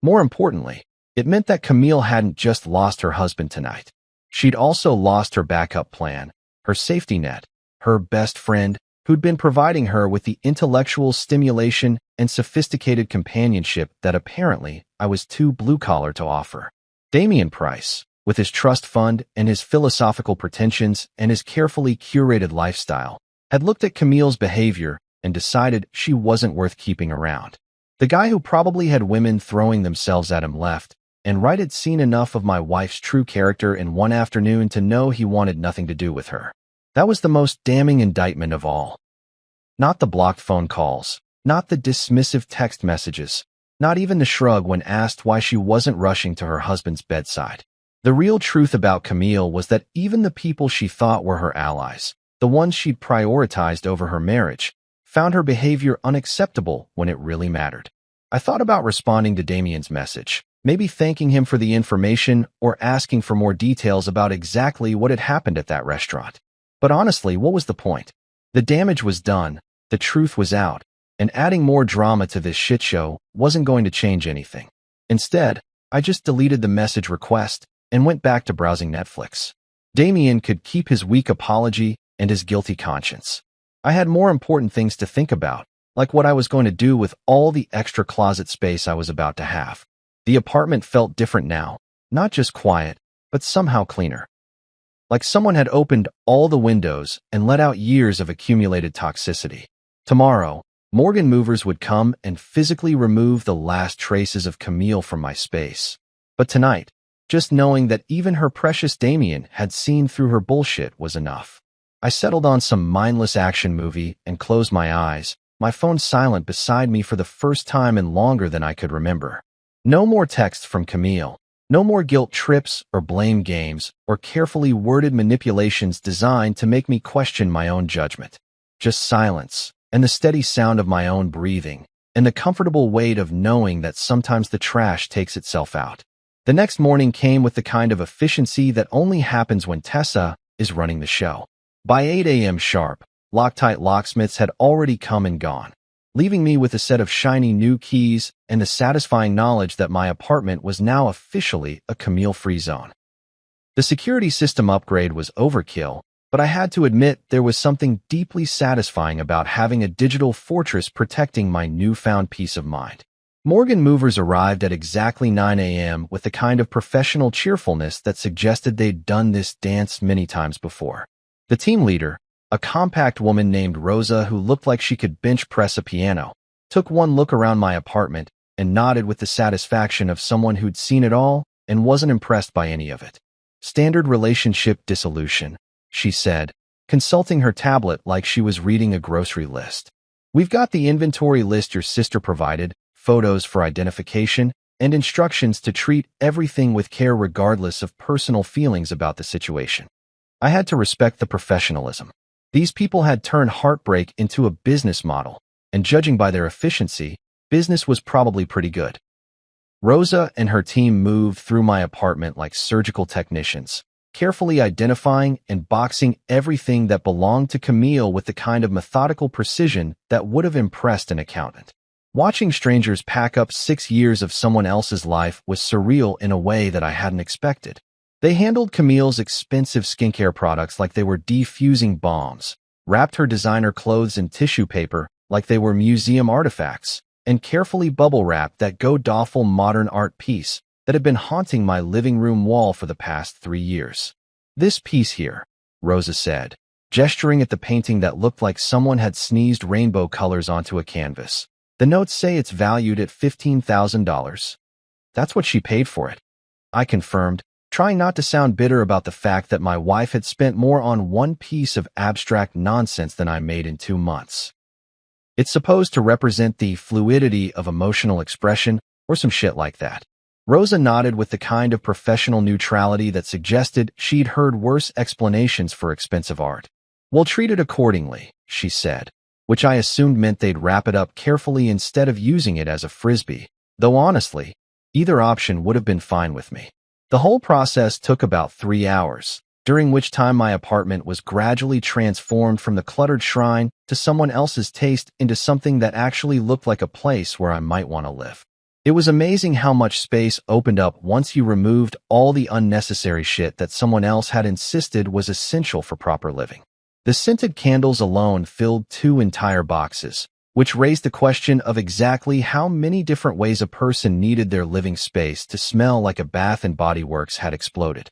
More importantly, it meant that Camille hadn't just lost her husband tonight. She'd also lost her backup plan, her safety net, her best friend, who'd been providing her with the intellectual stimulation and sophisticated companionship that apparently I was too blue-collar to offer. Damien Price, with his trust fund and his philosophical pretensions and his carefully curated lifestyle, had looked at Camille's behavior and decided she wasn't worth keeping around. The guy who probably had women throwing themselves at him left and right had seen enough of my wife's true character in one afternoon to know he wanted nothing to do with her. That was the most damning indictment of all. Not the blocked phone calls, not the dismissive text messages, not even the shrug when asked why she wasn't rushing to her husband's bedside. The real truth about Camille was that even the people she thought were her allies, the ones she'd prioritized over her marriage, found her behavior unacceptable when it really mattered. I thought about responding to Damien's message, maybe thanking him for the information or asking for more details about exactly what had happened at that restaurant. But honestly, what was the point? The damage was done, the truth was out, and adding more drama to this shit show wasn't going to change anything. Instead, I just deleted the message request and went back to browsing Netflix. Damien could keep his weak apology and his guilty conscience. I had more important things to think about, like what I was going to do with all the extra closet space I was about to have. The apartment felt different now, not just quiet, but somehow cleaner. Like someone had opened all the windows and let out years of accumulated toxicity. Tomorrow, Morgan movers would come and physically remove the last traces of Camille from my space. But tonight, just knowing that even her precious Damien had seen through her bullshit was enough. I settled on some mindless action movie and closed my eyes, my phone silent beside me for the first time in longer than I could remember. No more texts from Camille. No more guilt trips or blame games or carefully worded manipulations designed to make me question my own judgment. Just silence, and the steady sound of my own breathing, and the comfortable weight of knowing that sometimes the trash takes itself out. The next morning came with the kind of efficiency that only happens when Tessa is running the show. By 8 a.m. sharp, Loctite locksmiths had already come and gone, leaving me with a set of shiny new keys and the satisfying knowledge that my apartment was now officially a Camille-free zone. The security system upgrade was overkill, but I had to admit there was something deeply satisfying about having a digital fortress protecting my newfound peace of mind. Morgan movers arrived at exactly 9 a.m. with the kind of professional cheerfulness that suggested they'd done this dance many times before. The team leader, a compact woman named Rosa who looked like she could bench press a piano, took one look around my apartment and nodded with the satisfaction of someone who'd seen it all and wasn't impressed by any of it. "Standard relationship dissolution," she said, consulting her tablet like she was reading a grocery list. "We've got the inventory list your sister provided, photos for identification, and instructions to treat everything with care regardless of personal feelings about the situation." I had to respect the professionalism. These people had turned heartbreak into a business model, and judging by their efficiency, business was probably pretty good. Rosa and her team moved through my apartment like surgical technicians, carefully identifying and boxing everything that belonged to Camille with the kind of methodical precision that would have impressed an accountant. Watching strangers pack up 6 years of someone else's life was surreal in a way that I hadn't expected. They handled Camille's expensive skincare products like they were defusing bombs, wrapped her designer clothes in tissue paper like they were museum artifacts, and carefully bubble-wrapped that god-awful modern art piece that had been haunting my living room wall for the past 3 years. "This piece here," Rosa said, gesturing at the painting that looked like someone had sneezed rainbow colors onto a canvas. "The notes say it's valued at $15,000. "That's what she paid for it," I confirmed, trying not to sound bitter about the fact that my wife had spent more on one piece of abstract nonsense than I made in 2 months. "It's supposed to represent the fluidity of emotional expression or some shit like that." Rosa nodded with the kind of professional neutrality that suggested she'd heard worse explanations for expensive art. "We'll treat it accordingly," she said, which I assumed meant they'd wrap it up carefully instead of using it as a frisbee, though honestly, either option would have been fine with me. The whole process took about 3 hours, during which time my apartment was gradually transformed from the cluttered shrine to someone else's taste into something that actually looked like a place where I might want to live. It was amazing how much space opened up once you removed all the unnecessary shit that someone else had insisted was essential for proper living. The scented candles alone filled 2 entire boxes, which raised the question of exactly how many different ways a person needed their living space to smell like a Bath and Body Works had exploded.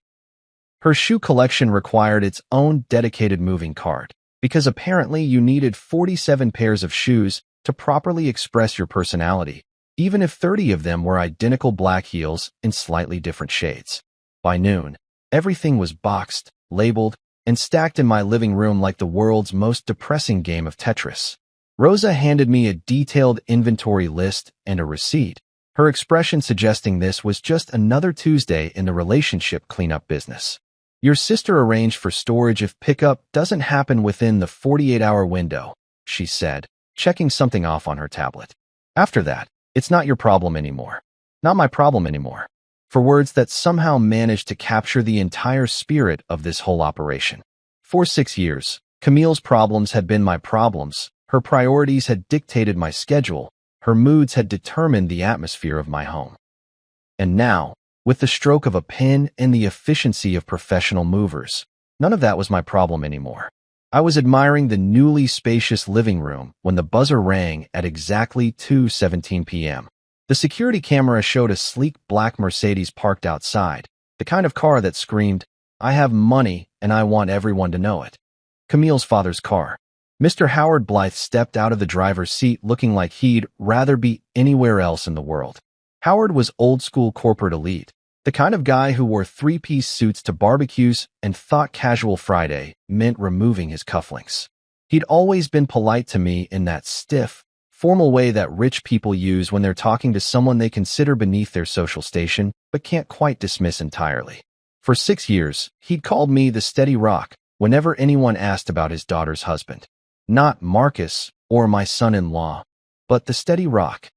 Her shoe collection required its own dedicated moving cart, because apparently you needed 47 pairs of shoes to properly express your personality, even if 30 of them were identical black heels in slightly different shades. By noon, everything was boxed, labeled, and stacked in my living room like the world's most depressing game of Tetris. Rosa handed me a detailed inventory list and a receipt, her expression suggesting this was just another Tuesday in the relationship cleanup business. "Your sister arranged for storage if pickup doesn't happen within the 48-hour window," she said, checking something off on her tablet. "After that, it's not your problem anymore. Not my problem anymore." For words that somehow managed to capture the entire spirit of this whole operation. For 6 years, Camille's problems had been my problems. Her priorities had dictated my schedule, her moods had determined the atmosphere of my home. And now, with the stroke of a pen and the efficiency of professional movers, none of that was my problem anymore. I was admiring the newly spacious living room when the buzzer rang at exactly 2:17 p.m. The security camera showed a sleek black Mercedes parked outside, the kind of car that screamed, "I have money and I want everyone to know it." Camille's father's car. Mr. Howard Blythe stepped out of the driver's seat looking like he'd rather be anywhere else in the world. Howard was old-school corporate elite, the kind of guy who wore three-piece suits to barbecues and thought casual Friday meant removing his cufflinks. He'd always been polite to me in that stiff, formal way that rich people use when they're talking to someone they consider beneath their social station but can't quite dismiss entirely. For 6 years, he'd called me the steady rock whenever anyone asked about his daughter's husband. Not Marcus or my son-in-law, but the steady rock.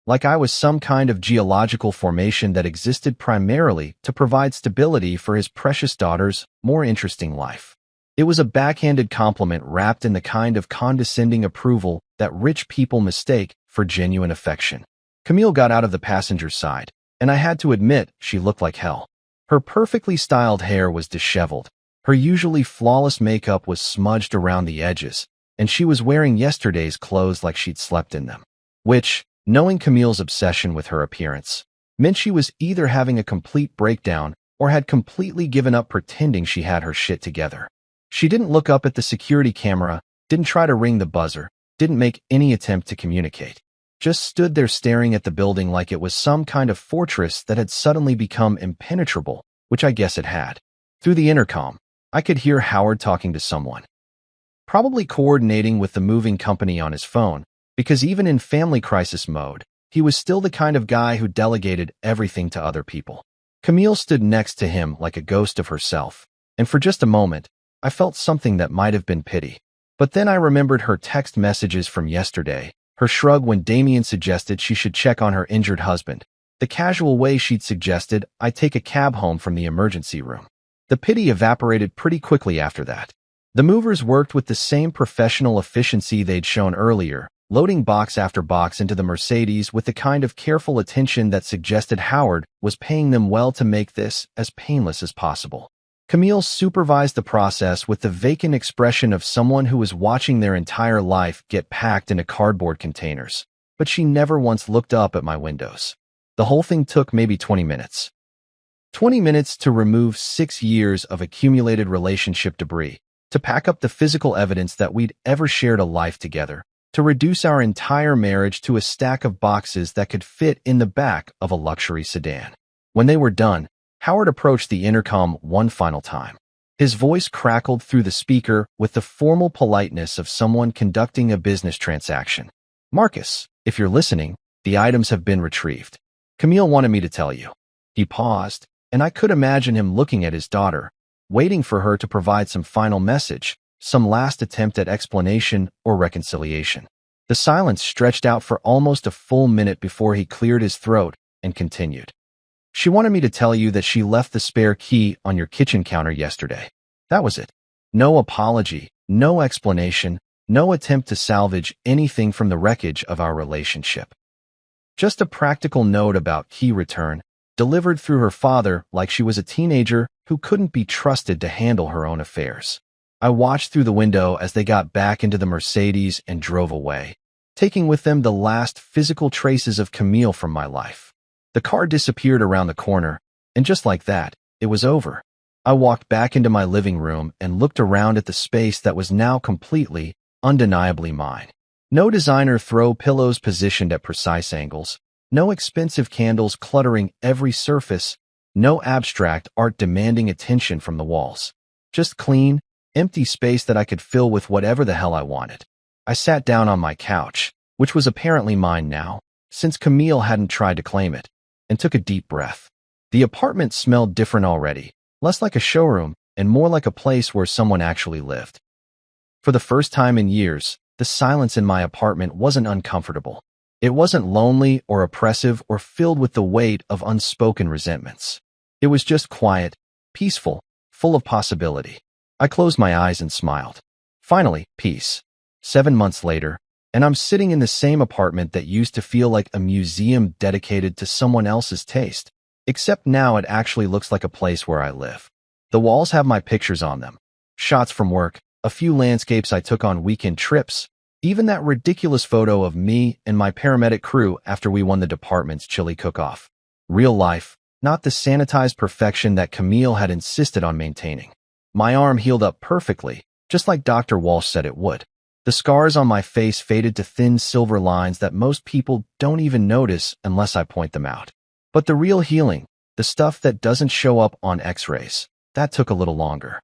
Like I was some kind of geological formation that existed primarily to provide stability for his precious daughter's more interesting life. It was a backhanded compliment wrapped in the kind of condescending approval that rich people mistake for genuine affection. Camille got out of the passenger side, and I had to admit she looked like hell. Her perfectly styled hair was disheveled, her usually flawless makeup was smudged around the edges, and she was wearing yesterday's clothes like she'd slept in them. Which, knowing Camille's obsession with her appearance, meant she was either having a complete breakdown or had completely given up pretending she had her shit together. She didn't look up at the security camera, didn't try to ring the buzzer, didn't make any attempt to communicate. Just stood there staring at the building like it was some kind of fortress that had suddenly become impenetrable, which I guess it had. Through the intercom, I could hear Howard talking to someone. Probably coordinating with the moving company on his phone, because even in family crisis mode, he was still the kind of guy who delegated everything to other people. Camille stood next to him like a ghost of herself, and for just a moment, I felt something that might have been pity. But then I remembered her text messages from yesterday, her shrug when Damien suggested she should check on her injured husband, the casual way she'd suggested I take a cab home from the emergency room. The pity evaporated pretty quickly after that. The movers worked with the same professional efficiency they'd shown earlier, loading box after box into the Mercedes with the kind of careful attention that suggested Howard was paying them well to make this as painless as possible. Camille supervised the process with the vacant expression of someone who was watching their entire life get packed into cardboard containers, but she never once looked up at my windows. The whole thing took maybe 20 minutes. 20 minutes to remove 6 years of accumulated relationship debris, to pack up the physical evidence that we'd ever shared a life together, to reduce our entire marriage to a stack of boxes that could fit in the back of a luxury sedan. When they were done, Howard approached the intercom one final time. His voice crackled through the speaker with the formal politeness of someone conducting a business transaction. "Marcus, if you're listening, the items have been retrieved. Camille wanted me to tell you." He paused, and I could imagine him looking at his daughter, waiting for her to provide some final message, some last attempt at explanation or reconciliation. The silence stretched out for almost a full minute before he cleared his throat and continued. "She wanted me to tell you that she left the spare key on your kitchen counter yesterday. That was it. No apology, no explanation, no attempt to salvage anything from the wreckage of our relationship. Just a practical note about key return, delivered through her father like she was a teenager who couldn't be trusted to handle her own affairs." I watched through the window as they got back into the Mercedes and drove away, taking with them the last physical traces of Camille from my life. The car disappeared around the corner, and just like that, it was over. I walked back into my living room and looked around at the space that was now completely, undeniably mine. No designer throw pillows positioned at precise angles, no expensive candles cluttering every surface, no abstract art demanding attention from the walls. Just clean, empty space that I could fill with whatever the hell I wanted. I sat down on my couch, which was apparently mine now, since Camille hadn't tried to claim it, and took a deep breath. The apartment smelled different already, less like a showroom and more like a place where someone actually lived. For the first time in years, the silence in my apartment wasn't uncomfortable. It wasn't lonely or oppressive or filled with the weight of unspoken resentments. It was just quiet, peaceful, full of possibility. I closed my eyes and smiled. Finally, peace. 7 months later, and I'm sitting in the same apartment that used to feel like a museum dedicated to someone else's taste, except now it actually looks like a place where I live. The walls have my pictures on them, shots from work, a few landscapes I took on weekend trips, even that ridiculous photo of me and my paramedic crew after we won the department's chili cook-off. Real life, not the sanitized perfection that Camille had insisted on maintaining. My arm healed up perfectly, just like Dr. Walsh said it would. The scars on my face faded to thin silver lines that most people don't even notice unless I point them out. But the real healing, the stuff that doesn't show up on x-rays, that took a little longer.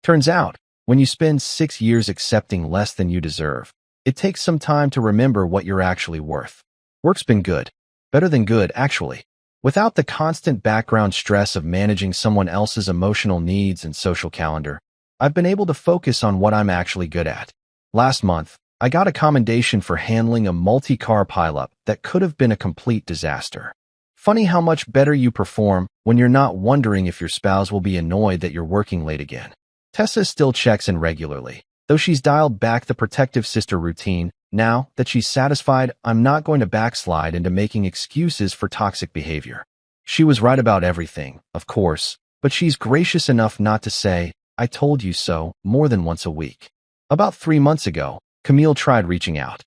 Turns out, when you spend 6 years accepting less than you deserve, it takes some time to remember what you're actually worth. Work's been good. Better than good, actually. Without the constant background stress of managing someone else's emotional needs and social calendar, I've been able to focus on what I'm actually good at. Last month, I got a commendation for handling a multi-car pileup that could have been a complete disaster. Funny how much better you perform when you're not wondering if your spouse will be annoyed that you're working late again. Tessa still checks in regularly, though she's dialed back the protective sister routine. Now that she's satisfied, I'm not going to backslide into making excuses for toxic behavior. She was right about everything, of course, but she's gracious enough not to say, "I told you so," more than once a week. About 3 months ago, Camille tried reaching out.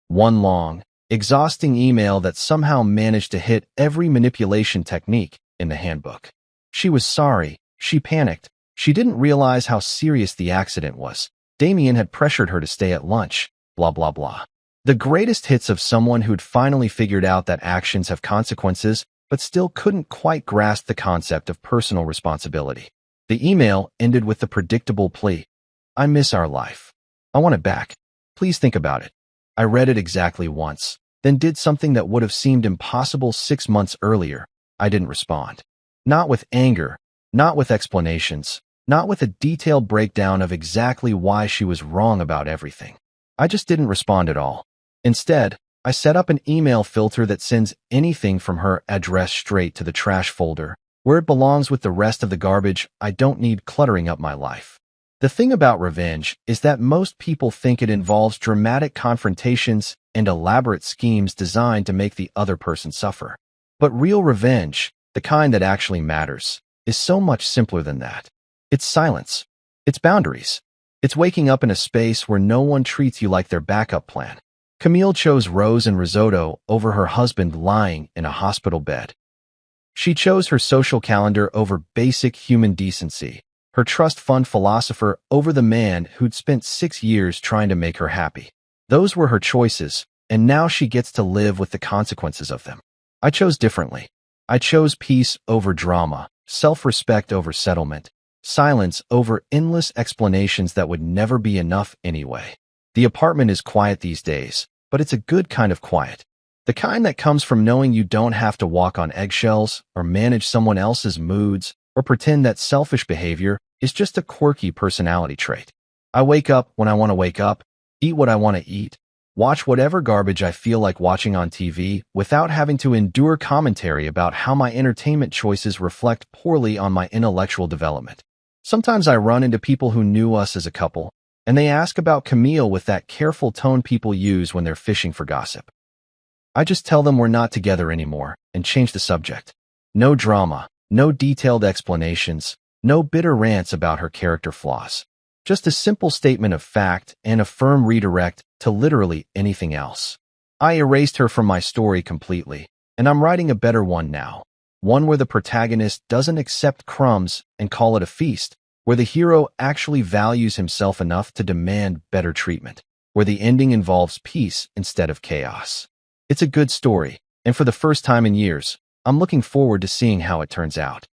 One long, exhausting email that somehow managed to hit every manipulation technique in the handbook. She was sorry. She panicked. She didn't realize how serious the accident was. Damien had pressured her to stay at lunch. Blah, blah, blah. The greatest hits of someone who'd finally figured out that actions have consequences, but still couldn't quite grasp the concept of personal responsibility. The email ended with the predictable plea, "I miss our life. I want it back. Please think about it." I read it exactly once, then did something that would have seemed impossible 6 months earlier. I didn't respond. Not with anger, not with explanations, not with a detailed breakdown of exactly why she was wrong about everything. I just didn't respond at all. Instead, I set up an email filter that sends anything from her address straight to the trash folder, where it belongs with the rest of the garbage I don't need cluttering up my life. The thing about revenge is that most people think it involves dramatic confrontations and elaborate schemes designed to make the other person suffer. But real revenge, the kind that actually matters, is so much simpler than that. It's silence. It's boundaries. It's waking up in a space where no one treats you like their backup plan. Camille chose rose and risotto over her husband lying in a hospital bed. She chose her social calendar over basic human decency, her trust fund philosopher over the man who'd spent 6 years trying to make her happy. Those were her choices, and now she gets to live with the consequences of them. I chose differently. I chose peace over drama, self-respect over settlement, silence over endless explanations that would never be enough anyway. The apartment is quiet these days, but it's a good kind of quiet. The kind that comes from knowing you don't have to walk on eggshells or manage someone else's moods or pretend that selfish behavior is just a quirky personality trait. I wake up when I want to wake up, eat what I want to eat, watch whatever garbage I feel like watching on TV without having to endure commentary about how my entertainment choices reflect poorly on my intellectual development. Sometimes I run into people who knew us as a couple, and they ask about Camille with that careful tone people use when they're fishing for gossip. I just tell them we're not together anymore and change the subject. No drama, no detailed explanations, no bitter rants about her character flaws. Just a simple statement of fact and a firm redirect to literally anything else. I erased her from my story completely, and I'm writing a better one now. One where the protagonist doesn't accept crumbs and call it a feast, where the hero actually values himself enough to demand better treatment, where the ending involves peace instead of chaos. It's a good story, and for the first time in years, I'm looking forward to seeing how it turns out.